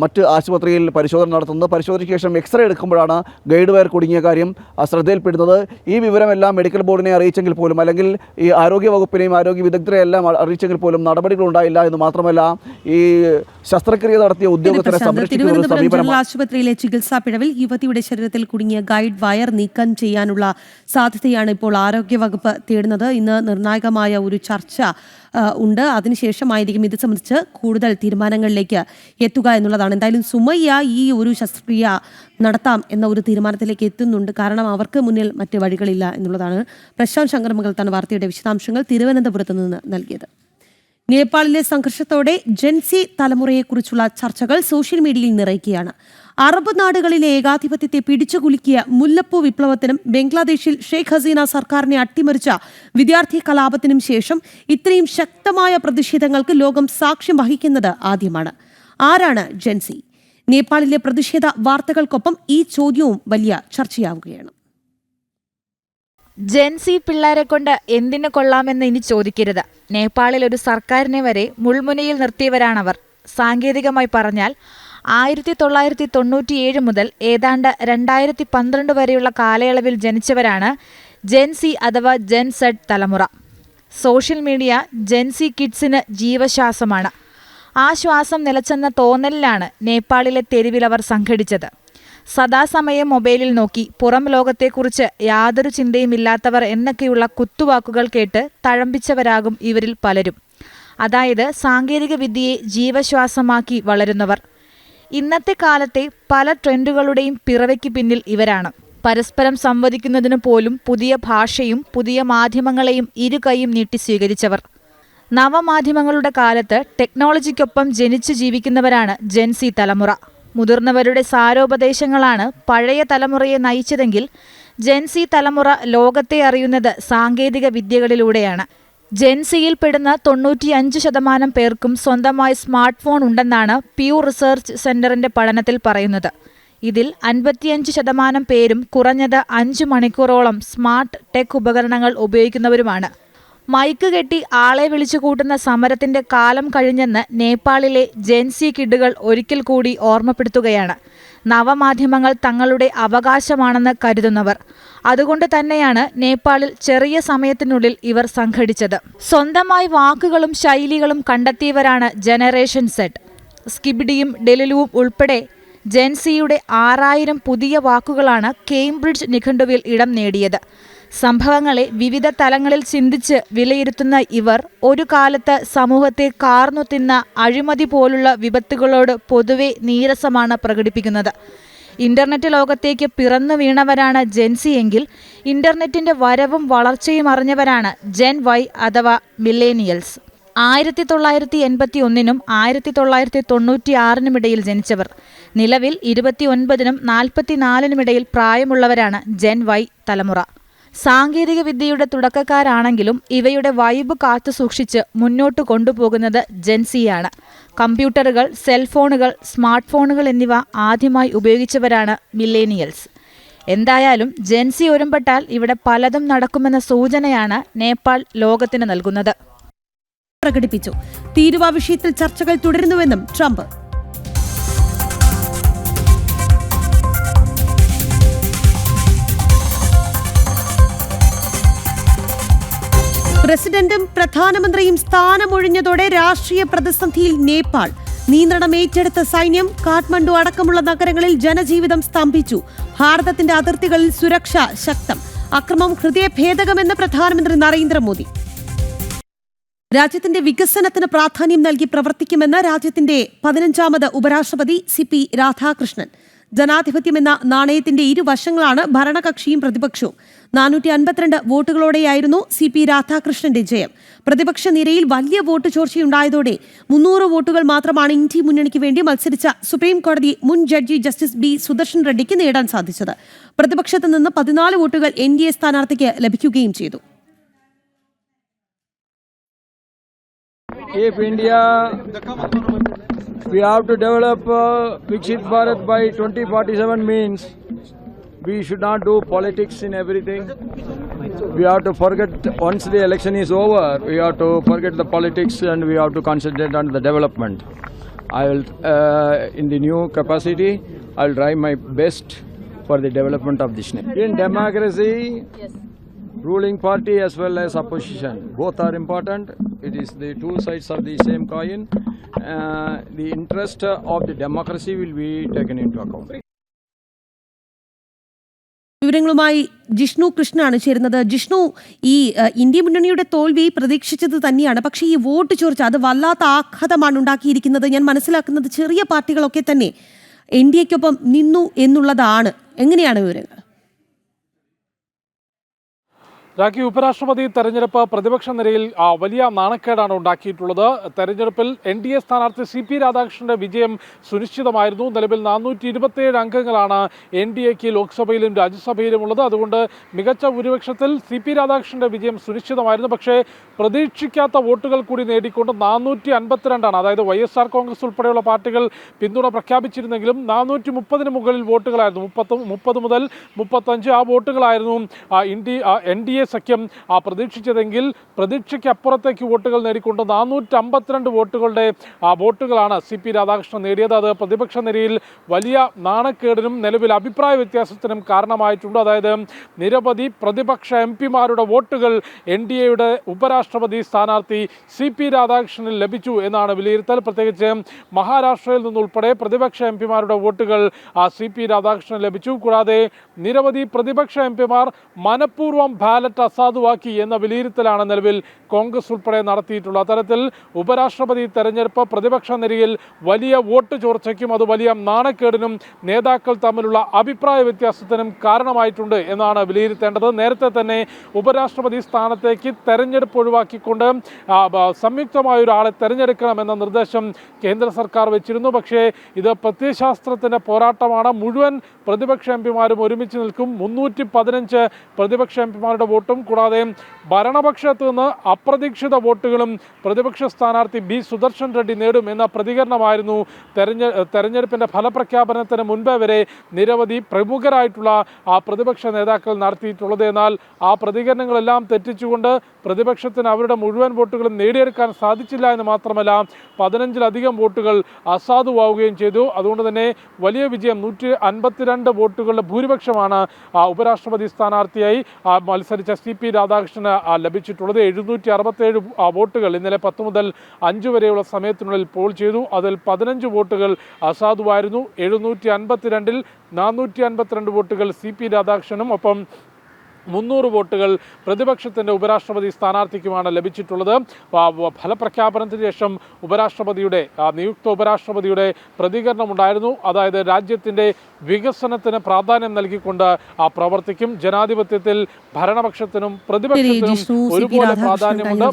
മറ്റ് ആശുപത്രിയിൽ പരിശോധന നടത്തുന്നത്. പരിശോധനയ്ക്ക് ശേഷം എക്സ്റേ എടുക്കുമ്പോഴാണ് ഗൈഡ് വയർ കുടുങ്ങിയ കാര്യം ശ്രദ്ധയിൽപ്പെടുന്നത്. ഈ വിവരമെല്ലാം മെഡിക്കൽ ബോർഡിനെ അറിയിച്ചെങ്കിൽ പോലും, അല്ലെങ്കിൽ ഈ ആരോഗ്യവകുപ്പിനെയും ആരോഗ്യ വിദഗ്ധരെ എല്ലാം അറിയിച്ചെങ്കിൽ പോലും നടപടികളുണ്ടായില്ല എന്ന് മാത്രമല്ല, ഈ ശസ്ത്രക്രിയ നടത്തിയ ഉദ്യോഗസ്ഥരെ സംരക്ഷിക്കുന്ന സമീപനം. ആശുപത്രിയിലെ ചികിത്സാ പിഴവിൽ യുവതിയുടെ ശരീരത്തിൽ കുടുങ്ങിയ ഗൈഡ് വയർ നീക്കം ചെയ്യാനുള്ള സാധ്യതയാണ് ഇപ്പോൾ ആരോഗ്യവകുപ്പ് തേടുന്നത്. ഇന്ന് നിർണായകമായ ഒരു ചർച്ച ഉണ്ട്. അതിനുശേഷമായിരിക്കും ഇത് സംബന്ധിച്ച് കൂടുതൽ തീരുമാനങ്ങളിലേക്ക് എത്തുക എന്നുള്ളതാണ്. എന്തായാലും സുമയ്യ ഈ ഒരു ശസ്ത്രക്രിയ നടത്താം എന്ന ഒരു തീരുമാനത്തിലേക്ക് എത്തുന്നുണ്ട്. കാരണം അവർക്ക് മുന്നിൽ മറ്റ് വഴികളില്ല എന്നുള്ളതാണ്. പ്രശാന്ത് ശങ്കർമംഗലത്താണ് വാർത്തയുടെ വിശദാംശങ്ങൾ തിരുവനന്തപുരത്ത് നിന്ന് നൽകിയത്. നേപ്പാളിലെ സംഘർഷത്തോടെ ജെൻസി തലമുറയെക്കുറിച്ചുള്ള ചർച്ചകൾ സോഷ്യൽ മീഡിയയിൽ നിറയ്ക്കുകയാണ്. അറബ് നാടുകളിലെ ഏകാധിപത്യത്തെ പിടിച്ചുകുലുക്കിയ മുല്ലപ്പൂ വിപ്ലവത്തിനും ബംഗ്ലാദേശിൽ ഷെയ്ഖ് ഹസീന സർക്കാരിനെ അട്ടിമറിച്ച വിദ്യാർത്ഥി കലാപത്തിനും ശേഷം ഇത്രയും ശക്തമായ പ്രതിഷേധങ്ങൾക്ക് ലോകം സാക്ഷ്യം വഹിക്കുന്നത് ആദ്യമാണ്. ആരാണ് ജെൻസി? നേപ്പാളിലെ പ്രതിഷേധ വാർത്തകൾക്കൊപ്പം ഈ ചോദ്യവും വലിയ ചർച്ചയാവുകയാണ്. ജെൻസി പിള്ളേരെ കൊണ്ട് എന്തിനു കൊള്ളാമെന്ന് ഇനി ചോദിക്കരുത്. നേപ്പാളിൽ ഒരു സർക്കാരിനെ വരെ മുൾമുനയിൽ നിർത്തിയവരാണവർ. സാങ്കേതികമായി പറഞ്ഞാൽ 1997 മുതൽ ഏതാണ്ട് 2012 വരെയുള്ള കാലയളവിൽ ജനിച്ചവരാണ് ജെൻസി അഥവാ ജെൻസെഡ് തലമുറ. സോഷ്യൽ മീഡിയ ജെൻസി കിഡ്സിന് ജീവശ്വാസമാണ്. ആ ശ്വാസം നിലച്ചെന്ന തോന്നലിലാണ് നേപ്പാളിലെ തെരുവിലവർ സംഘടിച്ചത്. സദാസമയം മൊബൈലിൽ നോക്കി പുറം ലോകത്തെക്കുറിച്ച് യാതൊരു ചിന്തയുമില്ലാത്തവർ എന്നൊക്കെയുള്ള കുത്തുവാക്കുകൾ കേട്ട് തഴമ്പിച്ചവരാകും ഇവരിൽ പലരും. അതായത് സാങ്കേതിക വിദ്യയെ ജീവശ്വാസമാക്കി വളരുന്നവർ. ഇന്നത്തെ കാലത്തെ പല ട്രെൻഡുകളുടെയും പിറവയ്ക്ക് പിന്നിൽ ഇവരാണ്. പരസ്പരം സംവദിക്കുന്നതിന് പോലും പുതിയ ഭാഷയും പുതിയ മാധ്യമങ്ങളെയും ഇരുകൈയും നീട്ടി സ്വീകരിച്ചവർ. നവമാധ്യമങ്ങളുടെ കാലത്ത് ടെക്നോളജിക്കൊപ്പം ജനിച്ചു ജീവിക്കുന്നവരാണ് ജെൻസി തലമുറ. മുതിർന്നവരുടെ സാരോപദേശങ്ങളാണ് പഴയ തലമുറയെ നയിച്ചതെങ്കിൽ ജെൻസി തലമുറ ലോകത്തെ അറിയുന്നത് സാങ്കേതിക വിദ്യകളിലൂടെയാണ്. ജെൻസിയിൽപ്പെടുന്ന 95% പേർക്കും സ്വന്തമായി സ്മാർട്ട് ഫോൺ ഉണ്ടെന്നാണ് പ്യൂ റിസർച്ച് സെന്ററിന്റെ പഠനത്തിൽ പറയുന്നത്. ഇതിൽ 55% പേരും കുറഞ്ഞത് 5 മണിക്കൂറോളം സ്മാർട്ട് ടെക് ഉപകരണങ്ങൾ ഉപയോഗിക്കുന്നവരുമാണ്. മൈക്ക് കെട്ടി ആളെ വിളിച്ചു കൂട്ടുന്ന സമരത്തിന്റെ കാലം കഴിഞ്ഞെന്ന് നേപ്പാളിലെ ജെൻസി കിഡുകൾ ഒരിക്കൽ കൂടി ഓർമ്മപ്പെടുത്തുകയാണ്. നവമാധ്യമങ്ങൾ തങ്ങളുടെ അവകാശമാണെന്ന് കരുതുന്നവർ. അതുകൊണ്ട് തന്നെയാണ് നേപ്പാളിൽ ചെറിയ സമയത്തിനുള്ളിൽ ഇവർ സംഘടിച്ചത്. സ്വന്തമായി വാക്കുകളും ശൈലികളും കണ്ടെത്തിയവരാണ് ജനറേഷൻ സെഡ്. സ്കിബിഡിയും ഡെലിലുവും ഉൾപ്പെടെ ജെൻസിയുടെ 6000 പുതിയ വാക്കുകളാണ് കേംബ്രിഡ്ജ് നിഘണ്ടുവിൽ ഇടം നേടിയത്. സംഭവങ്ങളെ വിവിധ തലങ്ങളിൽ ചിന്തിച്ച് വിലയിരുത്തുന്ന ഇവർ ഒരു കാലത്ത് സമൂഹത്തെ കാർന്നു തിന്ന അഴിമതി പോലുള്ള വിപത്തുകളോട് പൊതുവെ നീരസമാണ് പ്രകടിപ്പിക്കുന്നത്. ഇന്റർനെറ്റ് ലോകത്തേക്ക് പിറന്നു വീണവരാണ് ജെൻസി എങ്കിൽ ഇന്റർനെറ്റിന്റെ വരവും വളർച്ചയും അറിഞ്ഞവരാണ് ജെൻ വൈ അഥവാ മില്ലേനിയൽസ്. 1981 1996 ഇടയിൽ ജനിച്ചവർ. നിലവിൽ 29 44 ഇടയിൽ പ്രായമുള്ളവരാണ് ജെൻ വൈ തലമുറ. സാങ്കേതിക വിദ്യയുടെ തുടക്കക്കാരാണെങ്കിലും ഇവയുടെ വൈബ് കാത്തുസൂക്ഷിച്ച് മുന്നോട്ട് കൊണ്ടുപോകുന്നത് ജെൻസിയാണ്. കമ്പ്യൂട്ടറുകൾ, സെൽഫോണുകൾ, സ്മാർട്ട് ഫോണുകൾ എന്നിവ ആദ്യമായി ഉപയോഗിച്ചവരാണ് മില്ലേനിയൽസ്. എന്തായാലും ജെൻസി ഒരുമ്പെട്ടാൽ ഇവിടെ പലതും നടക്കുമെന്ന സൂചനയാണ് നേപ്പാൾ ലോകത്തിന് നൽകുന്നത്. പ്രകടിപ്പിച്ചു. തീരുവ വിഷയത്തിൽ ചർച്ചകൾ തുടരുന്നുവെന്നും ട്രംപ്. പ്രസിഡന്റും പ്രധാനമന്ത്രിയും സ്ഥാനമൊഴിഞ്ഞതോടെ രാഷ്ട്രീയ പ്രതിസന്ധിയിൽ നേപ്പാൾ. നിയന്ത്രണം ഏറ്റെടുത്ത സൈന്യം. കാഠ്മണ്ഡു അടക്കമുള്ള നഗരങ്ങളിൽ ജനജീവിതം സ്തംഭിച്ചു. ഭാരതത്തിന്റെ അതിർത്തികളിൽ സുരക്ഷ ശക്തം. അക്രമം ഹൃദയഭേദകമെന്ന് പ്രധാനമന്ത്രി നരേന്ദ്രമോദി. രാജ്യത്തിന്റെ വികസനത്തിന് പ്രാധാന്യം നൽകി പ്രവർത്തിക്കുമെന്ന് രാജ്യത്തിന്റെ 15ാമത് ഉപരാഷ്ട്രപതി CP രാധാകൃഷ്ണൻ. ജനാധിപത്യമെന്ന നാണയത്തിന്റെ ഇരുവശങ്ങളാണ് ഭരണകക്ഷിയും പ്രതിപക്ഷവും. 452 വോട്ടുകളോടെയായിരുന്നു CP രാധാകൃഷ്ണന്റെ ജയം. പ്രതിപക്ഷ നിരയിൽ വലിയ വോട്ട് ചോർച്ചയുണ്ടായതോടെ 300 വോട്ടുകൾ മാത്രമാണ് ഇന്ത്യ മുന്നണിക്ക് വേണ്ടി മത്സരിച്ച സുപ്രീം കോടതി മുൻ ജഡ്ജി ജസ്റ്റിസ് B സുദർശൻ റെഡ്ഡിക്ക് നേടാൻ സാധിച്ചത്. പ്രതിപക്ഷത്ത് നിന്ന് 14 വോട്ടുകൾ NDA സ്ഥാനാർത്ഥിക്ക് ലഭിക്കുകയും ചെയ്തു. If India, we have to develop Viksit Bharat by 2047 means we should not do politics in everything. We have to forget, once the election is over, we have to forget the politics and we have to concentrate on the development. I will, in the new capacity, I will try my best for the development of this nation. In democracy, ruling party as well as opposition, both are important. It is the two sides of the same coin. The interest of the democracy will be taken into account. വിവരങ്ങളുമായി ജിഷ്ണു കൃഷ്ണനാണ് ചേരുന്നത്. ജിഷ്ണു, ഈ India മുന്നണിയുടെ തോൽവി പ്രതീക്ഷിച്ചത് തന്നെയാണ്. പക്ഷേ ഈ vote ചോർച്ച അത് വല്ലാത്ത ആഘാതമാണ് ഉണ്ടാക്കിയിരിക്കുന്നത്. ഞാൻ മനസ്സിലാക്കുന്നത് ചെറിയ പാർട്ടികളൊക്കെ തന്നെ NDAക്കൊപ്പം നിന്നു എന്നുള്ളതാണ്. എങ്ങനെയാണ് വിവരങ്ങൾ? രാഖി, ഉപരാഷ്ട്രപതി തെരഞ്ഞെടുപ്പ് പ്രതിപക്ഷ നിരയിൽ വലിയ നാണക്കേടാണ് ഉണ്ടാക്കിയിട്ടുള്ളത്. തെരഞ്ഞെടുപ്പിൽ NDA സ്ഥാനാർത്ഥി CP രാധാകൃഷ്ണന്റെ വിജയം സുനിശ്ചിതമായിരുന്നു. നിലവിൽ 427 അംഗങ്ങളാണ് NDAക്ക് ലോക്സഭയിലും രാജ്യസഭയിലും ഉള്ളത്. അതുകൊണ്ട് മികച്ച ഭൂരിപക്ഷത്തിൽ CP രാധാകൃഷ്ണന്റെ വിജയം സുനിശ്ചിതമായിരുന്നു. പക്ഷേ പ്രതീക്ഷിക്കാത്ത വോട്ടുകൾ കൂടി നേടിക്കൊണ്ട് 452, അതായത് YSR കോൺഗ്രസ് ഉൾപ്പെടെയുള്ള പാർട്ടികൾ പിന്തുണ പ്രഖ്യാപിച്ചിരുന്നെങ്കിലും 430 മുകളിൽ വോട്ടുകളായിരുന്നു. 30 മുതൽ 35 ആ വോട്ടുകളായിരുന്നു NDA സഖ്യം പ്രതീക്ഷിച്ചതെങ്കിൽ പ്രതീക്ഷയ്ക്ക് അപ്പുറത്തേക്ക് വോട്ടുകൾ നേടിക്കൊണ്ട് 452 വോട്ടുകളാണ് CP രാധാകൃഷ്ണൻ നേടിയത്. അത് പ്രതിപക്ഷ നിരയിൽ വലിയ നാണക്കേടിനും നിലവിൽ അഭിപ്രായ വ്യത്യാസത്തിനും കാരണമായിട്ടുണ്ട്. അതായത് നിരവധി പ്രതിപക്ഷ MPമാരുടെ വോട്ടുകൾ NDAയുടെ ഉപരാഷ്ട്രപതി സ്ഥാനാർത്ഥി CP രാധാകൃഷ്ണന് ലഭിച്ചു എന്നാണ് വിലയിരുത്തൽ. പ്രത്യേകിച്ച് മഹാരാഷ്ട്രയിൽ നിന്നുൾപ്പെടെ പ്രതിപക്ഷ MPമാരുടെ വോട്ടുകൾ CP രാധാകൃഷ്ണന് ലഭിച്ചു. കൂടാതെ നിരവധി പ്രതിപക്ഷ MPമാർ മനഃപൂർവ്വം ബാലറ്റ് അസാധുവാക്കി എന്ന വിലയിരുത്തലാണ് നിലവിൽ കോൺഗ്രസ് ഉൾപ്പെടെ നടത്തിയിട്ടുള്ളത്. അത്തരത്തിൽ ഉപരാഷ്ട്രപതി തെരഞ്ഞെടുപ്പ് പ്രതിപക്ഷ നിരയിൽ വലിയ വോട്ട് ചോർച്ചയ്ക്കും അത് വലിയ നാണക്കേടിനും നേതാക്കൾ തമ്മിലുള്ള അഭിപ്രായ വ്യത്യാസത്തിനും കാരണമായിട്ടുണ്ട് എന്നാണ് വിലയിരുത്തേണ്ടത്. നേരത്തെ തന്നെ ഉപരാഷ്ട്രപതി സ്ഥാനത്തേക്ക് തെരഞ്ഞെടുപ്പ് ഒഴിവാക്കിക്കൊണ്ട് സംയുക്തമായ ഒരാളെ തെരഞ്ഞെടുക്കണമെന്ന നിർദ്ദേശം കേന്ദ്ര സർക്കാർ വെച്ചിരുന്നു. പക്ഷേ ഇത് പ്രത്യയശാസ്ത്രത്തിൻ്റെ പോരാട്ടമാണ്. മുഴുവൻ പ്രതിപക്ഷ MPമാരും ഒരുമിച്ച് നിൽക്കും. 315 പ്രതിപക്ഷ MPമാരുടെ വോട്ടും കൂടാതെ ഭരണപക്ഷത്ത് നിന്ന് അപ്രതീക്ഷിത വോട്ടുകളും പ്രതിപക്ഷ സ്ഥാനാർത്ഥി B സുദർശൻ റെഡ്ഡി നേടും എന്ന പ്രതികരണമായിരുന്നു തെരഞ്ഞെടുപ്പിൻ്റെ ഫലപ്രഖ്യാപനത്തിന് മുൻപേ വരെ നിരവധി പ്രമുഖരായിട്ടുള്ള പ്രതിപക്ഷ നേതാക്കൾ നടത്തിയിട്ടുള്ളത്. എന്നാൽ ആ പ്രതികരണങ്ങളെല്ലാം തെറ്റിച്ചുകൊണ്ട് പ്രതിപക്ഷത്തിന് അവരുടെ മുഴുവൻ വോട്ടുകളും നേടിയെടുക്കാൻ സാധിച്ചില്ല എന്ന് മാത്രമല്ല 15-ലധികം വോട്ടുകൾ അസാധുവാവുകയും ചെയ്തു. അതുകൊണ്ട് തന്നെ വലിയ വിജയം 152 വോട്ടുകളുടെ ഭൂരിപക്ഷമാണ് ഉപരാഷ്ട്രപതി സ്ഥാനാർത്ഥിയായി മത്സരിച്ച CP രാധാകൃഷ്ണന് ലഭിച്ചിട്ടുള്ളത്. 767 വോട്ടുകൾ ഇന്നലെ 10 മുതൽ 5 വരെയുള്ള സമയത്തിനുള്ളിൽ പോൾ ചെയ്തു. അതിൽ 15 വോട്ടുകൾ അസാധുവായിരുന്നു. 752-ൽ 452 വോട്ടുകൾ CP രാധാകൃഷ്ണനും ഒപ്പം 300 വോട്ടുകൾ പ്രതിപക്ഷത്തിൻ്റെ ഉപരാഷ്ട്രപതി സ്ഥാനാർത്ഥിക്കുമാണ് ലഭിച്ചിട്ടുള്ളത്. ഫലപ്രഖ്യാപനത്തിന് ശേഷം നിയുക്ത ഉപരാഷ്ട്രപതിയുടെ പ്രതികരണമുണ്ടായിരുന്നു. അതായത് രാജ്യത്തിൻ്റെ വികസനത്തിന് പ്രാധാന്യം നൽകിക്കൊണ്ട് പ്രവർത്തിക്കും. ജനാധിപത്യത്തിൽ ഭരണപക്ഷത്തിനും പ്രതിപക്ഷത്തിനും ഒരുപോലെ പ്രാധാന്യമുണ്ട്.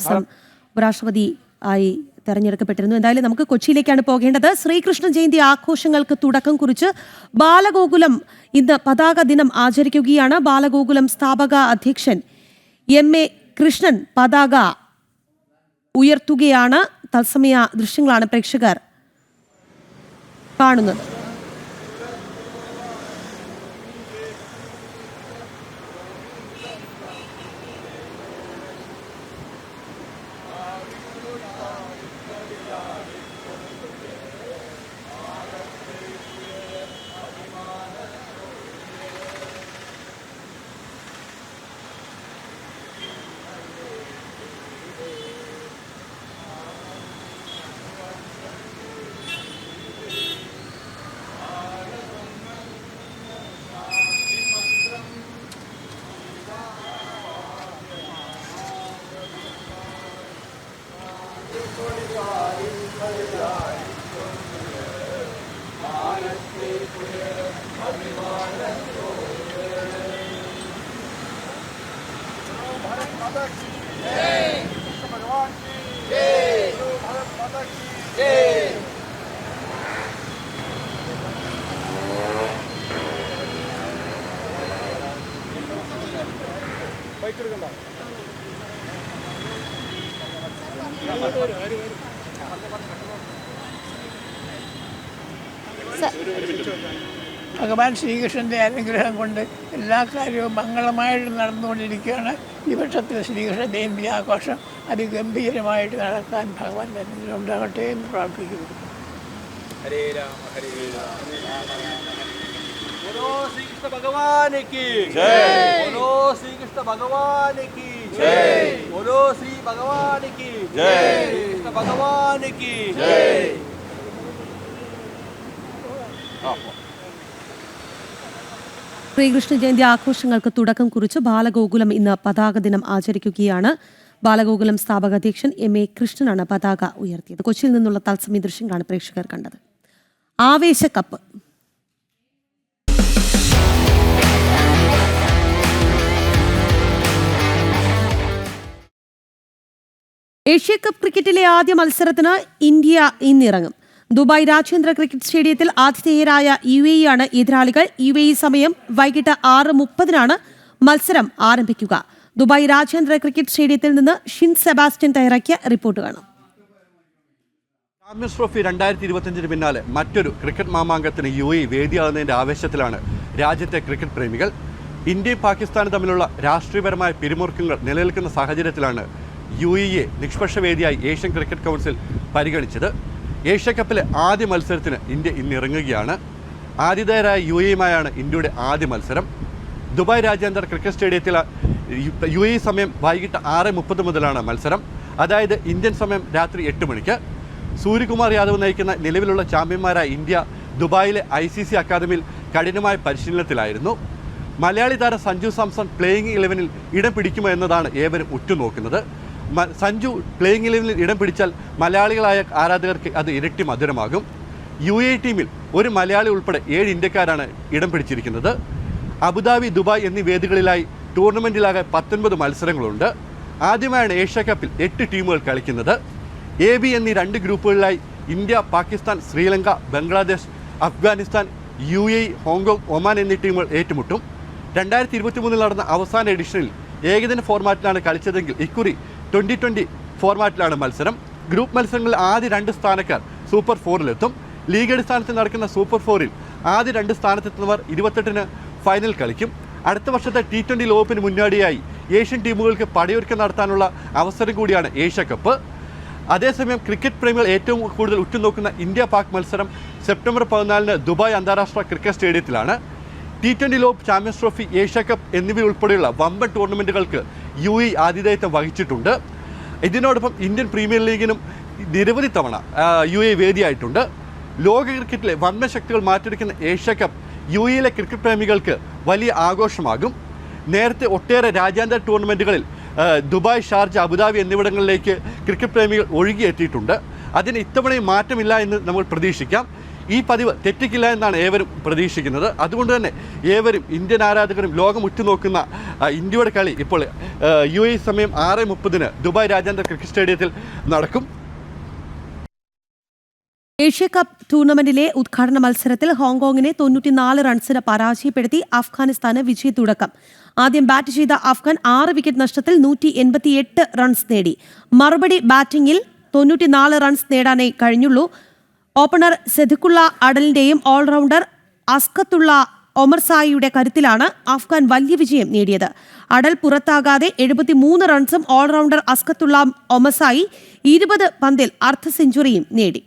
ഉപരാഷ്ട്രപതി ആയി തെരഞ്ഞെടുക്കപ്പെട്ടിരുന്നു. എന്തായാലും നമുക്ക് കൊച്ചിയിലേക്കാണ് പോകേണ്ടത്. ശ്രീകൃഷ്ണ ജയന്തി ആഘോഷങ്ങൾക്ക് തുടക്കം കുറിച്ച് ബാലഗോകുലം ഇന്ന് പതാക ദിനം ആചരിക്കുകയാണ്. ബാലഗോകുലം സ്ഥാപക അധ്യക്ഷൻ MA കൃഷ്ണൻ പതാക ഉയർത്തുകയാണ്. തത്സമയ ദൃശ്യങ്ങളാണ് പ്രേക്ഷകർ കാണുന്നത്. ഭഗവാൻ ശ്രീകൃഷ്ണൻ്റെ അനുഗ്രഹം കൊണ്ട് എല്ലാ കാര്യവും മംഗളമായിട്ട് നടന്നുകൊണ്ടിരിക്കുകയാണ്. ഈ വർഷത്തിൽ ശ്രീകൃഷ്ണ ജയന്തി ആഘോഷം അതിഗംഭീരമായിട്ട് നടക്കാൻ ഭഗവാൻ അനുഗ്രഹം ഉണ്ടാകട്ടെ എന്ന് പ്രാർത്ഥിക്കുന്നു. ഹരേ രാമ ഹരേ രാമ ബോലോ ശ്രീകൃഷ്ണ ഭഗവാന് കി ജയ്, ബോലോ ശ്രീകൃഷ്ണ ഭഗവാന് കി ജയ്, ബോലോ ശ്രീ ഭഗവാന് കി ജയ്, ശ്രീകൃഷ്ണ ഭഗവാന് കി ജയ്. ശ്രീകൃഷ്ണ ജയന്തി ആഘോഷങ്ങൾക്ക് തുടക്കം കുറിച്ച് ബാലഗോകുലം ഇന്ന് പതാക ദിനം ആചരിക്കുകയാണ്. ബാലഗോകുലം സ്ഥാപക അധ്യക്ഷൻ MA കൃഷ്ണനാണ് പതാക ഉയർത്തിയത്. കൊച്ചിയിൽ നിന്നുള്ള തത്സമയ ദൃശ്യങ്ങളാണ് പ്രേക്ഷകർ കണ്ടത്. ആവേശക്കപ്പ് ഏഷ്യാകപ്പ് ക്രിക്കറ്റിലെ ആദ്യ മത്സരത്തിന് ഇന്ത്യ ഇന്നിറങ്ങും. ദുബായ് രാജ്യാന്തര ക്രിക്കറ്റ് സ്റ്റേഡിയത്തിൽ ആതിഥേയരായ UAE ആണ് എതിരാളികൾ. UAE സമയം വൈകിട്ട് 6:30 മത്സരം ആരംഭിക്കുക. ദുബായ് രാജ്യാന്തര ക്രിക്കറ്റ് സ്റ്റേഡിയത്തിൽ നിന്ന് ഷിൻ സെബാസ്റ്റ്യൻ തയ്യാറാക്കിയ റിപ്പോർട്ട് കാണാം. ചാമ്പ്യൻസ് ട്രോഫി 2025 പിന്നാലെ മറ്റൊരു ക്രിക്കറ്റ് മാമാങ്കത്തിന് UAE വേദിയാകുന്നതിൻ്റെ ആവേശത്തിലാണ് രാജ്യത്തെ ക്രിക്കറ്റ് പ്രേമികൾ. ഇന്ത്യയും പാകിസ്ഥാനും തമ്മിലുള്ള രാഷ്ട്രീയപരമായ പിരിമുറുക്കങ്ങൾ നിലനിൽക്കുന്ന സാഹചര്യത്തിലാണ് UAE നിഷ്പക്ഷ വേദിയായി ഏഷ്യൻ ക്രിക്കറ്റ് കൗൺസിൽ പരിഗണിച്ചത്. ഏഷ്യാകപ്പിലെ ആദ്യ മത്സരത്തിന് ഇന്ത്യ ഇന്നിറങ്ങുകയാണ്. ആതിഥേയരായ UAEയുമായാണ് ഇന്ത്യയുടെ ആദ്യ മത്സരം. ദുബായ് രാജ്യാന്തര ക്രിക്കറ്റ് സ്റ്റേഡിയത്തിൽ UAE സമയം വൈകിട്ട് 6:30 മുതലാണ് മത്സരം. അതായത് ഇന്ത്യൻ സമയം രാത്രി 8 മണിക്ക്. സൂര്യകുമാർ യാദവ് നയിക്കുന്ന നിലവിലുള്ള ചാമ്പ്യന്മാരായ ഇന്ത്യ ദുബായിലെ ICC അക്കാദമിയിൽ കഠിനമായ പരിശീലനത്തിലായിരുന്നു. മലയാളി താരം സഞ്ജു സാംസൺ പ്ലേയിങ് 11-ൽ ഇടം പിടിക്കുമോ എന്നതാണ് ഏവരും ഉറ്റുനോക്കുന്നത്. സഞ്ജു പ്ലേയിങ് 11-ൽ ഇടം പിടിച്ചാൽ മലയാളികളായ ആരാധകർക്ക് അത് ഇരട്ടി മധുരമാകും. UAE ടീമിൽ ഒരു മലയാളി ഉൾപ്പെടെ 7 ഇന്ത്യക്കാരാണ് ഇടം പിടിച്ചിരിക്കുന്നത്. അബുദാബി, ദുബായ് എന്നീ വേദികളിലായി ടൂർണമെൻറ്റിലാകെ 19 മത്സരങ്ങളുണ്ട്. ആദ്യമായാണ് ഏഷ്യാകപ്പിൽ 8 ടീമുകൾ കളിക്കുന്നത്. AB എന്നീ 2 ഗ്രൂപ്പുകളിലായി India, Pakistan, Sri Lanka, Bangladesh, Afghanistan, UAE, Hong Kong, Oman എന്നീ ടീമുകൾ ഏറ്റുമുട്ടും. 2023 നടന്ന അവസാന എഡിഷനിൽ ഏകദിന ഫോർമാറ്റിലാണ് കളിച്ചതെങ്കിൽ ഇക്കുറി 2020 ഫോർമാറ്റിലാണ് മത്സരം. ഗ്രൂപ്പ് മത്സരങ്ങളിൽ ആദ്യ 2 സ്ഥാനക്കാർ സൂപ്പർ 4-ലെത്തും. ലീഗ് അടിസ്ഥാനത്തിൽ നടക്കുന്ന സൂപ്പർ 4-ൽ ആദ്യ 2 സ്ഥാനത്തെത്തുന്നവർ 28-ന് ഫൈനൽ കളിക്കും. അടുത്ത വർഷത്തെ T20 ലോകകപ്പിന് മുന്നോടിയായി ഏഷ്യൻ ടീമുകൾക്ക് പടയൊരുക്കം നടത്താനുള്ള അവസരം കൂടിയാണ് ഏഷ്യാകപ്പ്. അതേസമയം ക്രിക്കറ്റ് പ്രേമികൾ ഏറ്റവും കൂടുതൽ ഉറ്റുനോക്കുന്ന ഇന്ത്യ പാക് മത്സരം സെപ്റ്റംബർ 14-ന് ദുബായ് അന്താരാഷ്ട്ര ക്രിക്കറ്റ് സ്റ്റേഡിയത്തിലാണ്. T20 ലോക ചാമ്പ്യൻസ് ട്രോഫി, ഏഷ്യാകപ്പ് എന്നിവയുൾപ്പെടെയുള്ള വമ്പൻ ടൂർണമെൻറ്റുകൾക്ക് UAE ആതിഥേയത്വം വഹിച്ചിട്ടുണ്ട്. ഇതിനോടൊപ്പം ഇന്ത്യൻ പ്രീമിയർ ലീഗിനും നിരവധി തവണ UAE വേദിയായിട്ടുണ്ട്. ലോക ക്രിക്കറ്റിലെ വമ്പൻ ശക്തികൾ മാറ്റിയെടുക്കുന്ന ഏഷ്യാകപ്പ് UAEയിലെ ക്രിക്കറ്റ് പ്രേമികൾക്ക് വലിയ ആഘോഷമാകും. നേരത്തെ ഒട്ടേറെ രാജ്യാന്തര ടൂർണമെൻറ്റുകളിൽ ദുബായ്, ഷാർജ, അബുദാബി എന്നിവിടങ്ങളിലേക്ക് ക്രിക്കറ്റ് പ്രേമികൾ ഒഴുകിയെത്തിയിട്ടുണ്ട്. അതിന് ഇത്തവണയും മാറ്റമില്ല എന്ന് നമ്മൾ പ്രതീക്ഷിക്കാം. ഈ പതിവ് തെറ്റിക്കില്ല എന്നാണ് ഏവരും പ്രതീക്ഷിക്കുന്നത്. അതുകൊണ്ട് തന്നെ ഏവരും ഇന്ത്യൻ ആരാധകരും ലോകം ഉറ്റുനോക്കുന്ന ഇന്ത്യയുടെ കളി ഇപ്പോൾ UAE സമയം 6:30 ദുബായ് രാജ്യാന്തര ക്രിക്കറ്റ് സ്റ്റേഡിയത്തിൽ നടക്കും. ഏഷ്യ കപ്പ് ടൂർണമെന്റിലെ ഉദ്ഘാടന മത്സരത്തിൽ ഹോങ്കോങ്ങിനെ 94 റൺസിന് പരാജയപ്പെടുത്തി അഫ്ഗാനിസ്ഥാന് വിജയത്തുടക്കം. ആദ്യം ബാറ്റ് ചെയ്ത അഫ്ഗാൻ 6 വിക്കറ്റ് നഷ്ടത്തിൽ 188 റൺസ് നേടി. മറുപടി ബാറ്റിംഗിൽ 94 റൺസ് നേടാനേ കഴിഞ്ഞുള്ളൂ. ഓപ്പണർ സെദുക്കുള്ള അഡലിന്റെയും ഓൾറൗണ്ടർ അസ്കത്തുള്ള ഒമർസായിയുടെ കരുത്തിലാണ് അഫ്ഗാൻ വലിയ വിജയം നേടിയത്. അഡൽ പുറത്താകാതെ 73 റൺസും ഓൾറൗണ്ടർ അസ്കത്തുള്ള ഒമർസായി 20 പന്തിൽ അർദ്ധ സെഞ്ചുറിയും നേടി.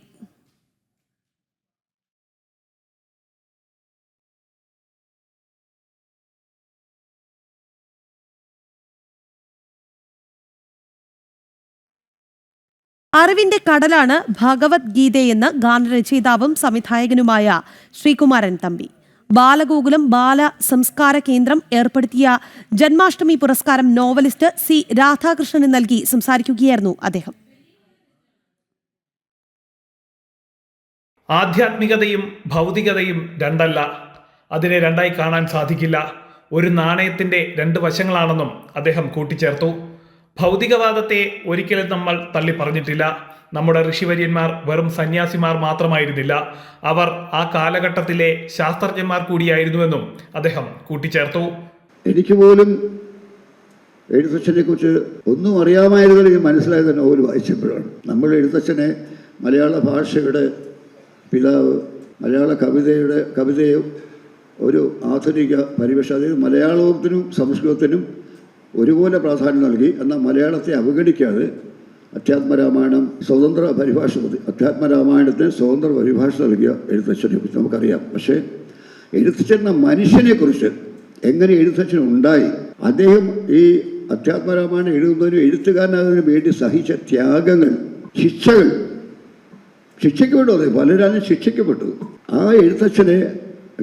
അറിവിന്റെ കടലാണ് ഭഗവത്ഗീതയെന്ന് ഗാനരചയിതാവും സംവിധായകനുമായ ശ്രീകുമാരൻ തമ്പി. ബാലഗോകുലം ബാല സംസ്കാര കേന്ദ്രം ഏർപ്പെടുത്തിയ ജന്മാഷ്ടമി പുരസ്കാരം നോവലിസ്റ്റ് സി രാധാകൃഷ്ണന് നൽകി സംസാരിക്കുകയായിരുന്നു അദ്ദേഹം. ആധ്യാത്മികതയും ഭൗതികതയും രണ്ടല്ല, അതിനെ രണ്ടായി കാണാൻ സാധിക്കില്ല. ഒരു നാണയത്തിന്റെ 2 വശങ്ങളാണെന്നും അദ്ദേഹം കൂട്ടിച്ചേർത്തു. ഭൗതികവാദത്തെ ഒരിക്കലും നമ്മൾ തള്ളി പറഞ്ഞിട്ടില്ല. നമ്മുടെ ഋഷിവര്യന്മാർ വെറും സന്യാസിമാർ മാത്രമായിരുന്നില്ല, അവർ ആ കാലഘട്ടത്തിലെ ശാസ്ത്രജ്ഞന്മാർ കൂടിയായിരുന്നുവെന്നും അദ്ദേഹം കൂട്ടിച്ചേർത്തു. എനിക്ക് പോലും എഴുത്തച്ഛനെ കുറിച്ച് ഒന്നും അറിയാമായിരുന്നെങ്കിൽ മനസ്സിലായത് നോവൽ വായിച്ചപ്പോഴാണ്. നമ്മൾ എഴുത്തച്ഛനെ മലയാള ഭാഷയുടെ പിതാവ്, മലയാള കവിതയെ ഒരു ആധുനിക പരിവേഷ, അതായത് മലയാളത്തിനും സംസ്കൃതത്തിനും ഒരുപോലെ പ്രാധാന്യം നൽകി. എന്നാൽ മലയാളത്തെ അവഗണിക്കാതെ അധ്യാത്മരാമായണം സ്വതന്ത്ര പരിഭാഷ, അധ്യാത്മരാമായണത്തിന് സ്വതന്ത്ര പരിഭാഷ നൽകിയ എഴുത്തച്ഛനെ കുറിച്ച് നമുക്കറിയാം. പക്ഷേ എഴുത്തച്ഛൻ എന്ന മനുഷ്യനെക്കുറിച്ച് എങ്ങനെ എഴുത്തച്ഛൻ ഉണ്ടായി, അദ്ദേഹം ഈ അധ്യാത്മരാമായണം എഴുതുന്നതിനും എഴുത്തുകാരനാകുന്നതിനും വേണ്ടി സഹിച്ച ത്യാഗങ്ങൾ, ശിക്ഷിക്കപ്പെട്ടു, അതെ പലരാലും ശിക്ഷിക്കപ്പെട്ടു. ആ എഴുത്തച്ഛനെ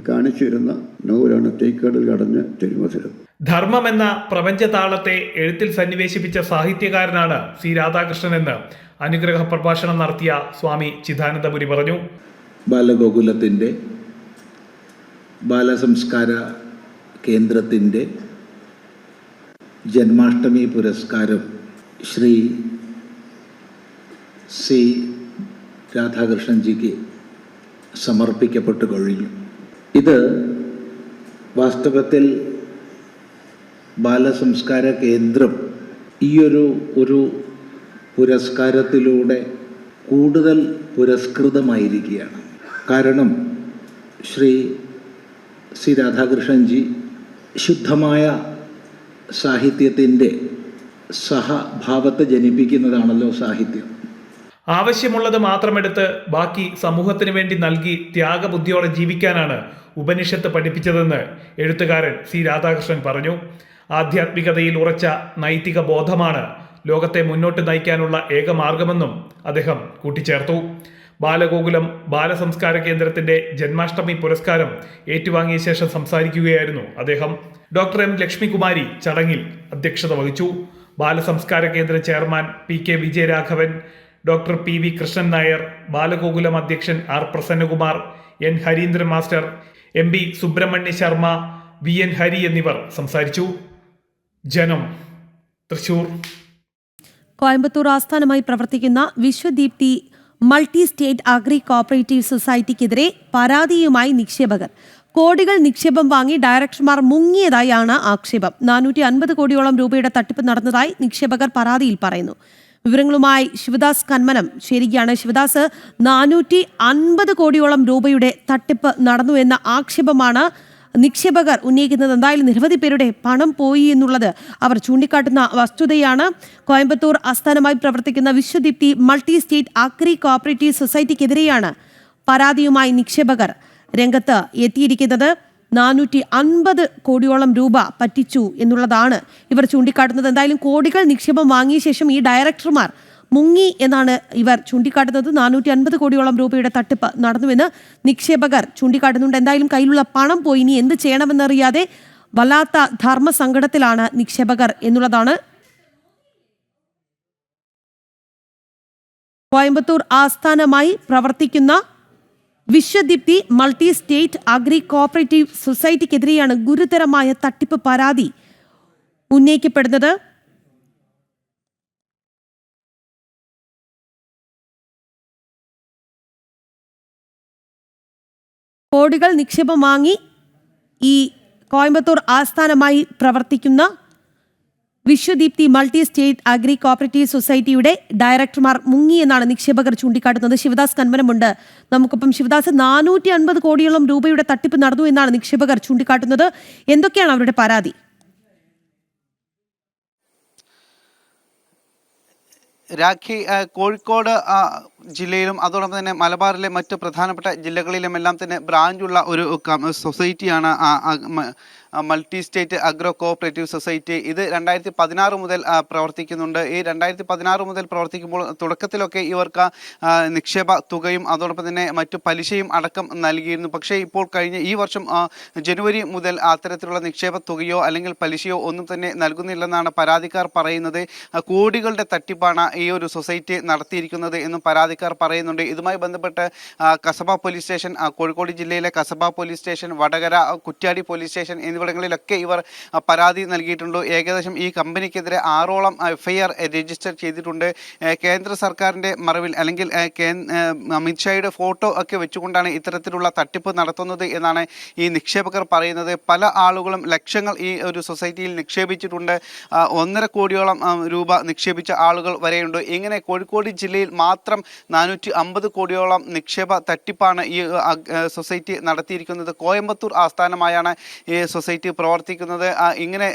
കാണിച്ചിരുന്ന നോവലാണ് തേക്കടൽ കടഞ്ഞ തിരുമധുരം. ധർമ്മം എന്ന പ്രപഞ്ചതാളത്തെ എഴുത്തിൽ സന്നിവേശിപ്പിച്ച സാഹിത്യകാരനാണ് സി രാധാകൃഷ്ണൻ എന്ന് അനുഗ്രഹ പ്രഭാഷണം നടത്തിയ സ്വാമി ചിദാനന്ദപുരി പറഞ്ഞു. ബാലഗോകുലത്തിൻ്റെ ബാലസംസ്കാര കേന്ദ്രത്തിൻ്റെ ജന്മാഷ്ടമി പുരസ്കാരം ശ്രീ സി രാധാകൃഷ്ണൻജിക്ക് സമർപ്പിക്കപ്പെട്ടു കഴിഞ്ഞു. ഇത് വാസ്തവത്തിൽ ബാലസംസ്കാര കേന്ദ്രം ഒരു പുരസ്കാരത്തിലൂടെ കൂടുതൽ പുരസ്കൃതമായിരിക്കുകയാണ്. കാരണം ശ്രീ സി രാധാകൃഷ്ണൻജി ശുദ്ധമായ സാഹിത്യത്തിൻ്റെ സഹഭാവത്തെ ജനിപ്പിക്കുന്നതാണല്ലോ സാഹിത്യം. ആവശ്യമുള്ളത് മാത്രമെടുത്ത് ബാക്കി സമൂഹത്തിന് വേണ്ടി നൽകി ത്യാഗബുദ്ധിയോടെ ജീവിക്കാനാണ് ഉപനിഷത്ത് പഠിപ്പിച്ചതെന്ന് എഴുത്തുകാരൻ സി രാധാകൃഷ്ണൻ പറഞ്ഞു. ആധ്യാത്മികതയിൽ ഉറച്ച നൈതിക ബോധമാണ് ലോകത്തെ മുന്നോട്ട് നയിക്കാനുള്ള ഏക മാർഗമെന്നും അദ്ദേഹം കൂട്ടിച്ചേർത്തു. ബാലഗോകുലം ബാലസംസ്കാര കേന്ദ്രത്തിന്റെ ജന്മാഷ്ടമി പുരസ്കാരം ഏറ്റുവാങ്ങിയ ശേഷം സംസാരിക്കുകയായിരുന്നു അദ്ദേഹം. ഡോക്ടർ എം ലക്ഷ്മികുമാരി ചടങ്ങിൽ അധ്യക്ഷത വഹിച്ചു. Balasamskara Kendra chairman PK Vijayaraghavan, doctor PV Krishnan Nair, Balagokulam അധ്യക്ഷൻ R Prasannakumar, N Harindran master, MB Subrahmanya Sharma, VN Hari എന്നിവർ സംസാരിച്ചു. ജനം, തൃശൂർ. കോയമ്പത്തൂർ ആസ്ഥാനമായി പ്രവർത്തിക്കുന്ന Vishwadeepthi multi state agri cooperative സൊസൈറ്റിക്കെതിരെ പരാതിയുമായി നിക്ഷേപകർ. കോടികൾ നിക്ഷേപം വാങ്ങി ഡയറക്ടർമാർ മുങ്ങിയതായാണ് ആക്ഷേപം. 450 കോടിയോളം രൂപയുടെ തട്ടിപ്പ് നടന്നതായി നിക്ഷേപകർ പരാതിയിൽ പറയുന്നു. വിവരങ്ങളുമായി ശിവദാസ് കന്മനം ചേരുകയാണ്. ശിവദാസ്, 450 കോടിയോളം രൂപയുടെ തട്ടിപ്പ് നടന്നു എന്ന ആക്ഷേപമാണ് നിക്ഷേപകർ ഉന്നയിക്കുന്നത്. എന്തായാലും നിരവധി പേരുടെ പണം പോയി എന്നുള്ളത് അവർ ചൂണ്ടിക്കാട്ടുന്ന വസ്തുതയാണ്. കോയമ്പത്തൂർ ആസ്ഥാനമായി പ്രവർത്തിക്കുന്ന Vishwadeepthi multi state agri cooperative സൊസൈറ്റിക്കെതിരെയാണ് പരാതിയുമായി നിക്ഷേപകർ രംഗത്ത് എത്തിയിരിക്കുന്നത്. 450 കോടിയോളം രൂപ പറ്റിച്ചു എന്നുള്ളതാണ് ഇവർ ചൂണ്ടിക്കാട്ടുന്നത്. എന്തായാലും കോടികൾ നിക്ഷേപം വാങ്ങിയ ശേഷം ഈ ഡയറക്ടർമാർ മുങ്ങി എന്നാണ് ഇവർ ചൂണ്ടിക്കാട്ടുന്നത്. 450 കോടിയോളം രൂപയുടെ തട്ടിപ്പ് നടന്നുവെന്ന് നിക്ഷേപകർ ചൂണ്ടിക്കാട്ടുന്നുണ്ട്. എന്തായാലും കയ്യിലുള്ള പണം പോയി, ഇനി എന്ത് ചെയ്യണമെന്നറിയാതെ വല്ലാത്ത ധർമ്മസങ്കടത്തിലാണ് നിക്ഷേപകർ എന്നുള്ളതാണ്. കോയമ്പത്തൂർ ആസ്ഥാനമായി പ്രവർത്തിക്കുന്ന Vishwadeepthi multi state agri cooperative സൊസൈറ്റിക്കെതിരെയാണ് ഗുരുതരമായ തട്ടിപ്പ് പരാതി ഉന്നയിക്കപ്പെടുന്നത്. കോടികൾ നിക്ഷേപം വാങ്ങി ഈ കോയമ്പത്തൂർ ആസ്ഥാനമായി പ്രവർത്തിക്കുന്ന Vishwadeepthi multi state agri cooperative സൊസൈറ്റിയുടെ ഡയറക്ടർമാർ മുങ്ങി എന്നാണ് നിക്ഷേപകർ ചൂണ്ടിക്കാട്ടുന്നത്. ശിവദാസ് കന്മനമുണ്ട് നമുക്കൊപ്പം. ശിവദാസ്, 450 കോടിയോളം രൂപയുടെ തട്ടിപ്പ് നടന്നു എന്നാണ് നിക്ഷേപകർ ചൂണ്ടിക്കാട്ടുന്നത്. എന്തൊക്കെയാണ് അവരുടെ പരാതി? രാഖി, കോഴിക്കോട് ജില്ലയിലും അതോടൊപ്പം തന്നെ മലബാറിലെ മറ്റ് പ്രധാനപ്പെട്ട ജില്ലകളിലുമെല്ലാം തന്നെ ബ്രാഞ്ചുള്ള ഒരു സൊസൈറ്റിയാണ് multi state agro cooperative society. ഇത് 2016 മുതൽ പ്രവർത്തിക്കുന്നുണ്ട്. ഈ 2016 മുതൽ പ്രവർത്തിക്കുമ്പോൾ തുടക്കത്തിലൊക്കെ ഇവർക്ക് നിക്ഷേപ തുകയും അതോടൊപ്പം തന്നെ മറ്റു പലിശയും അടക്കം നൽകിയിരുന്നു. പക്ഷേ ഇപ്പോൾ കഴിഞ്ഞ ഈ വർഷം ജനുവരി മുതൽ അത്തരത്തിലുള്ള നിക്ഷേപ തുകയോ അല്ലെങ്കിൽ പലിശയോ ഒന്നും തന്നെ നൽകുന്നില്ലെന്നാണ് പരാതിക്കാർ പറയുന്നത്. കോടികളുടെ തട്ടിപ്പാണ് ഈ ഒരു സൊസൈറ്റി നടത്തിയിരിക്കുന്നത് എന്നും പരാതിക്കാർ പറയുന്നുണ്ട്. ഇതുമായി ബന്ധപ്പെട്ട് കസബ പോലീസ് സ്റ്റേഷൻ, കോഴിക്കോട് ജില്ലയിലെ Kasaba police station, Vadakara, Kuttiadi police station എന്നിവിടങ്ങളിലൊക്കെ ഇവർ പരാതി നൽകിയിട്ടുണ്ട്. ഏകദേശം ഈ കമ്പനിക്കെതിരെ 6ഓളം FIR രജിസ്റ്റർ ചെയ്തിട്ടുണ്ട്. കേന്ദ്ര സർക്കാരിൻ്റെ മറവിൽ അല്ലെങ്കിൽ അമിത്ഷായുടെ ഫോട്ടോ ഒക്കെ വെച്ചുകൊണ്ടാണ് ഇത്തരത്തിലുള്ള തട്ടിപ്പ് നടത്തുന്നത് എന്നാണ് ഈ നിക്ഷേപകർ പറയുന്നത്. പല ആളുകളും ലക്ഷങ്ങൾ ഈ ഒരു സൊസൈറ്റിയിൽ നിക്ഷേപിച്ചിട്ടുണ്ട്. 1.5 കോടിയോളം രൂപ നിക്ഷേപിച്ച ആളുകൾ വരെയുണ്ട്. ഇങ്ങനെ കോഴിക്കോട് ജില്ലയിൽ മാത്രം 450 കോടിയോളം നിക്ഷേപ തട്ടിപ്പാണ് ഈ സൊസൈറ്റി നടത്തിയിരിക്കുന്നത്. കോയമ്പത്തൂർ ആസ്ഥാനമായാണ് ഈ സൊസൈറ്റി പ്രവർത്തിക്കുന്നത്. ഇങ്ങനെ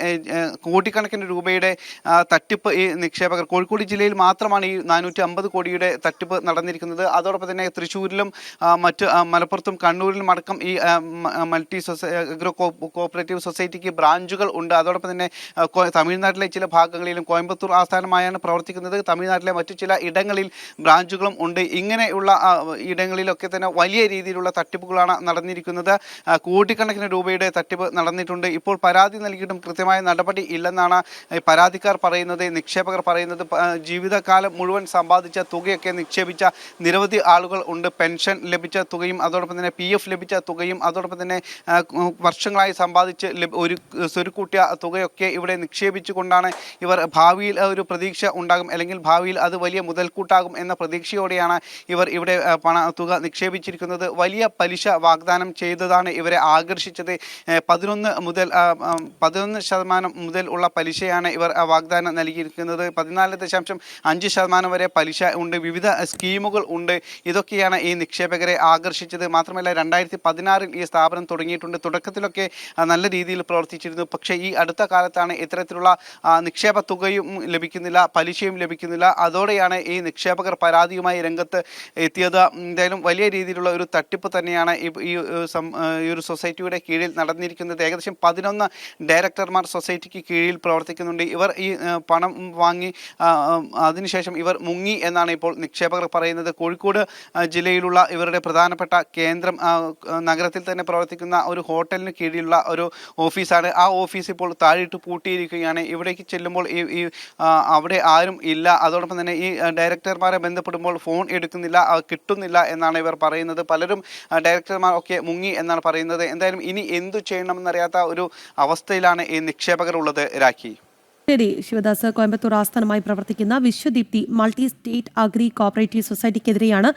കോടിക്കണക്കിന് രൂപയുടെ തട്ടിപ്പ് ഈ നിക്ഷേപകർ കോഴിക്കോട് ജില്ലയിൽ മാത്രമാണ് ഈ 450 കോടിയുടെ തട്ടിപ്പ് നടന്നിരിക്കുന്നത്. അതോടൊപ്പം തന്നെ തൃശ്ശൂരിലും മറ്റ് മലപ്പുറത്തും കണ്ണൂരിലും അടക്കം ഈ മൾട്ടി അഗ്രോ കോഓപ്പറേറ്റീവ് സൊസൈറ്റിക്ക് ബ്രാഞ്ചുകൾ ഉണ്ട്. അതോടൊപ്പം തന്നെ തമിഴ്നാട്ടിലെ ചില ഭാഗങ്ങളിലും കോയമ്പത്തൂർ ആസ്ഥാനമായാണ് പ്രവർത്തിക്കുന്നത്. തമിഴ്നാട്ടിലെ മറ്റു ചില ഇടങ്ങളിൽ ബ്രാഞ്ചുകളും ഉണ്ട്. ഇങ്ങനെയുള്ള ഇടങ്ങളിലൊക്കെ തന്നെ വലിയ രീതിയിലുള്ള തട്ടിപ്പുകളാണ് നടന്നിരിക്കുന്നത്. കോടിക്കണക്കിന് രൂപയുടെ തട്ടിപ്പ് നടന്നിട്ടുണ്ട്. ഇപ്പോൾ പരാതി നൽകിയിട്ടും കൃത്യമായ നടപടി ഇല്ലെന്നാണ് പരാതിക്കാർ പറയുന്നത്, നിക്ഷേപകർ പറയുന്നത്. ജീവിതകാലം മുഴുവൻ സമ്പാദിച്ച തുകയൊക്കെ നിക്ഷേപിച്ച നിരവധി ആളുകൾ ഉണ്ട്. പെൻഷൻ ലഭിച്ച തുകയും അതോടൊപ്പം തന്നെ PF ലഭിച്ച തുകയും അതോടൊപ്പം തന്നെ വർഷങ്ങളായി സമ്പാദിച്ച് ഒരു സ്വരുക്കൂട്ടിയ തുകയൊക്കെ ഇവിടെ നിക്ഷേപിച്ചുകൊണ്ടാണ് ഇവർ ഭാവിയിൽ ഒരു പ്രതീക്ഷ ഉണ്ടാകും അല്ലെങ്കിൽ ഭാവിയിൽ അത് വലിയ മുതൽക്കൂട്ടാകും എന്ന പ്രതീക്ഷയോടെയാണ് ഇവർ ഇവിടെ തുക നിക്ഷേപിച്ചിരിക്കുന്നത്. വലിയ പലിശ വാഗ്ദാനം ചെയ്തതാണ് ഇവരെ ആകർഷിച്ചത്. 11% മുതൽ ഉള്ള പലിശയാണ് ഇവർ വാഗ്ദാനം നൽകിയിരിക്കുന്നത്. 14.5% വരെ പലിശ ഉണ്ട്. വിവിധ സ്കീമുകൾ ഉണ്ട്. ഇതൊക്കെയാണ് ഈ നിക്ഷേപകരെ ആകർഷിച്ചത്. മാത്രമല്ല 2016 ഈ സ്ഥാപനം തുടങ്ങിയിട്ടുണ്ട്. തുടക്കത്തിലൊക്കെ നല്ല രീതിയിൽ പ്രവർത്തിച്ചിരുന്നു. പക്ഷേ ഈ അടുത്ത കാലത്താണ് ഇത്തരത്തിലുള്ള നിക്ഷേപ തുകയും ലഭിക്കുന്നില്ല, പലിശയും ലഭിക്കുന്നില്ല. അതോടെയാണ് ഈ നിക്ഷേപകർ പരാതിയുമായി രംഗത്ത് എത്തിയത്. എന്തായാലും വലിയ രീതിയിലുള്ള ഒരു തട്ടിപ്പ് തന്നെയാണ് ഈ ഒരു സൊസൈറ്റിയുടെ കീഴിൽ നടന്നിരിക്കുന്നത്. ഏകദേശം 11 ഡയറക്ടർമാർ സൊസൈറ്റിക്ക് കീഴിൽ പ്രവർത്തിക്കുന്നുണ്ട്. ഇവർ ഈ പണം വാങ്ങി അതിനുശേഷം ഇവർ മുങ്ങി എന്നാണ് ഇപ്പോൾ നിക്ഷേപകർ പറയുന്നത്. കോഴിക്കോട് ജില്ലയിലുള്ള ഇവരുടെ പ്രധാനപ്പെട്ട കേന്ദ്രം നഗരത്തിൽ തന്നെ പ്രവർത്തിക്കുന്ന ഒരു ഹോട്ടലിന് കീഴിലുള്ള ഒരു ഓഫീസാണ്. ആ ഓഫീസ് ഇപ്പോൾ താഴിട്ട് പൂട്ടിയിരിക്കുകയാണ്. ഇവിടേക്ക് ചെല്ലുമ്പോൾ അവിടെ ആരും ഇല്ല. അതോടൊപ്പം തന്നെ ഈ ഡയറക്ടർമാരെ ബന്ധപ്പെടുമ്പോൾ ഫോൺ എടുക്കുന്നില്ല, കിട്ടുന്നില്ല എന്നാണ് ഇവർ പറയുന്നത്. പലരും ഡയറക്ടർമാർ ഒക്കെ മുങ്ങി എന്നാണ് പറയുന്നത്. എന്തായാലും ഇനി എന്തു ചെയ്യണമെന്നറിയാത്ത ഒരു അവസ്ഥയിലാണ് ഈ നിക്ഷേപകർ ഉള്ളത്. രാഖി, ശരി ശിവദാസ്. കോയമ്പത്തൂർ ആസ്ഥാനമായി പ്രവർത്തിക്കുന്ന Vishwadeepthi multi state agri cooperative സൊസൈറ്റിക്കെതിരെയാണ്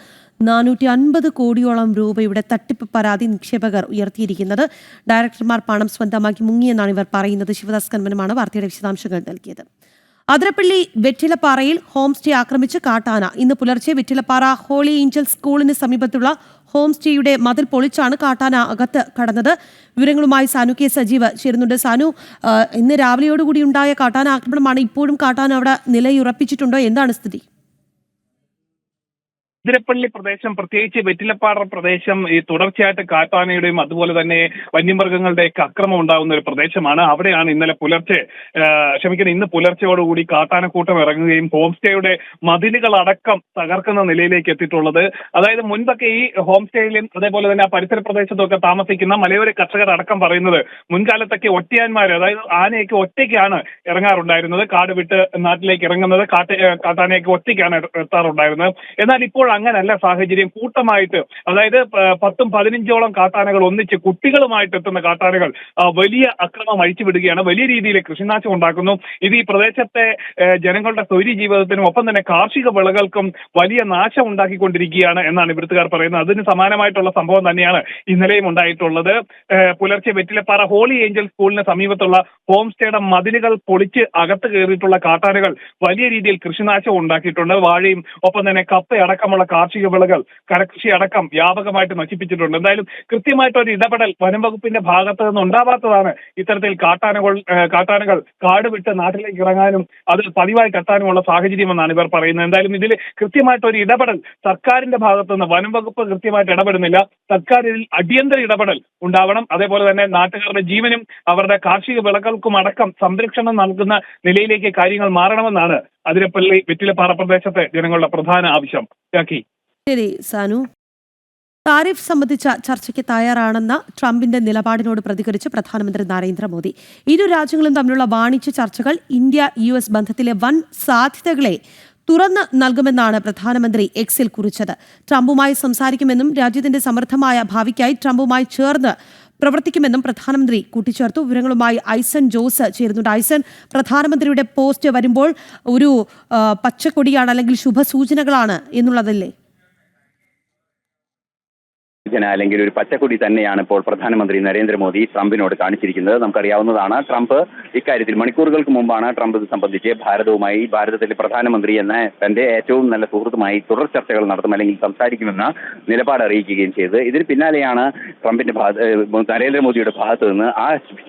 450 കോടിയോളം രൂപയുടെ തട്ടിപ്പ് പരാതി നിക്ഷേപകർ ഉയർത്തിയിരിക്കുന്നത്. ഡയറക്ടർമാർ പണം സ്വന്തമാക്കി മുങ്ങിയെന്നാണ് ഇവർ പറയുന്നത്. ശിവദാസ് കന്മനമാണ് വാർത്തയുടെ വിശദാംശങ്ങൾ നൽകിയത്. അതിരപ്പള്ളി വെറ്റിലപ്പാറയിൽ ഹോം സ്റ്റേ ആക്രമിച്ച് കാട്ടാന. ഇന്ന് പുലർച്ചെ വെറ്റിലപ്പാറ ഹോളി ഏഞ്ചൽ സ്കൂളിന് സമീപത്തുള്ള ഹോം സ്റ്റേയുടെ മതിൽ പൊളിച്ചാണ് കാട്ടാന അകത്ത് കടന്നത്. വിവരങ്ങളുമായി സാനു കെ സജീവ് ചേരുന്നുണ്ട്. സാനു, ഇന്ന് രാവിലെയോടുകൂടി ഉണ്ടായ കാട്ടാന ആക്രമണമാണ്. ഇപ്പോഴും കാട്ടാന അവിടെ നിലയുറപ്പിച്ചിട്ടുണ്ടോ? എന്താണ് സ്ഥിതി? അതിരപ്പള്ളി പ്രദേശം, പ്രത്യേകിച്ച് വെറ്റിലപ്പാറ പ്രദേശം ഈ തുടർച്ചയായിട്ട് കാട്ടാനയുടെയും അതുപോലെ തന്നെ വന്യമൃഗങ്ങളുടെയൊക്കെ അക്രമം ഉണ്ടാകുന്ന ഒരു പ്രദേശമാണ്. അവിടെയാണ് ഇന്ന് പുലർച്ചെയോടുകൂടി കാട്ടാനക്കൂട്ടം ഇറങ്ങുകയും ഹോം സ്റ്റേയുടെ മതിലുകളടക്കം തകർക്കുന്ന നിലയിലേക്ക് എത്തിയിട്ടുള്ളത്. അതായത് മുൻപൊക്കെ ഈ ഹോം സ്റ്റേയിലും അതേപോലെ തന്നെ ആ പരിസര പ്രദേശത്തൊക്കെ താമസിക്കുന്ന മലയോര കർഷകർ അടക്കം പറയുന്നത് മുൻകാലത്തൊക്കെ ഒറ്റയാന്മാർ, അതായത് ആനയൊക്കെ ഒറ്റയ്ക്കാണ് ഇറങ്ങാറുണ്ടായിരുന്നത്. കാട് വിട്ട് നാട്ടിലേക്ക് ഇറങ്ങുന്നത്, കാട്ടാനയൊക്കെ ഒറ്റയ്ക്കാണ് എത്താറുണ്ടായിരുന്നത്. എന്നാൽ ഇപ്പോൾ അങ്ങനല്ല സാഹചര്യം. കൂട്ടമായിട്ട്, അതായത് 10-15ഓളം കാട്ടാനകൾ ഒന്നിച്ച് കുട്ടികളുമായിട്ട് എത്തുന്ന കാട്ടാനകൾ വലിയ അക്രമം അഴിച്ചുവിടുകയാണ്, വലിയ രീതിയിൽ കൃഷിനാശം ഉണ്ടാക്കുന്നു. ഇത് ഈ പ്രദേശത്തെ ജനങ്ങളുടെ സ്വൈര്യ ജീവിതത്തിനും ഒപ്പം തന്നെ കാർഷിക വിളകൾക്കും വലിയ നാശം ഉണ്ടാക്കിക്കൊണ്ടിരിക്കുകയാണ് എന്നാണ് ഇവിടുത്തുകാർ പറയുന്നത്. അതിന് സമാനമായിട്ടുള്ള സംഭവം തന്നെയാണ് ഇന്നലെയും ഉണ്ടായിട്ടുള്ളത്. പുലർച്ചെ വെറ്റിലപ്പാറ ഹോളി ഏഞ്ചൽ സ്കൂളിന് സമീപത്തുള്ള ഹോം സ്റ്റേയുടെ മതിലുകൾ പൊളിച്ച് അകത്ത് കയറിയിട്ടുള്ള കാട്ടാനകൾ വലിയ രീതിയിൽ കൃഷിനാശം ഉണ്ടാക്കിയിട്ടുണ്ട്. വാഴയും ഒപ്പം തന്നെ കപ്പയടക്കമുള്ള കാർഷിക വിളകൾ, കരകൃഷി അടക്കം വ്യാപകമായിട്ട് നശിപ്പിച്ചിട്ടുണ്ട്. എന്തായാലും കൃത്യമായിട്ടൊരു ഇടപെടൽ വനം വകുപ്പിന്റെ ഭാഗത്ത് നിന്ന് ഉണ്ടാവാത്തതാണ് ഇത്തരത്തിൽ കാട്ടാനകൾ കാട് വിട്ട് നാട്ടിലേക്ക് ഇറങ്ങാനും അത് പതിവായി കെട്ടാനുമുള്ള സാഹചര്യമെന്നാണ് ഇവർ പറയുന്നത്. എന്തായാലും ഇതിൽ കൃത്യമായിട്ടൊരു ഇടപെടൽ സർക്കാരിന്റെ ഭാഗത്ത് നിന്ന്, വനം വകുപ്പ് കൃത്യമായിട്ട് ഇടപെടുന്നില്ല. സർക്കാരിൽ അടിയന്തര ഇടപെടൽ ഉണ്ടാവണം. അതേപോലെ തന്നെ നാട്ടുകാരുടെ ജീവനും അവരുടെ കാർഷിക വിളകൾക്കും അടക്കം സംരക്ഷണം നൽകുന്ന നിലയിലേക്ക് കാര്യങ്ങൾ മാറണമെന്നാണ് അതിരപ്പള്ളി വെറ്റിലപ്പാറ പ്രദേശത്തെ ജനങ്ങളുടെ പ്രധാന ആവശ്യം. ശരി സാനു. താരിഫ് സംബന്ധിച്ച ചർച്ചയ്ക്ക് തയ്യാറാണെന്ന ട്രംപിന്റെ നിലപാടിനോട് പ്രതികരിച്ച് പ്രധാനമന്ത്രി നരേന്ദ്രമോദി. ഇരു രാജ്യങ്ങളും തമ്മിലുള്ള വാണിജ്യ ചർച്ചകൾ ഇന്ത്യ-US ബന്ധത്തിലെ വൻ സാധ്യതകളെ തുറന്ന് നൽകുമെന്നാണ് പ്രധാനമന്ത്രി എക്സിൽ കുറിച്ചത്. ട്രംപുമായി സംസാരിക്കുമെന്നും രാജ്യത്തിന്റെ സമൃദ്ധമായ ഭാവിക്കായി ട്രംപുമായി ചേർന്ന് പ്രവർത്തിക്കുമെന്നും പ്രധാനമന്ത്രി കൂട്ടിച്ചേർത്തു. വിവരങ്ങളുമായി ഐസൺ ജോസ് ചേരുന്നുണ്ട്. ഐസൺ, പ്രധാനമന്ത്രിയുടെ പോസ്റ്റ് വരുമ്പോൾ ഒരു പച്ചക്കൊടിയാണ് അല്ലെങ്കിൽ ശുഭസൂചനകളാണ് എന്നുള്ളതല്ലേ? അല്ലെങ്കിൽ ഒരു പച്ചക്കൊടി തന്നെയാണ് ഇപ്പോൾ പ്രധാനമന്ത്രി നരേന്ദ്രമോദി ട്രംപിനോട് കാണിച്ചിരിക്കുന്നത്. നമുക്കറിയാവുന്നതാണ്, ട്രംപ് ഇക്കാര്യത്തിൽ മണിക്കൂറുകൾക്ക് മുമ്പാണ് ട്രംപ് ഇത് സംബന്ധിച്ച് ഭാരതത്തിലെ പ്രധാനമന്ത്രി എന്ന തന്റെ ഏറ്റവും നല്ല സുഹൃത്തുമായി തുടർ ചർച്ചകൾ നടത്തും അല്ലെങ്കിൽ സംസാരിക്കുമെന്ന നിലപാട് അറിയിക്കുകയും ചെയ്തത്. ഇതിന് പിന്നാലെയാണ് നരേന്ദ്രമോദിയുടെ ഭാഗത്ത് നിന്ന് ആ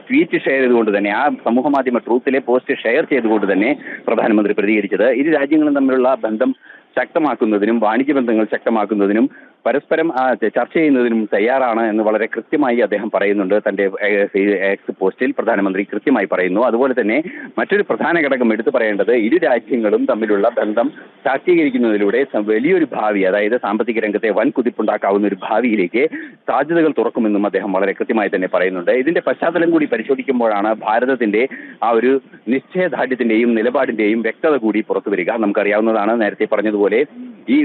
ട്വീറ്റ് ഷെയർ ചെയ്തുകൊണ്ട് തന്നെ, ആ സമൂഹ മാധ്യമ ട്രൂത്തിലെ പോസ്റ്റ് ഷെയർ ചെയ്തുകൊണ്ട് തന്നെ പ്രധാനമന്ത്രി പ്രതികരിച്ചത്. ഇരു രാജ്യങ്ങളും തമ്മിലുള്ള ബന്ധം ശക്തമാക്കുന്നതിനും വാണിജ്യ ബന്ധങ്ങൾ ശക്തമാക്കുന്നതിനും പരസ്പരം ചർച്ച ചെയ്യുന്നതിനും തയ്യാറാണ് എന്ന് വളരെ കൃത്യമായി അദ്ദേഹം പറയുന്നുണ്ട്. തന്റെ എക്സ് പോസ്റ്റിൽ പ്രധാനമന്ത്രി കൃത്യമായി പറയുന്നു. അതുപോലെ തന്നെ മറ്റൊരു പ്രധാന ഘടകം എടുത്തു പറയേണ്ടത്, ഇരു രാജ്യങ്ങളും തമ്മിലുള്ള ബന്ധം ശാക്തീകരിക്കുന്നതിലൂടെ വലിയൊരു ഭാവി, അതായത് സാമ്പത്തിക രംഗത്തെ വൻ കുതിപ്പുണ്ടാക്കാവുന്ന ഒരു ഭാവിയിലേക്ക് സാധ്യതകൾ തുറക്കുമെന്നും അദ്ദേഹം വളരെ കൃത്യമായി തന്നെ പറയുന്നുണ്ട്. ഇതിന്റെ പശ്ചാത്തലം കൂടി പരിശോധിക്കുമ്പോഴാണ് ഭാരതത്തിന്റെ ആ ഒരു നിശ്ചയദാർഢ്യത്തിന്റെയും നിലപാടിന്റെയും വ്യക്തത കൂടി പുറത്തു വരിക. നമുക്കറിയാവുന്നതാണ്, നേരത്തെ പറഞ്ഞതുപോലെ ഈ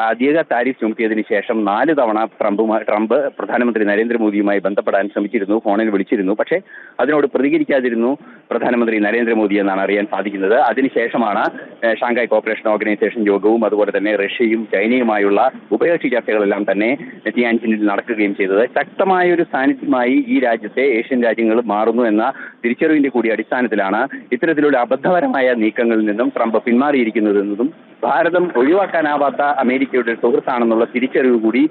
അധിക താരിഫ് ചുമത്തിയതിനു ശേഷം 4 തവണ ട്രംപ് പ്രധാനമന്ത്രി നരേന്ദ്രമോദിയുമായി ബന്ധപ്പെടാൻ ശ്രമിച്ചിരുന്നു, ഫോണിൽ വിളിച്ചിരുന്നു. പക്ഷേ അതിനോട് പ്രതികരിക്കാതിരുന്നു പ്രധാനമന്ത്രി നരേന്ദ്രമോദി എന്നാണ് അറിയാൻ സാധിക്കുന്നത്. അതിനുശേഷമാണ് ഷാങ്ഹായ് കോർപ്പറേഷൻ ഓർഗനൈസേഷൻ യോഗവും അതുപോലെ തന്നെ റഷ്യയും ചൈനയുമായുള്ള ഉഭയകക്ഷി ചർച്ചകളെല്ലാം തന്നെ ടിയാൻജിനിൽ നടക്കുകയും ചെയ്തത്. ശക്തമായ ഒരു സാന്നിധ്യമായി ഈ രാജ്യത്തെ ഏഷ്യൻ രാജ്യങ്ങൾ മാറുന്നു എന്ന തിരിച്ചറിവിന്റെ കൂടി അടിസ്ഥാനത്തിലാണ് ഇത്തരത്തിലുള്ള അബദ്ധപരമായ നീക്കങ്ങളിൽ നിന്നും ട്രംപ് പിന്മാറിയിരിക്കുന്നതെന്നതും ഭാരതം ഒഴിവാക്കാനാവാത്ത അമേരിക്കയുടെ സുഹൃത്താണെന്നുള്ള തിരിച്ചറിവ് കൂടി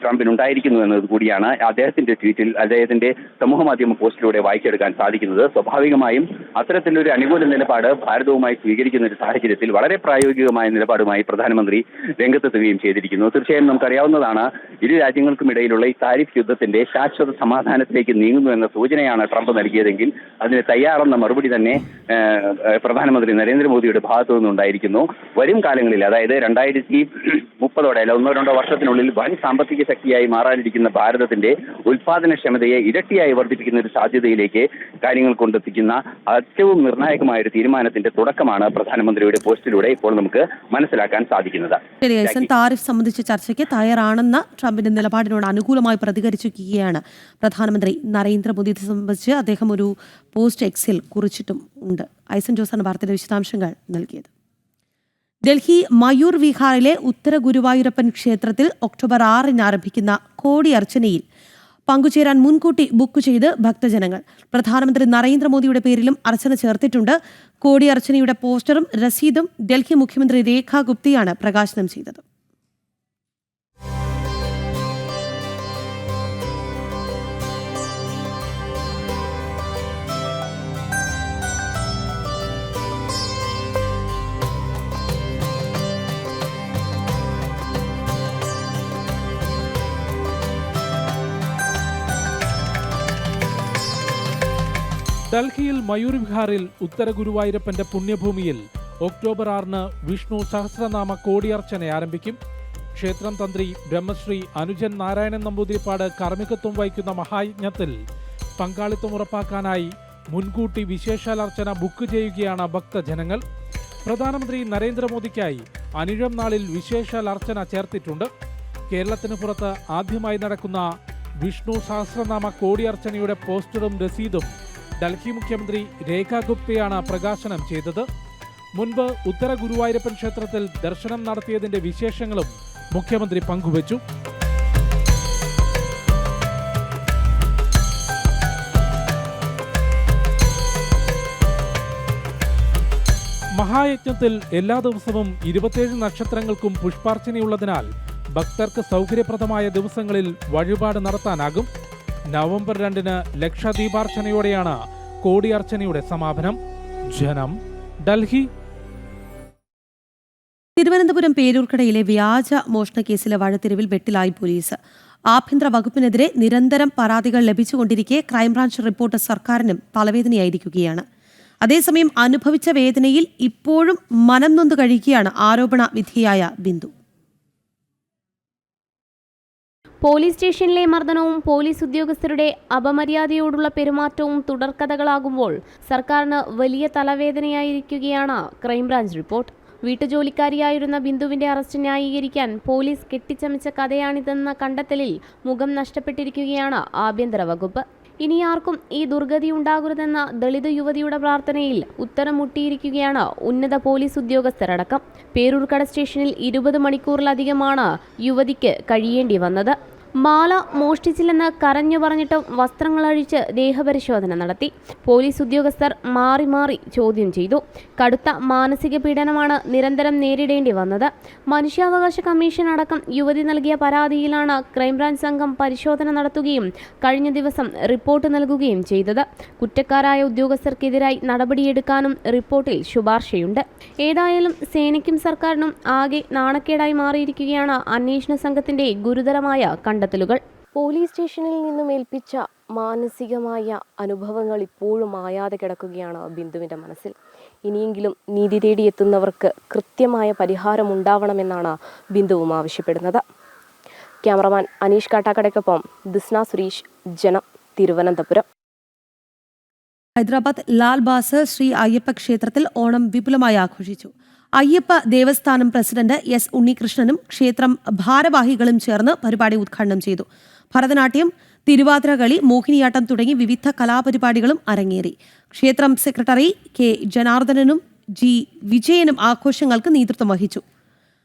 ട്രംപിനുണ്ടായിരിക്കുന്നു എന്നത് കൂടിയാണ് അദ്ദേഹത്തിന്റെ ട്വീറ്റിൽ, അദ്ദേഹത്തിന്റെ സമൂഹ മാധ്യമ പോസ്റ്റിലൂടെ വായിച്ചെടുക്കാൻ സാധിക്കുന്നത്. സ്വാഭാവികമായും അത്തരത്തിലൊരു അനുകൂല നിലപാട് ഭാരതവുമായി സ്വീകരിക്കുന്ന ഒരു സാഹചര്യത്തിൽ വളരെ പ്രായോഗികമായ നിലപാടുമായി പ്രധാനമന്ത്രി രംഗത്തെത്തുകയും ചെയ്തിരിക്കുന്നു. തീർച്ചയായും നമുക്കറിയാവുന്നതാണ്, ഇരു രാജ്യങ്ങൾക്കും ഇടയിലുള്ള ഈ താരിഫ് യുദ്ധത്തിന്റെ ശാശ്വത സമാധാനത്തിലേക്ക് നീങ്ങുന്നു എന്ന സൂചനയാണ് ട്രംപ് നൽകിയതെങ്കിൽ അതിന് തയ്യാറെന്ന മറുപടി തന്നെ പ്രധാനമന്ത്രി നരേന്ദ്രമോദിയുടെ ഭാഗത്തു നിന്നുണ്ടായിരിക്കുന്നു. വരും കാലങ്ങളിൽ, അതായത് 2030 അല്ല 1-2 വർഷത്തിനുള്ളിൽ വൻ സാമ്പത്തിക ശക്തിയായി മാറാനിരിക്കുന്ന ഭാരതത്തിന്റെ ഉൽപാദനക്ഷമതയെ ഇരട്ടിയായി വർദ്ധിപ്പിക്കുന്ന ഒരു സാധ്യതയിലേക്ക് കാര്യങ്ങൾ കൊണ്ടെത്തിക്കുന്ന ഏറ്റവും നിർണായകമായ ഒരു തീരുമാനത്തിന്റെ തുടക്കമാണ് പ്രധാനമന്ത്രിയുടെ പോസ്റ്റിലൂടെ ഇപ്പോൾ നമുക്ക് മനസ്സിലാക്കാൻ സാധിക്കുന്നത്. ശരി, താരിഫ് സംബന്ധിച്ച ചർച്ചയ്ക്ക് തയ്യാറാണെന്ന ട്രംപിന്റെ നിലപാടിനോട് അനുകൂലമായി പ്രതികരിച്ചിരിക്കുകയാണ് പ്രധാനമന്ത്രി നരേന്ദ്രമോദി. ഇത് സംബന്ധിച്ച് അദ്ദേഹം ഒരു പോസ്റ്റ് എക്സിൽ കുറിച്ചിട്ടും ഉണ്ട്. ഐസൻ ജോസാണ് വാർത്തയുടെ വിശദാംശങ്ങൾ നൽകിയത്. ഡൽഹി മയൂർ വിഹാറിലെ ഉത്തര ഗുരുവായൂരപ്പൻ ക്ഷേത്രത്തിൽ ഒക്ടോബർ 6 ആരംഭിക്കുന്ന കോടി അർച്ചനയിൽ പങ്കുചേരാൻ മുൻകൂട്ടി ബുക്ക് ചെയ്ത് ഭക്തജനങ്ങൾ. പ്രധാനമന്ത്രി നരേന്ദ്രമോദിയുടെ പേരിലും അർച്ചന ചേർത്തിട്ടുണ്ട്. കോടി അർച്ചനയുടെ പോസ്റ്ററും രസീതും ഡൽഹി മുഖ്യമന്ത്രി രേഖ ഗുപ്തയാണ് പ്രകാശനം ചെയ്തത്. ഡൽഹിയിൽ മയൂർ വിഹാറിൽ ഉത്തര ഗുരുവായൂരപ്പന്റെ പുണ്യഭൂമിയിൽ ഒക്ടോബർ 6 വിഷ്ണു സഹസ്രനാമ കോടിയർച്ചന ആരംഭിക്കും. ക്ഷേത്രം തന്ത്രി ബ്രഹ്മശ്രീ അനുജൻ നാരായണൻ നമ്പൂതിരിപ്പാട് കാർമ്മികത്വം വഹിക്കുന്ന മഹായജ്ഞത്തിൽ പങ്കാളിത്തം ഉറപ്പാക്കാനായി മുൻകൂട്ടി വിശേഷാൽ അർച്ചന ബുക്ക് ചെയ്യുകയാണ് ഭക്തജനങ്ങൾ. പ്രധാനമന്ത്രി നരേന്ദ്രമോദിക്കായി അനിഴം നാളിൽ വിശേഷാൽ അർച്ചന ചേർത്തിട്ടുണ്ട്. കേരളത്തിന് പുറത്ത് ആദ്യമായി നടക്കുന്ന വിഷ്ണു സഹസ്രനാമ കോടിയർച്ചനയുടെ പോസ്റ്ററും രസീതും ഡൽഹി മുഖ്യമന്ത്രി രേഖ ഗുപ്തയാണ് പ്രകാശനം ചെയ്തത്. മുൻപ് ഉത്തര ഗുരുവായൂരപ്പൻ ക്ഷേത്രത്തിൽ ദർശനം നടത്തിയതിന്റെ വിശേഷങ്ങളും മുഖ്യമന്ത്രി പങ്കുവച്ചു. മഹായജ്ഞത്തിൽ എല്ലാ ദിവസവും 27 നക്ഷത്രങ്ങൾക്കും പുഷ്പാർച്ചനയുള്ളതിനാൽ ഭക്തർക്ക് സൗകര്യപ്രദമായ ദിവസങ്ങളിൽ വഴിപാട് നടത്താനാകും. നവംബർ 2 ലക്ഷദീപാർച്ചനയോടെയാണ് കോടിയർച്ചനയുടെ സമാപനം. ജനം, ഡൽഹി. തിരുവനന്തപുരം പേരൂർക്കടയിലെ വ്യാജ മോഷണ കേസിലെ വഴത്തിരിവിൽ വെട്ടിലായി പോലീസ്. ആഭ്യന്തര വകുപ്പിനെതിരെ നിരന്തരം പരാതികൾ ലഭിച്ചുകൊണ്ടിരിക്കെ ക്രൈംബ്രാഞ്ച് റിപ്പോർട്ട് സർക്കാരിനും തലവേദനയായിരിക്കുകയാണ്. അതേസമയം അനുഭവിച്ച വേദനയിൽ ഇപ്പോഴും മനം നൊന്തു കഴിക്കുകയാണ് ആരോപണ വിധിയായ ബിന്ദു. പോലീസ് സ്റ്റേഷനിലെ മർദ്ദനവും പോലീസ് ഉദ്യോഗസ്ഥരുടെ അപമര്യാദയോടുള്ള പെരുമാറ്റവും തുടർക്കഥകളാകുമ്പോൾ സർക്കാരിന് വലിയ തലവേദനയായിരിക്കുകയാണ് ക്രൈംബ്രാഞ്ച് റിപ്പോർട്ട്. വീട്ടുജോലിക്കാരിയായിരുന്ന ബിന്ദുവിന്റെ അറസ്റ്റ് ന്യായീകരിക്കാൻ പോലീസ് കെട്ടിച്ചമച്ച കഥയാണിതെന്ന കണ്ടെത്തലിൽ മുഖം നഷ്ടപ്പെട്ടിരിക്കുകയാണ് ആഭ്യന്തര വകുപ്പ്. ഇനി ആർക്കും ഈ ദുർഗതി ഉണ്ടാകരുതെന്ന ദളിത് യുവതിയുടെ പ്രാർത്ഥനയിൽ ഉത്തരം മുട്ടിയിരിക്കുകയാണ് ഉന്നത പോലീസ് ഉദ്യോഗസ്ഥരടക്കം. പേരൂർക്കട സ്റ്റേഷനിൽ 20 മണിക്കൂറിലധികമാണ് യുവതിക്ക് കഴിയേണ്ടി വന്നത്. മാല മോഷ്ടിച്ചില്ലെന്ന് കരഞ്ഞു പറഞ്ഞിട്ടും വസ്ത്രങ്ങളഴിച്ച് ദേഹപരിശോധന നടത്തി. പോലീസ് ഉദ്യോഗസ്ഥർ മാറി മാറി ചോദ്യം ചെയ്തു. കടുത്ത മാനസിക പീഡനമാണ് നിരന്തരം നേരിടേണ്ടി വന്നത്. മനുഷ്യാവകാശ കമ്മീഷൻ അടക്കം യുവതി നൽകിയ പരാതിയിലാണ് ക്രൈംബ്രാഞ്ച് സംഘം പരിശോധന നടത്തുകയും കഴിഞ്ഞ ദിവസം റിപ്പോർട്ട് നൽകുകയും ചെയ്തത്. കുറ്റക്കാരായ ഉദ്യോഗസ്ഥർക്കെതിരായി നടപടിയെടുക്കാനും റിപ്പോർട്ടിൽ ശുപാർശയുണ്ട്. ഏതായാലും സേനയ്ക്കും സർക്കാരിനും ആകെ നാണക്കേടായി മാറിയിരിക്കുകയാണ് അന്വേഷണ സംഘത്തിന്റെ ഗുരുതരമായ കണ്ടെത്തലുകൾ. പോലീസ് സ്റ്റേഷനിൽ നിന്നും ഏൽപ്പിച്ച മാനസികമായ അനുഭവങ്ങൾ ഇപ്പോഴും മായാതെ കിടക്കുകയാണ് ബിന്ദുവിൻ്റെ മനസ്സിൽ. ഇനിയെങ്കിലും നീതി തേടിയെത്തുന്നവർക്ക് കൃത്യമായ പരിഹാരം ഉണ്ടാവണമെന്നാണ് ബിന്ദുവും ആവശ്യപ്പെടുന്നത്. ക്യാമറമാൻ അനീഷ് കാട്ടാക്കടയ്ക്കൊപ്പം ദിസ്ന സുരേഷ്, ജനം, തിരുവനന്തപുരം. ഹൈദരാബാദ് ലാൽ ബാസ് ശ്രീ അയ്യപ്പ ക്ഷേത്രത്തിൽ ഓണം വിപുലമായി ആഘോഷിച്ചു. അയ്യപ്പ ദേവസ്ഥാനം പ്രസിഡന്റ് എസ് ഉണ്ണികൃഷ്ണനും ക്ഷേത്രം ഭാരവാഹികളും ചേർന്ന് പരിപാടി ഉദ്ഘാടനം ചെയ്തു. ഭരതനാട്യം, തിരുവാതിരകളി, മോഹിനിയാട്ടം തുടങ്ങി വിവിധ കലാപരിപാടികളും അരങ്ങേറി. ക്ഷേത്രം സെക്രട്ടറി കെ ജനാർദ്ദനനും ജി വിജയനും ആഘോഷങ്ങൾക്ക് നേതൃത്വം വഹിച്ചു.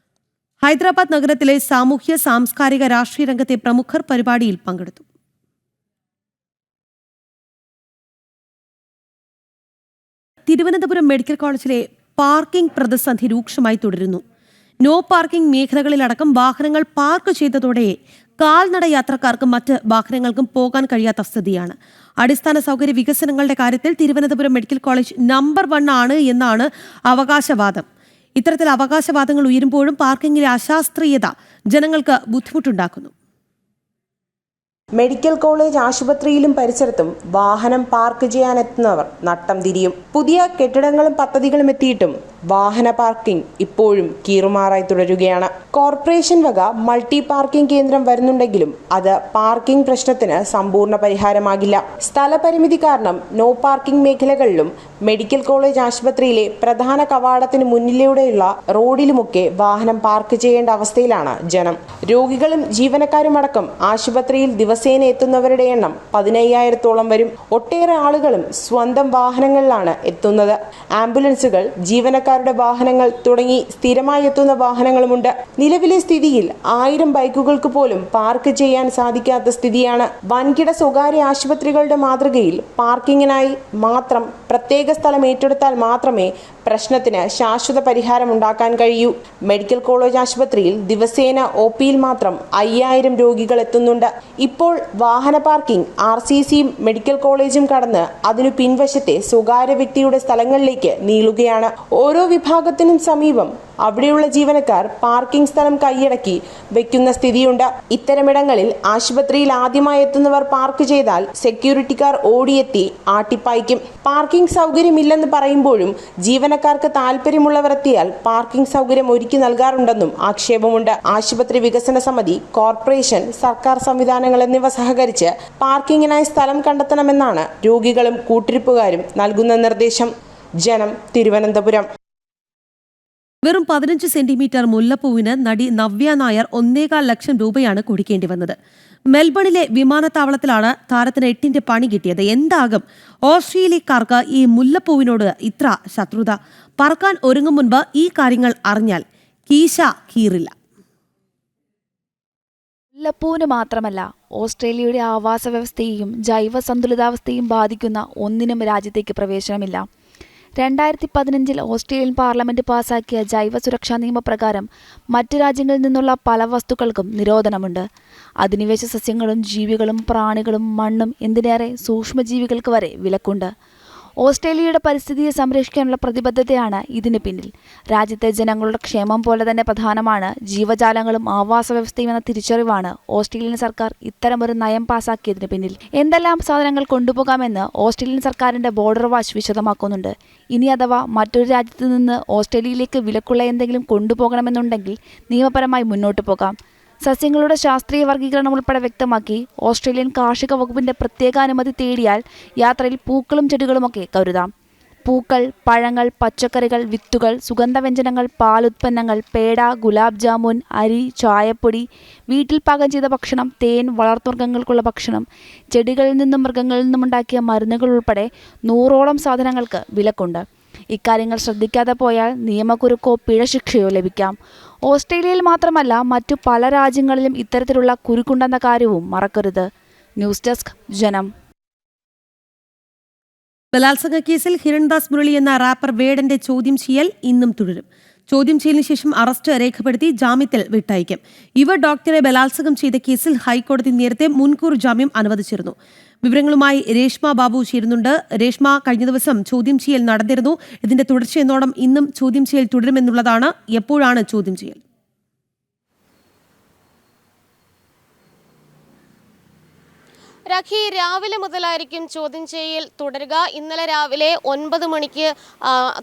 ഹൈദരാബാദ് നഗരത്തിലെ സാമൂഹ്യ, സാംസ്കാരിക, രാഷ്ട്രീയ രംഗത്തെ പ്രമുഖർ പരിപാടിയിൽ പങ്കെടുത്തു. തിരുവനന്തപുരം മെഡിക്കൽ കോളേജിലെ പാർക്കിംഗ് പ്രതിസന്ധി രൂക്ഷമായി തുടരുന്നു. നോ പാർക്കിംഗ് മേഖലകളിലടക്കം വാഹനങ്ങൾ പാർക്ക് ചെയ്തതോടെ കാൽനട യാത്രക്കാർക്കും മറ്റ് വാഹനങ്ങൾക്കും പോകാൻ കഴിയാത്ത സ്ഥിതിയാണ്. അടിസ്ഥാന സൗകര്യ വികസനങ്ങളുടെ കാര്യത്തിൽ തിരുവനന്തപുരം മെഡിക്കൽ കോളേജ് നമ്പർ 1 ആണ് എന്നാണ് അവകാശവാദം. ഇത്തരത്തിൽ അവകാശവാദങ്ങൾ ഉയരുമ്പോഴും പാർക്കിംഗിലെ അശാസ്ത്രീയത ജനങ്ങൾക്ക് ബുദ്ധിമുട്ടുണ്ടാക്കുന്നു. മെഡിക്കൽ കോളേജ് ആശുപത്രിയിലും പരിസരത്തും വാഹനം പാർക്ക് ചെയ്യാനെത്തുന്നവർ നട്ടം തിരിയും. പുതിയ കെട്ടിടങ്ങളും പദ്ധതികളും എത്തിയിട്ടും വാഹന പാർക്കിംഗ് ഇപ്പോഴും കീറുമാറായി തുടരുകയാണ്. കോർപ്പറേഷൻ വക മൾട്ടി പാർക്കിംഗ് കേന്ദ്രം വരുന്നുണ്ടെങ്കിലും അത് പാർക്കിംഗ് പ്രശ്നത്തിന് സമ്പൂർണ്ണ പരിഹാരമാകില്ല. സ്ഥലപരിമിതി കാരണം നോ പാർക്കിംഗ് മേഖലകളിലും മെഡിക്കൽ കോളേജ് ആശുപത്രിയിലെ പ്രധാന കവാടത്തിന് മുന്നിലൂടെയുള്ള റോഡിലുമൊക്കെ വാഹനം പാർക്ക് ചെയ്യേണ്ട അവസ്ഥയിലാണ് ജനം. രോഗികളും ജീവനക്കാരും അടക്കം ആശുപത്രിയിൽ ദിവസേന എത്തുന്നവരുടെ എണ്ണം 15,000-ഓളം വരും. ഒട്ടേറെ ആളുകളും സ്വന്തം വാഹനങ്ങളിലാണ് എത്തുന്നത്. ആംബുലൻസുകൾ, ജീവനക്കാരുടെ വാഹനങ്ങൾ തുടങ്ങി സ്ഥിരമായി എത്തുന്ന വാഹനങ്ങളുമുണ്ട്. നിലവിലെ സ്ഥിതിയിൽ 1000 ബൈക്കുകൾക്ക് പോലും പാർക്ക് ചെയ്യാൻ സാധിക്കാത്ത സ്ഥിതിയാണ്. വൻകിട സ്വകാര്യ ആശുപത്രികളുടെ മാതൃകയിൽ പാർക്കിങ്ങിനായി മാത്രം പ്രത്യേക സ്ഥലം ഏറ്റെടുത്താൽ മാത്രമേ പ്രശ്നത്തിന് ശാശ്വത പരിഹാരം ഉണ്ടാക്കാൻ കഴിയൂ. മെഡിക്കൽ കോളേജ് ആശുപത്രിയിൽ ദിവസേന OPയിൽ മാത്രം 5000 രോഗികൾ എത്തുന്നുണ്ട്. ഇപ്പോൾ വാഹന പാർക്കിംഗ് RCCയും മെഡിക്കൽ കോളേജും കടന്ന് അതിനു പിൻവശത്തെ സ്വകാര്യ വ്യക്തിയുടെ സ്ഥലങ്ങളിലേക്ക് നീളുകയാണ്. ഓരോ വിഭാഗത്തിനും സമീപം അവിടെയുള്ള ജീവനക്കാർ പാർക്കിംഗ് സ്ഥലം കൈയടക്കി വെക്കുന്ന സ്ഥിതിയുണ്ട്. ഇത്തരമിടങ്ങളിൽ ആശുപത്രിയിൽ ആദ്യമായി എത്തുന്നവർ പാർക്ക് ചെയ്താൽ സെക്യൂരിറ്റിക്കാർ ഓടിയെത്തി ആട്ടിപ്പായിക്കും. പാർക്കിംഗ് സൗകര്യമില്ലെന്ന് പറയുമ്പോഴും ജീവനക്കാർക്ക് താല്പര്യമുള്ളവർ എത്തിയാൽ പാർക്കിംഗ് സൗകര്യം ഒരുക്കി നൽകാറുണ്ടെന്നും ആക്ഷേപമുണ്ട്. ആശുപത്രി വികസന സമിതി, കോർപ്പറേഷൻ, സർക്കാർ സംവിധാനങ്ങൾ എന്നിവ സഹകരിച്ച് പാർക്കിങ്ങിനായി സ്ഥലം കണ്ടെത്തണമെന്നാണ് രോഗികളും കൂട്ടിരിപ്പുകാരും നൽകുന്ന നിർദ്ദേശം. ജനം, തിരുവനന്തപുരം. വെറും 15 സെന്റിമീറ്റർ മുല്ലപ്പൂവിന് നടി നവ്യ നായർ 1.25 ലക്ഷം രൂപയാണ് കൊടുക്കേണ്ടി വന്നത്. മെൽബണിലെ വിമാനത്താവളത്തിലാണ് താരത്തിന് 8ന്റെ പണി കിട്ടിയത്. എന്താകും ഓസ്ട്രേലിയക്കാർക്ക് ഈ മുല്ലപ്പൂവിനോട് ഇത്ര ശത്രുത? പറക്കാൻ ഒരുങ്ങും മുൻപ് ഈ കാര്യങ്ങൾ അറിഞ്ഞാൽ കീശ കീറില്ല. മുല്ലപ്പൂവിന് മാത്രമല്ല, ഓസ്ട്രേലിയയുടെ ആവാസ വ്യവസ്ഥയെയും ജൈവ സന്തുലിതാവസ്ഥയും ബാധിക്കുന്ന ഒന്നിനും രാജ്യത്തേക്ക് പ്രവേശനമില്ല. 2015 ഓസ്ട്രേലിയൻ പാർലമെന്റ് പാസാക്കിയ ജൈവ സുരക്ഷാ നിയമപ്രകാരം മറ്റ് രാജ്യങ്ങളിൽ നിന്നുള്ള പല വസ്തുക്കൾക്കും നിരോധനമുണ്ട്. അധിനിവേശ സസ്യങ്ങളും ജീവികളും പ്രാണികളും മണ്ണും എന്തിനേറെ സൂക്ഷ്മജീവികൾക്ക് വരെ വിലക്കുണ്ട്. ഓസ്ട്രേലിയയുടെ പരിസ്ഥിതിയെ സംരക്ഷിക്കാനുള്ള പ്രതിബദ്ധതയാണ് ഇതിന് പിന്നിൽ. രാജ്യത്തെ ജനങ്ങളുടെ ക്ഷേമം പോലെ തന്നെ പ്രധാനമാണ് ജീവജാലങ്ങളും ആവാസ വ്യവസ്ഥയും എന്ന തിരിച്ചറിവാണ് ഓസ്ട്രേലിയൻ സർക്കാർ ഇത്തരമൊരു നയം പാസാക്കിയതിന് പിന്നിൽ. എന്തെല്ലാം സാധനങ്ങൾ കൊണ്ടുപോകാമെന്ന് ഓസ്ട്രേലിയൻ സർക്കാരിന്റെ ബോർഡർ വാച്ച് വിശദമാക്കുന്നുണ്ട്. ഇനി അഥവാ മറ്റൊരു രാജ്യത്ത് നിന്ന് ഓസ്ട്രേലിയയിലേക്ക് വിലക്കുള്ള എന്തെങ്കിലും കൊണ്ടുപോകണമെന്നുണ്ടെങ്കിൽ നിയമപരമായി മുന്നോട്ട് പോകാം. സസ്യങ്ങളുടെ ശാസ്ത്രീയ വർഗീകരണം ഉൾപ്പെടെ വ്യക്തമാക്കി ഓസ്ട്രേലിയൻ കാർഷിക വകുപ്പിന്റെ പ്രത്യേക അനുമതി തേടിയാൽ യാത്രയിൽ പൂക്കളും ചെടികളുമൊക്കെ കരുതാം. പൂക്കൾ, പഴങ്ങൾ, പച്ചക്കറികൾ, വിത്തുകൾ, സുഗന്ധവ്യഞ്ജനങ്ങൾ, പാലുത്പന്നങ്ങൾ, പേട, ഗുലാബ് ജാമുൻ, അരി, ചായപ്പൊടി, വീട്ടിൽ പാകം ചെയ്ത ഭക്ഷണം, തേൻ, വളർത്തുമൃഗങ്ങൾക്കുള്ള ഭക്ഷണം, ചെടികളിൽ നിന്നും മൃഗങ്ങളിൽ നിന്നും ഉണ്ടാക്കിയ മരുന്നുകൾ ഉൾപ്പെടെ 100ഓളം സാധനങ്ങൾക്ക് വിലക്കുണ്ട്. ഇക്കാര്യങ്ങൾ ശ്രദ്ധിക്കാതെ പോയാൽ നിയമക്കുരുക്കോ പിഴശിക്ഷയോ ലഭിക്കാം. ഓസ്ട്രേലിയയിൽ മാത്രമല്ല, മറ്റു പല രാജ്യങ്ങളിലും ഇത്തരത്തിലുള്ള കുരുക്കുണ്ടെന്ന കാര്യവും മറക്കരുത്. ന്യൂസ് ഡെസ്ക്, ജനം. ബലാത്സംഗ കേസിൽ ഹിരൺദാസ് മുരളി എന്ന റാപ്പർ വേടന്റെ ചോദ്യം ചെയ്യൽ ഇന്നും തുടരും. ചോദ്യം ചെയ്യലിന് ശേഷം അറസ്റ്റ് രേഖപ്പെടുത്തി ജാമ്യത്തിൽ വിട്ടയക്കും. ഇവർ ഡോക്ടറെ ബലാത്സംഗം ചെയ്ത കേസിൽ ഹൈക്കോടതി നേരത്തെ മുൻകൂർ ജാമ്യം അനുവദിച്ചിരുന്നു. വിവരങ്ങളുമായി രേഷ്മ ബാബു ചേരുന്നുണ്ട്. രേഷ്മ, കഴിഞ്ഞ ദിവസം ചോദ്യം ചെയ്യൽ നടന്നിരുന്നു. ഇതിന്റെ തുടർച്ചയെന്നോണം ഇന്നും ചോദ്യം ചെയ്യൽ തുടരുമെന്നുള്ളതാണ്. എപ്പോഴാണ് ചോദ്യം ചെയ്യൽ? രാഖി, രാവിലെ മുതലായിരിക്കും ചോദ്യം ചെയ്യൽ തുടരുക. ഇന്നലെ രാവിലെ 9 മണിക്ക്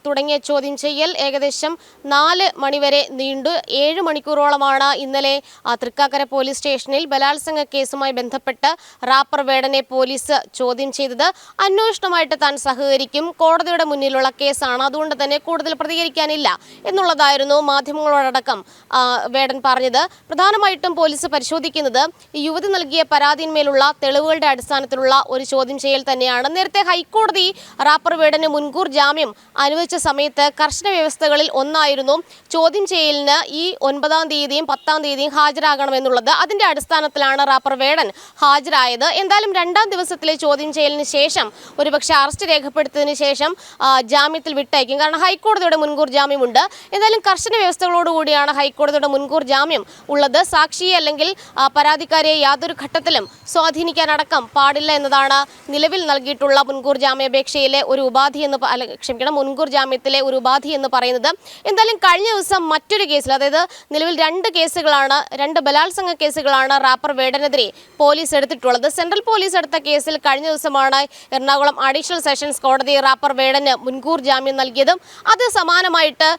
തുടങ്ങിയ ചോദ്യം ചെയ്യൽ ഏകദേശം 4 മണിവരെ നീണ്ടു. 7 മണിക്കൂറോളമാണ് ഇന്നലെ തൃക്കാക്കര പോലീസ് സ്റ്റേഷനിൽ ബലാത്സംഗ കേസുമായി ബന്ധപ്പെട്ട് റാപ്പർ വേടനെ പോലീസ് ചോദ്യം ചെയ്തത്. അന്വേഷണമായിട്ട് താൻ സഹകരിക്കും, കോടതിയുടെ മുന്നിലുള്ള കേസാണ്, അതുകൊണ്ട് തന്നെ കൂടുതൽ പ്രതികരിക്കാനില്ല എന്നുള്ളതായിരുന്നു മാധ്യമങ്ങളോടക്കം വേടൻ പറഞ്ഞത്. പ്രധാനമായിട്ടും പോലീസ് പരിശോധിക്കുന്നത് യുവതി നൽകിയ പരാതിന്മേലുള്ള തെളിവുകൾ അടിസ്ഥാനത്തിലുള്ള ഒരു ചോദ്യം ചെയ്യൽ തന്നെയാണ്. നേരത്തെ ഹൈക്കോടതി റാപ്പർ വേടന് മുൻകൂർ ജാമ്യം അനുവദിച്ച സമയത്ത് കർശന വ്യവസ്ഥകളിൽ ഒന്നായിരുന്നു ചോദ്യം ചെയ്യലിന് ഈ 9-ാം തീയതിയും 10-ാം തീയതിയും ഹാജരാകണമെന്നുള്ളത്. അതിന്റെ അടിസ്ഥാനത്തിലാണ് റാപ്പർ വേടൻ ഹാജരായത്. എന്തായാലും 2-ാം ദിവസത്തിലെ ചോദ്യം ചെയ്യലിന് ശേഷം ഒരുപക്ഷെ അറസ്റ്റ് രേഖപ്പെടുത്തിയതിനു ശേഷം ജാമ്യത്തിൽ വിട്ടയക്കും. കാരണം ഹൈക്കോടതിയുടെ മുൻകൂർ ജാമ്യമുണ്ട്. എന്തായാലും കർശന വ്യവസ്ഥകളോടുകൂടിയാണ് ഹൈക്കോടതിയുടെ മുൻകൂർ ജാമ്യം ഉള്ളത്. സാക്ഷിയെ അല്ലെങ്കിൽ പരാതിക്കാരിയെ യാതൊരു ഘട്ടത്തിലും സ്വാധീനിക്കാനടക്കം പാടില്ല എന്നതാണ് നിലവിൽ നൽകിയിട്ടുള്ള മുൻകൂർ ജാമ്യാപേക്ഷയിലെ ഒരു ഉപാധി എന്ന് മുൻകൂർ ജാമ്യത്തിലെ ഒരു ഉപാധി എന്ന് പറയുന്നത്. എന്തായാലും കഴിഞ്ഞ ദിവസം മറ്റൊരു കേസിൽ, അതായത് നിലവിൽ 2 കേസുകളാണ്, 2 ബലാത്സംഗ കേസുകളാണ് റാപ്പർ വേടനെതിരെ പോലീസ് എടുത്തിട്ടുള്ളത്. സെൻട്രൽ പോലീസ് എടുത്ത കേസിൽ കഴിഞ്ഞ ദിവസമാണ് എറണാകുളം അഡീഷണൽ സെഷൻസ് കോടതി റാപ്പർ വേടന് മുൻകൂർ ജാമ്യം നൽകിയതും. അത് സമാനമായിട്ട്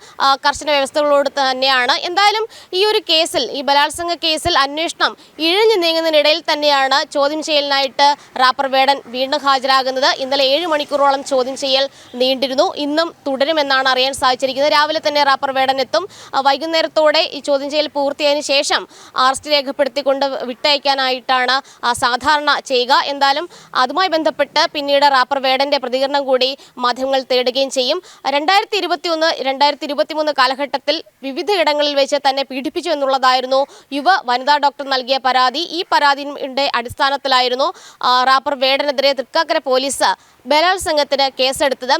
കർശന വ്യവസ്ഥകളോട് തന്നെയാണ്. എന്തായാലും ഈ ഒരു കേസിൽ, ഈ ബലാത്സംഗ കേസിൽ അന്വേഷണം ഇഴഞ്ഞു നീങ്ങുന്നതിനിടയിൽ തന്നെയാണ് ചോദ്യം ചെയ്യലിനായിട്ട് റാപ്പർ വേടൻ വീണ്ടും ഹാജരാകുന്നത്. ഇന്നലെ 7 മണിക്കൂറോളം ചോദ്യം ചെയ്യൽ നീണ്ടിരുന്നു. ഇന്നും തുടരുമെന്നാണ് അറിയാൻ സാധിച്ചിരിക്കുന്നത്. രാവിലെ തന്നെ റാപ്പർ വേടൻ എത്തും. വൈകുന്നേരത്തോടെ ഈ ചോദ്യം ചെയ്യൽ പൂർത്തിയായതിനു ശേഷം അറസ്റ്റ് രേഖപ്പെടുത്തിക്കൊണ്ട് വിട്ടയക്കാനായിട്ടാണ് സാധാരണ ചെയ്യുക. എന്തായാലും അതുമായി ബന്ധപ്പെട്ട് പിന്നീട് റാപ്പർ വേടന്റെ പ്രതികരണം കൂടി മാധ്യമങ്ങൾ തേടുകയും ചെയ്യും. 2021, 2023 കാലഘട്ടത്തിൽ വിവിധയിടങ്ങളിൽ വെച്ച് തന്നെ പീഡിപ്പിച്ചു എന്നുള്ളതായിരുന്നു വനിതാ ഡോക്ടർ നൽകിയ പരാതി. ഈ പരാതിയുടെ അടിസ്ഥാനത്തിലായിരുന്നു റാപ്പർ വേടനെതിരെ തൃക്കാക്കര പോലീസ് ബലാത്സംഗത്തിന് കേസെടുത്തത്.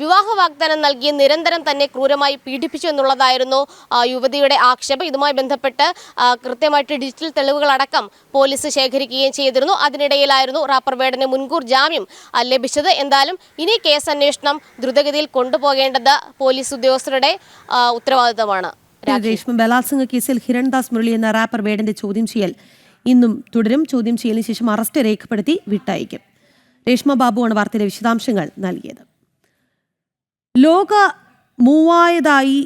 വിവാഹ വാഗ്ദാനം നൽകി നിരന്തരം തന്നെ ക്രൂരമായി പീഡിപ്പിച്ചു എന്നുള്ളതായിരുന്നു യുവതിയുടെ ആക്ഷേപം. ഇതുമായി ബന്ധപ്പെട്ട് കൃത്യമായിട്ട് ഡിജിറ്റൽ തെളിവുകളടക്കം പോലീസ് ശേഖരിക്കുകയും ചെയ്തിരുന്നു. അതിനിടയിലായിരുന്നു റാപ്പർ വേടന് മുൻകൂർ ജാമ്യം ലഭിച്ചത്. എന്തായാലും ഇനി കേസ് അന്വേഷണം ദ്രുതഗതിയിൽ കൊണ്ടുപോകേണ്ടത് പോലീസ് ഉദ്യോഗസ്ഥരുടെ ഉത്തരവാദിത്തമാണ്. രേഷ്മ, ബലാത്സംഗ കേസിൽ ഹിരൺദാസ് മുരളി എന്ന റാപ്പർ വേടന്റെ ചോദ്യം ചെയ്യൽ ഇന്നും തുടരും. ചോദ്യം ചെയ്യലിന് ശേഷം അറസ്റ്റ് രേഖപ്പെടുത്തി വിട്ടയക്കും. രേഷ്മ ബാബുവാണ് വാർത്തയുടെ വിശദാംശങ്ങൾ നൽകിയത്. ലോക മൂവായതായി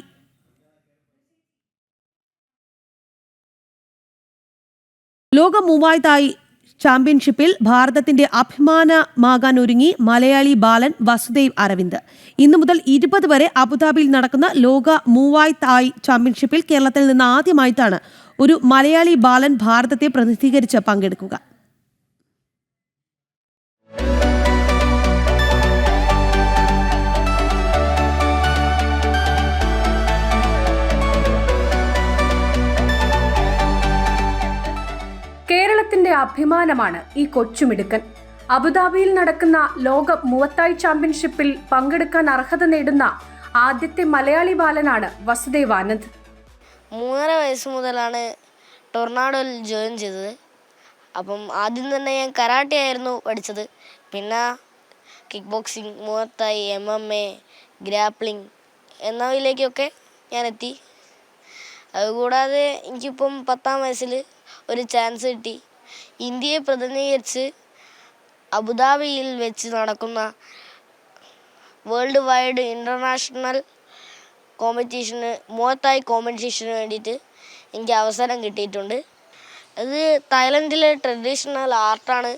ചാമ്പ്യൻഷിപ്പിൽ ഭാരതത്തിന്റെ അഭിമാനമാകാൻ ഒരുങ്ങി മലയാളി ബാലൻ വസുദേവ് അരവിന്ദ്. ഇന്നു മുതൽ 20 വരെ അബുദാബിയിൽ നടക്കുന്ന ലോക മൂവായതായി ചാമ്പ്യൻഷിപ്പിൽ കേരളത്തിൽ നിന്ന് ആദ്യമായിട്ടാണ് ഒരു മലയാളി ബാലൻ ഭാരതത്തെ പ്രതിനിധീകരിച്ച് പങ്കെടുക്കുക. കേരളത്തിന്റെ അഭിമാനമാണ് ഈ കൊച്ചുമിടുക്കൻ. അബുദാബിയിൽ നടക്കുന്ന ലോക മൂവത്തായി ചാമ്പ്യൻഷിപ്പിൽ പങ്കെടുക്കാൻ അർഹത നേടുന്ന ആദ്യത്തെ മലയാളി ബാലനാണ് വസുദേവ് ആനന്ദ്. 3.5 വയസ്സ് മുതലാണ് ടൊർണാഡോയിൽ ജോയിൻ ചെയ്തത്. അപ്പം ആദ്യം തന്നെ ഞാൻ കരാട്ടെ ആയിരുന്നു പഠിച്ചത്. പിന്നെ കിക്ക് ബോക്സിങ്, മൂവത്തായി, MMA, ഗ്രാപ്ലിംഗ് എന്നിവയിലേക്കൊക്കെ ഞാൻ എത്തി. അതുകൂടാതെ എനിക്കിപ്പം 10-ാം വയസ്സിൽ ഒരു ചാൻസ് കിട്ടി. ഇന്ത്യയെ പ്രതിനിധീകരിച്ച് അബുദാബിയിൽ വെച്ച് നടക്കുന്ന വേൾഡ് വൈഡ് ഇൻ്റർനാഷണൽ കോമ്പറ്റീഷന് മൂവത്തായി കോമ്പറ്റീഷന് വേണ്ടിയിട്ട് എനിക്ക് അവസരം കിട്ടിയിട്ടുണ്ട്. അത് തായ്ലൻഡിലെ ട്രഡീഷണൽ ആർട്ടാണ്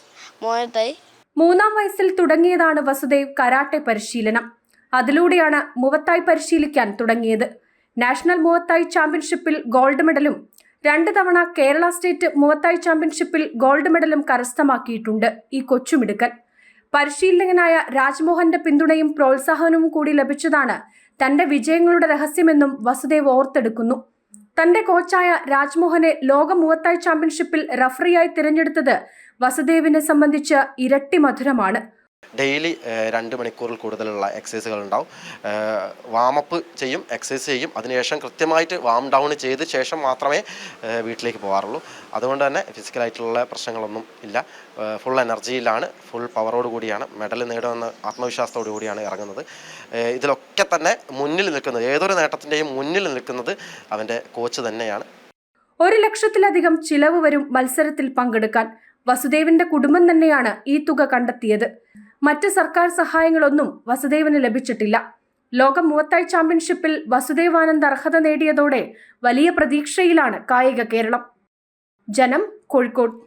മൂവത്തായി. 3-ാം വയസ്സിൽ തുടങ്ങിയതാണ് വസുദേവ് കരാട്ടെ പരിശീലനം. അതിലൂടെയാണ് മൂവത്തായി പരിശീലിക്കാൻ തുടങ്ങിയത്. നാഷണൽ മൂവത്തായി ചാമ്പ്യൻഷിപ്പിൽ ഗോൾഡ് മെഡലും 2 തവണ കേരള സ്റ്റേറ്റ് മൂവത്തായി ചാമ്പ്യൻഷിപ്പിൽ ഗോൾഡ് മെഡലും കരസ്ഥമാക്കിയിട്ടുണ്ട് ഈ കൊച്ചുമിടുക്കൻ. പരിശീലകനായ രാജ്മോഹന്റെ പിന്തുണയും പ്രോത്സാഹനവും കൂടി ലഭിച്ചതാണ് തന്റെ വിജയങ്ങളുടെ രഹസ്യമെന്നും വസുദേവ് ഓർത്തെടുക്കുന്നു. തന്റെ കോച്ചായ രാജ്മോഹനെ ലോക മൂവത്തായി ചാമ്പ്യൻഷിപ്പിൽ റഫറിയായി തിരഞ്ഞെടുത്തത് വസുദേവിനെ സംബന്ധിച്ച് ഇരട്ടി മധുരമാണ്. ഡെയിലി 2 മണിക്കൂറിൽ കൂടുതലുള്ള എക്സസൈസുകൾ ഉണ്ടാവും. വാമപ്പ് ചെയ്യും, എക്സസൈസ് ചെയ്യും. അതിനുശേഷം കൃത്യമായിട്ട് വാം ഡൗൺ ചെയ്ത ശേഷം മാത്രമേ വീട്ടിലേക്ക് പോകാറുള്ളൂ. അതുകൊണ്ട് തന്നെ ഫിസിക്കലായിട്ടുള്ള പ്രശ്നങ്ങളൊന്നും ഇല്ല. ഫുൾ എനർജിയിലാണ്, ഫുൾ പവറോട് കൂടിയാണ്, മെഡൽ നേടുമെന്ന ആത്മവിശ്വാസത്തോടു കൂടിയാണ് ഇറങ്ങുന്നത്. ഇതിലൊക്കെ തന്നെ മുന്നിൽ നിൽക്കുന്നത്, ഏതൊരു നേട്ടത്തിൻ്റെയും മുന്നിൽ നിൽക്കുന്നത് അവൻ്റെ കോച്ച് തന്നെയാണ്. 1 ലക്ഷത്തിലധികം ചിലവ് വരും മത്സരത്തിൽ പങ്കെടുക്കാൻ. വസുദേവിന്റെ കുടുംബം തന്നെയാണ് ഈ തുക കണ്ടെത്തിയത്. മറ്റ് സർക്കാർ സഹായങ്ങളൊന്നും വസുദേവിന് ലഭിച്ചിട്ടില്ല. ലോക മൂവത്തായി ചാമ്പ്യൻഷിപ്പിൽ വസുദേവ് ആനന്ദ് അർഹത നേടിയതോടെ വലിയ പ്രതീക്ഷയിലാണ് കായിക കേരളം. ജനം, Kozhikode.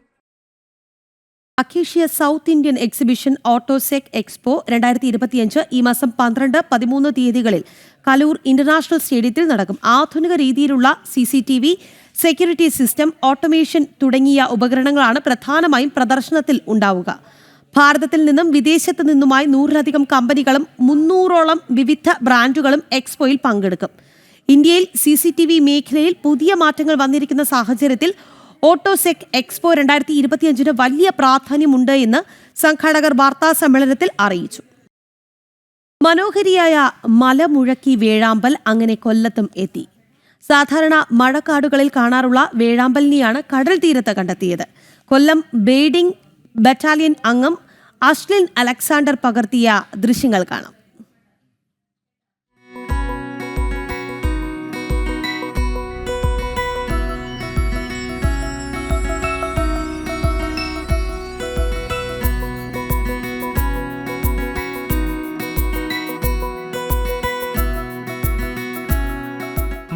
Acacia south Indian exhibition ഓട്ടോസെക് expo 2025 ഈ മാസം 12, 13 തീയതികളിൽ കലൂർ ഇന്റർനാഷണൽ സ്റ്റേഡിയത്തിൽ നടക്കും. ആധുനിക രീതിയിലുള്ള CCTV, സെക്യൂരിറ്റി സിസ്റ്റം, ഓട്ടോമേഷൻ തുടങ്ങിയ ഉപകരണങ്ങളാണ് പ്രധാനമായും പ്രദർശനത്തിൽ ഉണ്ടാവുക. ഭാരതത്തിൽ നിന്നും വിദേശത്ത് നിന്നുമായി 100-ലധികം കമ്പനികളും 300ഓളം വിവിധ ബ്രാൻഡുകളും എക്സ്പോയിൽ പങ്കെടുക്കും. ഇന്ത്യയിൽ CCTV മേഖലയിൽ പുതിയ മാറ്റങ്ങൾ വന്നിരിക്കുന്ന സാഹചര്യത്തിൽ ഓട്ടോസെക് എക്സ്പോ 2025 വലിയ പ്രാധാന്യമുണ്ട് എന്ന് സംഘാടകർ വാർത്താ സമ്മേളനത്തിൽ അറിയിച്ചു. മനോഹരിയായ മലമുഴക്കി വേഴാമ്പൽ അങ്ങനെ കൊല്ലത്തും എത്തി. സാധാരണ മഴക്കാടുകളിൽ കാണാറുള്ള വേഴാമ്പലിനെയാണ് കടൽ തീരത്ത് കണ്ടെത്തിയത്. കൊല്ലം ബേഡിംഗ് ബറ്റാലിയൻ അംഗം അശ്ലിൻ അലക്സാണ്ടർ പകർത്തിയ ദൃശ്യങ്ങൾ കാണാം.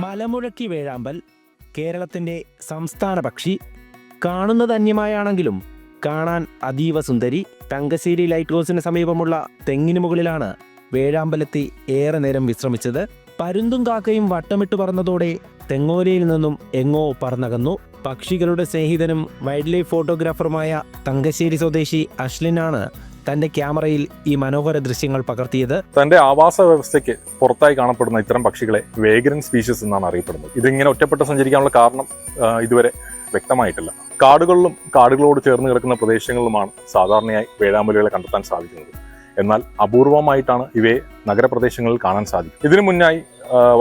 മലമുഴക്കി വേഴാമ്പൽ കേരളത്തിൻ്റെ സംസ്ഥാന പക്ഷി. കാണുന്നത് അന്യമായാണെങ്കിലും കാണാൻ അതീവ സുന്ദരി. തങ്കശ്ശേരി ലൈറ്റ് ഹൗസിന് സമീപമുള്ള തെങ്ങിന് മുകളിലാണ് വേഴാമ്പലെത്തി ഏറെ നേരം വിശ്രമിച്ചത്. പരുന്തും കാക്കയും വട്ടമിട്ട് പറന്നതോടെ തെങ്ങോലയിൽ നിന്നും എങ്ങോ പറന്നകന്നു. പക്ഷികളുടെ സ്നേഹിതനും വൈൽഡ് ലൈഫ് ഫോട്ടോഗ്രാഫറുമായ തങ്കശ്ശേരി സ്വദേശി അശ്ലിനാണ് തന്റെ ക്യാമറയിൽ ഈ മനോഹര ദൃശ്യങ്ങൾ പകർത്തിയത്. തന്റെ ആവാസ വ്യവസ്ഥയ്ക്ക് പുറത്തായി കാണപ്പെടുന്ന ഇത്തരം പക്ഷികളെ വേഗ്രൻ സ്പീഷീസ് എന്നാണ് അറിയപ്പെടുന്നത്. ഇതിങ്ങനെ ഒറ്റപ്പെട്ട് സഞ്ചരിക്കാനുള്ള കാരണം ഇതുവരെ വ്യക്തമായിട്ടില്ല. കാടുകളിലും കാടുകളോട് ചേർന്ന് കിടക്കുന്ന പ്രദേശങ്ങളിലുമാണ് സാധാരണയായി വേഴാമ്പലുകളെ കണ്ടെത്താൻ സാധിക്കുന്നത്. എന്നാൽ അപൂർവമായിട്ടാണ് ഇവയെ നഗരപ്രദേശങ്ങളിൽ കാണാൻ സാധിക്കും. ഇതിനു മുന്നായി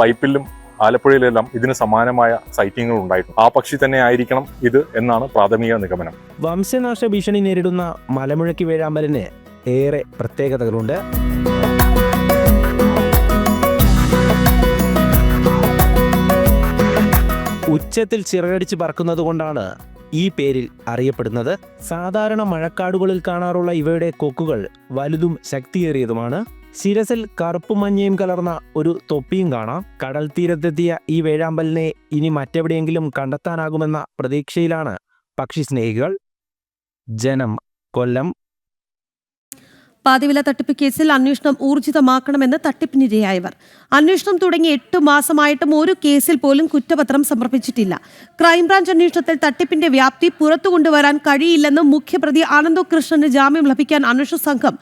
വൈപ്പിലും ആലപ്പുഴയിലെല്ലാം ഇതിന് സമാനമായ സൈറ്റിങ്ങുകൾ ഉണ്ടായിട്ടുണ്ട്. ആ പക്ഷി തന്നെ ആയിരിക്കണം ഇത് എന്നാണ് പ്രാഥമിക നിഗമനം. വംശനാശ ഭീഷണി നേരിടുന്ന മലമുഴക്കി വേഴാമ്പലിന് ഏറെ പ്രത്യേകതകളുണ്ട്. ഉച്ചത്തിൽ ചിറകടിച്ച് പറക്കുന്നത് കൊണ്ടാണ് ഈ പേരിൽ അറിയപ്പെടുന്നത്. സാധാരണ മഴക്കാടുകളിൽ കാണാറുള്ള ഇവയുടെ കൊക്കുകൾ വലുതും ശക്തിയേറിയതുമാണ്. ശിരസിൽ കറുപ്പും മഞ്ഞയും കലർന്ന ഒരു തൊപ്പിയും കാണാം. കടൽ തീരത്തെത്തിയ ഈ വേഴാമ്പലിനെ ഇനി മറ്റെവിടെയെങ്കിലും കണ്ടെത്താനാകുമെന്ന പ്രതീക്ഷയിലാണ് പക്ഷി സ്നേഹികൾ. ജനം, കൊല്ലം. പാതിവില തട്ടിപ്പ് കേസിൽ അന്വേഷണം ഊർജിതമാക്കണമെന്ന് തട്ടിപ്പിനിരയായവർ. അന്വേഷണം തുടങ്ങി 8 മാസമായിട്ടും ഒരു കേസിൽ പോലും കുറ്റപത്രം സമർപ്പിച്ചിട്ടില്ല. ക്രൈംബ്രാഞ്ച് അന്വേഷണത്തിൽ തട്ടിപ്പിന്റെ വ്യാപ്തി പുറത്തുകൊണ്ടുവരാൻ കഴിയില്ലെന്നും മുഖ്യപ്രതി ആനന്ദോ കൃഷ്ണന് ജാമ്യം ലഭിക്കാൻ അന്വേഷണ സംഘം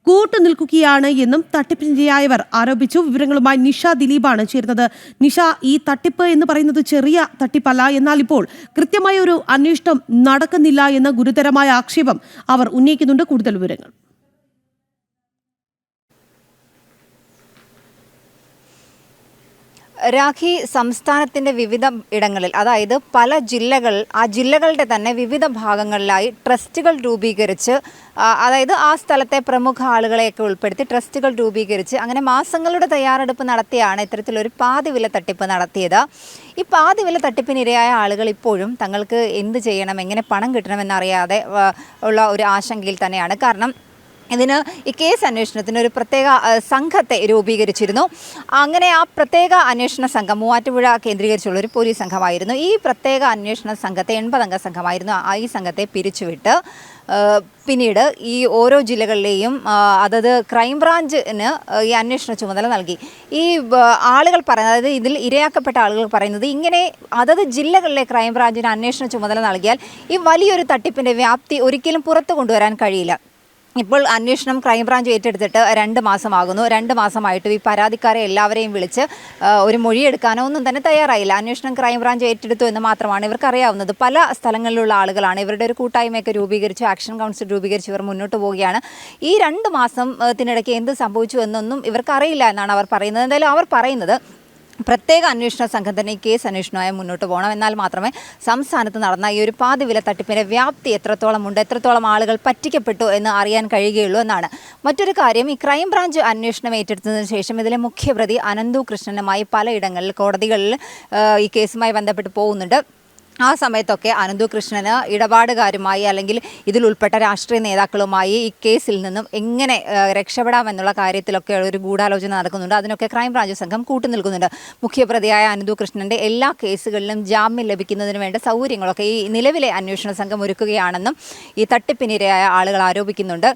കൂട്ടുനിൽക്കുകയാണ് എന്നും തട്ടിപ്പിനിരയായവർ ആരോപിച്ചു. വിവരങ്ങളുമായി നിഷ ദിലീപാണ് ചേരുന്നത്. നിഷ, ഈ തട്ടിപ്പ് എന്ന് പറയുന്നത് ചെറിയ തട്ടിപ്പല്ല, എന്നാൽ ഇപ്പോൾ കൃത്യമായ ഒരു അന്വേഷണം നടക്കുന്നില്ല എന്ന ഗുരുതരമായ ആക്ഷേപം അവർ ഉന്നയിക്കുന്നുണ്ട്. കൂടുതൽ വിവരങ്ങൾ. രാഖി, സംസ്ഥാനത്തിൻ്റെ വിവിധ ഇടങ്ങളിൽ, അതായത് പല ജില്ലകൾ, ആ ജില്ലകളുടെ തന്നെ വിവിധ ഭാഗങ്ങളിലായി ട്രസ്റ്റുകൾ രൂപീകരിച്ച്, അതായത് ആ സ്ഥലത്തെ പ്രമുഖ ആളുകളെയൊക്കെ ഉൾപ്പെടുത്തി ട്രസ്റ്റുകൾ രൂപീകരിച്ച് അങ്ങനെ മാസങ്ങളുടെ തയ്യാറെടുപ്പ് നടത്തിയാണ് ഇത്തരത്തിലൊരു പാതിവില തട്ടിപ്പ് നടത്തിയത്. ഈ പാതിവില തട്ടിപ്പിനിരയായ ആളുകൾ ഇപ്പോഴും തങ്ങൾക്ക് എന്ത് ചെയ്യണം, എങ്ങനെ പണം കിട്ടണമെന്നറിയാതെ ഉള്ള ഒരു ആശങ്കയിൽ തന്നെയാണ്. കാരണം ഇതിന് ഈ കേസ് അന്വേഷണത്തിന് ഒരു പ്രത്യേക സംഘത്തെ രൂപീകരിച്ചിരുന്നു. അങ്ങനെ ആ പ്രത്യേക അന്വേഷണ സംഘം മൂവാറ്റുപുഴ കേന്ദ്രീകരിച്ചുള്ള ഒരു പോലീസ് സംഘമായിരുന്നു. ഈ പ്രത്യേക അന്വേഷണ സംഘത്തെ 80 അംഗ സംഘമായിരുന്നു. ഈ സംഘത്തെ പിരിച്ചുവിട്ട് പിന്നീട് ഈ ഓരോ ജില്ലകളിലെയും അതത് ക്രൈംബ്രാഞ്ചിന് ഈ അന്വേഷണ ചുമതല നൽകി. ഈ ആളുകൾ പറയുന്നത്, അതായത് ഇതിൽ ഇരയാക്കപ്പെട്ട ആളുകൾ പറയുന്നത്, ഇങ്ങനെ അതത് ജില്ലകളിലെ ക്രൈംബ്രാഞ്ചിന് അന്വേഷണ ചുമതല നൽകിയാൽ ഈ വലിയൊരു തട്ടിപ്പിൻ്റെ വ്യാപ്തി ഒരിക്കലും പുറത്തു കൊണ്ടുവരാൻ കഴിയില്ല. ഇപ്പോൾ അന്വേഷണം ക്രൈംബ്രാഞ്ച് ഏറ്റെടുത്തിട്ട് 2 മാസമാകുന്നു. 2 മാസമായിട്ടും ഈ പരാതിക്കാരെ എല്ലാവരെയും വിളിച്ച് ഒരു മൊഴിയെടുക്കാനോ ഒന്നും തന്നെ തയ്യാറായില്ല. അന്വേഷണം ക്രൈംബ്രാഞ്ച് ഏറ്റെടുത്തു എന്ന് മാത്രമാണ് ഇവർക്ക് അറിയാവുന്നത്. പല സ്ഥലങ്ങളിലുള്ള ആളുകളാണ്. ഇവരുടെ ഒരു കൂട്ടായ്മയൊക്കെ രൂപീകരിച്ച്, ആക്ഷൻ കൗൺസിൽ രൂപീകരിച്ച് ഇവർ മുന്നോട്ട് പോവുകയാണ്. ഈ 2 മാസത്തിനിടയ്ക്ക് എന്ത് സംഭവിച്ചു എന്നൊന്നും ഇവർക്ക് അറിയില്ല എന്നാണ് അവർ പറയുന്നത്. എന്തായാലും അവർ പറയുന്നത് പ്രത്യേക അന്വേഷണ സംഘം തന്നെ ഈ കേസ് അന്വേഷണമായി മുന്നോട്ട് പോകണം. എന്നാൽ മാത്രമേ സംസ്ഥാനത്ത് നടന്ന ഈ ഒരു പാതിവില തട്ടിപ്പിൻ്റെ വ്യാപ്തി എത്രത്തോളം ഉണ്ട്, എത്രത്തോളം ആളുകൾ പറ്റിക്കപ്പെട്ടു എന്ന് അറിയാൻ കഴിയുകയുള്ളൂ എന്നാണ്. മറ്റൊരു കാര്യം, ഈ ക്രൈംബ്രാഞ്ച് അന്വേഷണം ഏറ്റെടുത്തതിന് ശേഷം ഇതിലെ മുഖ്യപ്രതി ആനന്ദോ കൃഷ്ണനുമായി പലയിടങ്ങളിൽ കോടതികളിൽ ഈ കേസുമായി ബന്ധപ്പെട്ട് പോകുന്നുണ്ട്. ആ സമയത്തൊക്കെ ആനന്ദോ കൃഷ്ണന് ഇടപാടുകാരുമായി അല്ലെങ്കിൽ ഇതിൽ ഉൾപ്പെട്ട രാഷ്ട്രീയ നേതാക്കളുമായി ഈ കേസിൽ നിന്നും എങ്ങനെ രക്ഷപ്പെടാമെന്നുള്ള കാര്യത്തിലൊക്കെ ഒരു ഗൂഢാലോചന നടക്കുന്നുണ്ട്. അതിനൊക്കെ ക്രൈംബ്രാഞ്ച് സംഘം കൂട്ടുനിൽക്കുന്നുണ്ട്. മുഖ്യപ്രതിയായ ആനന്ദോ കൃഷ്ണൻ്റെ എല്ലാ കേസുകളിലും ജാമ്യം ലഭിക്കുന്നതിന് വേണ്ട സൗകര്യങ്ങളൊക്കെ ഈ നിലവിലെ അന്വേഷണ സംഘം ഒരുക്കുകയാണെന്നും ഈ തട്ടിപ്പിനിരയായ ആളുകൾ ആരോപിക്കുന്നുണ്ട്.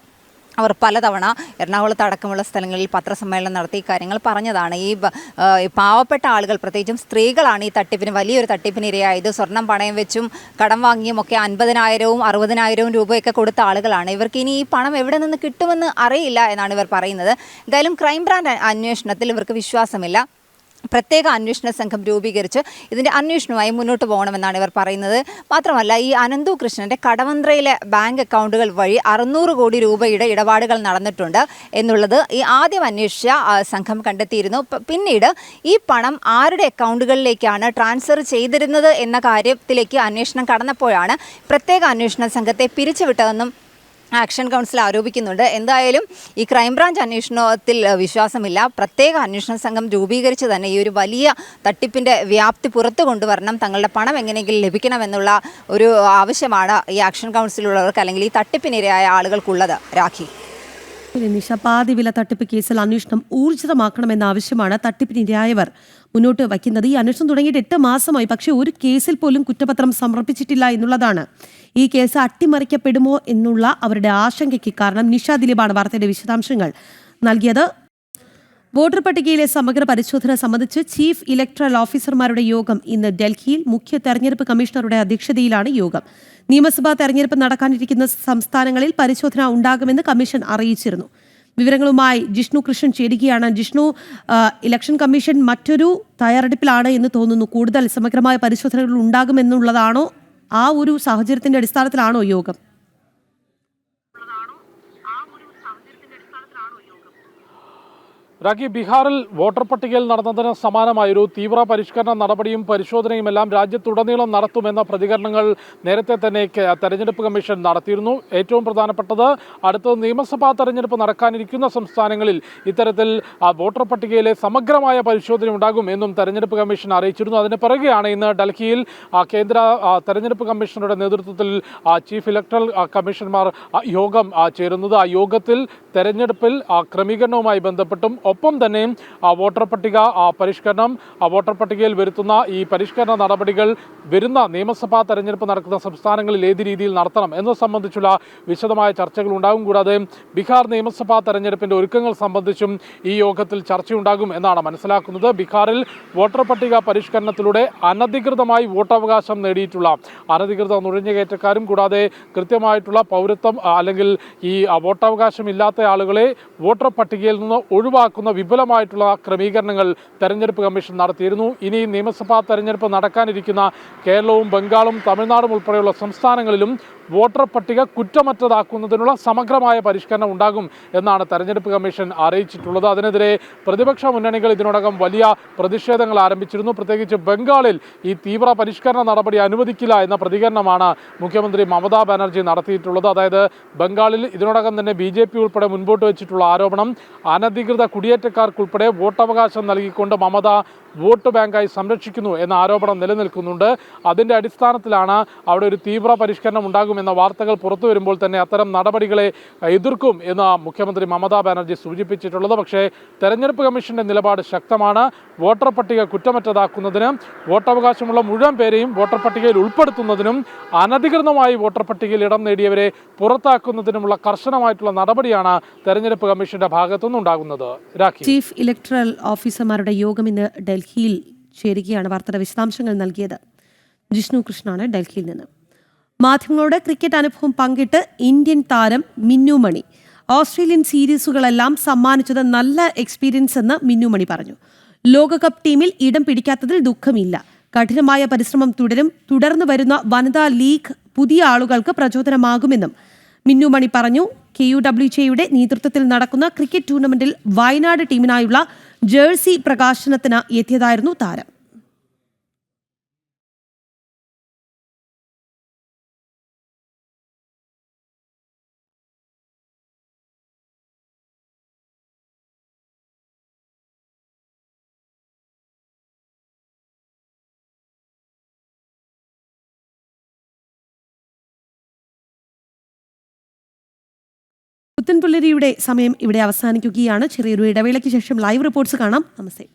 അവർ പലതവണ എറണാകുളത്ത് അടക്കമുള്ള സ്ഥലങ്ങളിൽ പത്രസമ്മേളനം നടത്തി കാര്യങ്ങൾ പറഞ്ഞതാണ്. ഈ പാവപ്പെട്ട ആളുകൾ, പ്രത്യേകിച്ചും സ്ത്രീകളാണ് ഈ തട്ടിപ്പിന്, വലിയൊരു തട്ടിപ്പിനിരയായത്. സ്വർണം പണയം വെച്ചും കടം വാങ്ങിയും ഒക്കെ 50,000-വും 60,000-വും രൂപയൊക്കെ കൊടുത്ത ആളുകളാണ്. ഇവർക്ക് ഇനി ഈ പണം എവിടെ നിന്ന് കിട്ടുമെന്ന് അറിയില്ല എന്നാണ് ഇവർ പറയുന്നത്. എന്തായാലും ക്രൈംബ്രാഞ്ച് അന്വേഷണത്തിൽ ഇവർക്ക് വിശ്വാസമില്ല. പ്രത്യേക അന്വേഷണ സംഘം രൂപീകരിച്ച് ഇതിൻ്റെ അന്വേഷണവുമായി മുന്നോട്ട് പോകണമെന്നാണ് ഇവർ പറയുന്നത്. മാത്രമല്ല, ഈ ആനന്ദോ കൃഷ്ണൻ്റെ കടവന്ത്രയിലെ ബാങ്ക് അക്കൗണ്ടുകൾ വഴി 600 കോടി രൂപയുടെ ഇടപാടുകൾ നടന്നിട്ടുണ്ട് എന്നുള്ളത് ഈ ആദ്യം അന്വേഷിച്ച സംഘം കണ്ടെത്തിയിരുന്നു. പിന്നീട് ഈ പണം ആരുടെ അക്കൗണ്ടുകളിലേക്കാണ് ട്രാൻസ്ഫർ ചെയ്തിരുന്നത് എന്ന കാര്യത്തിലേക്ക് അന്വേഷണം കടന്നപ്പോഴാണ് പ്രത്യേക അന്വേഷണ സംഘത്തെ പിരിച്ചുവിട്ടതെന്നും ആക്ഷൻ കൗൺസിൽ ആരോപിക്കുന്നുണ്ട്. എന്തായാലും ഈ ക്രൈംബ്രാഞ്ച് അന്വേഷണത്തിൽ വിശ്വാസമില്ല. പ്രത്യേക അന്വേഷണ സംഘം രൂപീകരിച്ച് തന്നെ ഈ ഒരു വലിയ തട്ടിപ്പിൻ്റെ വ്യാപ്തി പുറത്തു കൊണ്ടുവരണം, തങ്ങളുടെ പണം എങ്ങനെയെങ്കിലും ലഭിക്കണമെന്നുള്ള ഒരു ആവശ്യമാണ് ഈ ആക്ഷൻ കൗൺസിലുള്ളവർക്ക് അല്ലെങ്കിൽ ഈ തട്ടിപ്പിനിരയായ ആളുകൾക്കുള്ളത്. രാഖി. നിഷ, പാതിവില തട്ടിപ്പ് കേസിൽ അന്വേഷണം ഊർജിതമാക്കണമെന്ന ആവശ്യമാണ് തട്ടിപ്പിനിരയായവർ മുന്നോട്ട് വയ്ക്കുന്നത്. ഈ അന്വേഷണം തുടങ്ങിയിട്ട് 8 മാസമായി, പക്ഷേ ഒരു കേസിൽ പോലും കുറ്റപത്രം സമർപ്പിച്ചിട്ടില്ല എന്നുള്ളതാണ് ഈ കേസ് അട്ടിമറിക്കപ്പെടുമോ എന്നുള്ള അവരുടെ ആശങ്കയ്ക്ക് കാരണം. നിഷ ദിലീപാണ് വാർത്തയുടെ വിശദാംശങ്ങൾ നൽകിയത്. വോട്ടർ പട്ടികയിലെ സമഗ്ര പരിശോധന സംബന്ധിച്ച് ചീഫ് ഇലക്ടറൽ ഓഫീസർമാരുടെ യോഗം ഇന്ന് ഡൽഹിയിൽ. മുഖ്യ തെരഞ്ഞെടുപ്പ് കമ്മീഷണറുടെ അധ്യക്ഷതയിലാണ് യോഗം. നിയമസഭാ തെരഞ്ഞെടുപ്പ് നടക്കാനിരിക്കുന്ന സംസ്ഥാനങ്ങളിൽ പരിശോധന ഉണ്ടാകുമെന്ന് കമ്മീഷൻ അറിയിച്ചിരുന്നു. വിവരങ്ങളുമായി ജിഷ്ണു കൃഷ്ണൻ ചേരുകയാണ്. ജിഷ്ണു, ഇലക്ഷൻ കമ്മീഷൻ മറ്റൊരു തയ്യാറെടുപ്പിലാണ് എന്ന് തോന്നുന്നു. കൂടുതൽ സമഗ്രമായ പരിശോധനകൾ ഉണ്ടാകുമെന്നുള്ളതാണോ? ആ ഒരു സാഹചര്യത്തിന്റെ അടിസ്ഥാനത്തിലാണോ യോഗം? രാഖി, ബീഹാറിൽ വോട്ടർ പട്ടികയിൽ നടന്നതിന് സമാനമായൊരു തീവ്ര പരിഷ്കരണ നടപടിയും പരിശോധനയുമെല്ലാം രാജ്യത്തുടനീളം നടത്തുമെന്ന പ്രതികരണങ്ങൾ നേരത്തെ തന്നെ തെരഞ്ഞെടുപ്പ് കമ്മീഷൻ നടത്തിയിരുന്നു. ഏറ്റവും പ്രധാനപ്പെട്ടത് അടുത്ത നിയമസഭാ തെരഞ്ഞെടുപ്പ് നടക്കാനിരിക്കുന്ന സംസ്ഥാനങ്ങളിൽ ഇത്തരത്തിൽ വോട്ടർ പട്ടികയിലെ സമഗ്രമായ പരിശോധന ഉണ്ടാകും എന്നും തെരഞ്ഞെടുപ്പ് കമ്മീഷൻ അറിയിച്ചിരുന്നു. അതിന് പിറകെയാണ് ഇന്ന് ഡൽഹിയിൽ കേന്ദ്ര തെരഞ്ഞെടുപ്പ് കമ്മീഷണറുടെ നേതൃത്വത്തിൽ ചീഫ് ഇലക്ടറൽ കമ്മീഷണർമാർ യോഗം ചേരുന്നത്. ആ യോഗത്തിൽ തെരഞ്ഞെടുപ്പിൽ ക്രമീകരണവുമായി ബന്ധപ്പെട്ടും ഒപ്പം തന്നെ വോട്ടർ പട്ടിക പരിഷ്കരണം, വോട്ടർ പട്ടികയിൽ വരുത്തുന്ന ഈ പരിഷ്കരണ നടപടികൾ വരുന്ന നിയമസഭാ തെരഞ്ഞെടുപ്പ് നടക്കുന്ന സംസ്ഥാനങ്ങളിൽ ഏത് രീതിയിൽ നടത്തണം എന്നത് സംബന്ധിച്ചുള്ള വിശദമായ ചർച്ചകൾ ഉണ്ടാകും. കൂടാതെ ബീഹാർ നിയമസഭാ തെരഞ്ഞെടുപ്പിന്റെ ഒരുക്കങ്ങൾ സംബന്ധിച്ചും ഈ യോഗത്തിൽ ചർച്ചയുണ്ടാകും എന്നാണ് മനസ്സിലാക്കുന്നത്. ബീഹാറിൽ വോട്ടർ പട്ടിക പരിഷ്കരണത്തിലൂടെ അനധികൃതമായി വോട്ടവകാശം നേടിയിട്ടുള്ള അനധികൃത നുഴഞ്ഞുകയറ്റക്കാരും കൂടാതെ കൃത്യമായിട്ടുള്ള പൗരത്വം അല്ലെങ്കിൽ ഈ വോട്ടവകാശം ഇല്ലാത്ത ആളുകളെ വോട്ടർ പട്ടികയിൽ നിന്ന് ഒഴിവാക്കുന്ന വിപുലമായിട്ടുള്ള ക്രമീകരണങ്ങൾ തെരഞ്ഞെടുപ്പ് കമ്മീഷൻ നടത്തിയിരുന്നു. ഇനി നിയമസഭാ തെരഞ്ഞെടുപ്പ് നടക്കാനിരിക്കുന്ന കേരളവും ബംഗാളും തമിഴ്നാടും ഉൾപ്പെടെയുള്ള സംസ്ഥാനങ്ങളിലും വോട്ടർ പട്ടിക കുറ്റമറ്റതാക്കുന്നതിനുള്ള സമഗ്രമായ പരിഷ്കരണം ഉണ്ടാകും എന്നാണ് തെരഞ്ഞെടുപ്പ് കമ്മീഷൻ അറിയിച്ചിട്ടുള്ളത്. അതിനെതിരെ പ്രതിപക്ഷ മുന്നണികൾ ഇതിനോടകം വലിയ പ്രതിഷേധങ്ങൾ ആരംഭിച്ചിരുന്നു. പ്രത്യേകിച്ച് ബംഗാളിൽ ഈ തീവ്ര പരിഷ്കരണ നടപടി അനുവദിക്കില്ല എന്ന പ്രതികരണമാണ് മുഖ്യമന്ത്രി മമതാ ബാനർജി നടത്തിയിട്ടുള്ളത്. അതായത് ബംഗാളിൽ ഇതിനോടകം തന്നെ BJP ഉൾപ്പെടെ മുൻപോട്ട് വെച്ചിട്ടുള്ള ആരോപണം അനധികൃത കുടിയേറ്റക്കാർക്കുൾപ്പെടെ വോട്ടവകാശം നൽകിക്കൊണ്ട് മമത വോട്ട് ബാങ്കായി സംരക്ഷിക്കുന്നു എന്ന ആരോപണം നിലനിൽക്കുന്നുണ്ട്. അതിൻ്റെ അടിസ്ഥാനത്തിലാണ് അവിടെ ഒരു തീവ്ര പരിഷ്കരണം ഉണ്ടാകുമെന്ന വാർത്തകൾ പുറത്തു വരുമ്പോൾ തന്നെ അത്തരം നടപടികളെ എതിർക്കും എന്ന് മുഖ്യമന്ത്രി മമതാ ബാനർജി സൂചിപ്പിച്ചിട്ടുള്ളത്. പക്ഷേ തെരഞ്ഞെടുപ്പ് കമ്മീഷന്റെ നിലപാട് ശക്തമാണ്. വോട്ടർ പട്ടിക കുറ്റമറ്റതാക്കുന്നതിനും വോട്ടവകാശമുള്ള മുഴുവൻ പേരെയും വോട്ടർ പട്ടികയിൽ ഉൾപ്പെടുത്തുന്നതിനും അനധികൃതമായി വോട്ടർ പട്ടികയിൽ ഇടം നേടിയവരെ പുറത്താക്കുന്നതിനുമുള്ള കർശനമായിട്ടുള്ള നടപടിയാണ് തെരഞ്ഞെടുപ്പ് കമ്മീഷന്റെ ഭാഗത്തുനിന്ന് ഉണ്ടാകുന്നത്. ചീഫ് ഇലക്ടറൽ ഓഫീസർമാരുടെ യോഗം ഇന്ന് ഡൽഹിയിൽ ചേരുകയാണ്. വാർത്തയുടെ വിശദാംശങ്ങൾ നൽകിയത് ജിഷ്ണു കൃഷ്ണാണ് ഡൽഹിയിൽ നിന്ന്. മാധ്യമങ്ങളോട് ക്രിക്കറ്റ് അനുഭവം പങ്കിട്ട് ഇന്ത്യൻ താരം മിന്നു മണി ഓസ്ട്രേലിയൻ സീരീസുകളെല്ലാം സമ്മാനിച്ചത് നല്ല എക്സ്പീരിയൻസ് എന്ന് മിന്നു മണി പറഞ്ഞു. ലോകകപ്പ് ടീമിൽ ഇടം പിടിക്കാത്തതിൽ ദുഃഖമില്ല. കഠിനമായ പരിശ്രമം തുടരും. തുടർന്ന് വരുന്ന വനിതാ ലീഗ് പുതിയ ആളുകൾക്ക് പ്രചോദനമാകുമെന്നും മിന്നു മണി പറഞ്ഞു. KUWJ നേതൃത്വത്തിൽ നടക്കുന്ന ക്രിക്കറ്റ് ടൂർണമെന്റിൽ വയനാട് ടീമിനായുള്ള ജേഴ്സി പ്രകാശനത്തിന് എത്തിയതായിരുന്നു താരം. പുത്തൻപുലരിയുടെ സമയം ഇവിടെ അവസാനിക്കുകയാണ്. ചെറിയൊരു ഇടവേളയ്ക്ക് ശേഷം ലൈവ് റിപ്പോർട്ട്സ് കാണാം. നമസ്തേ.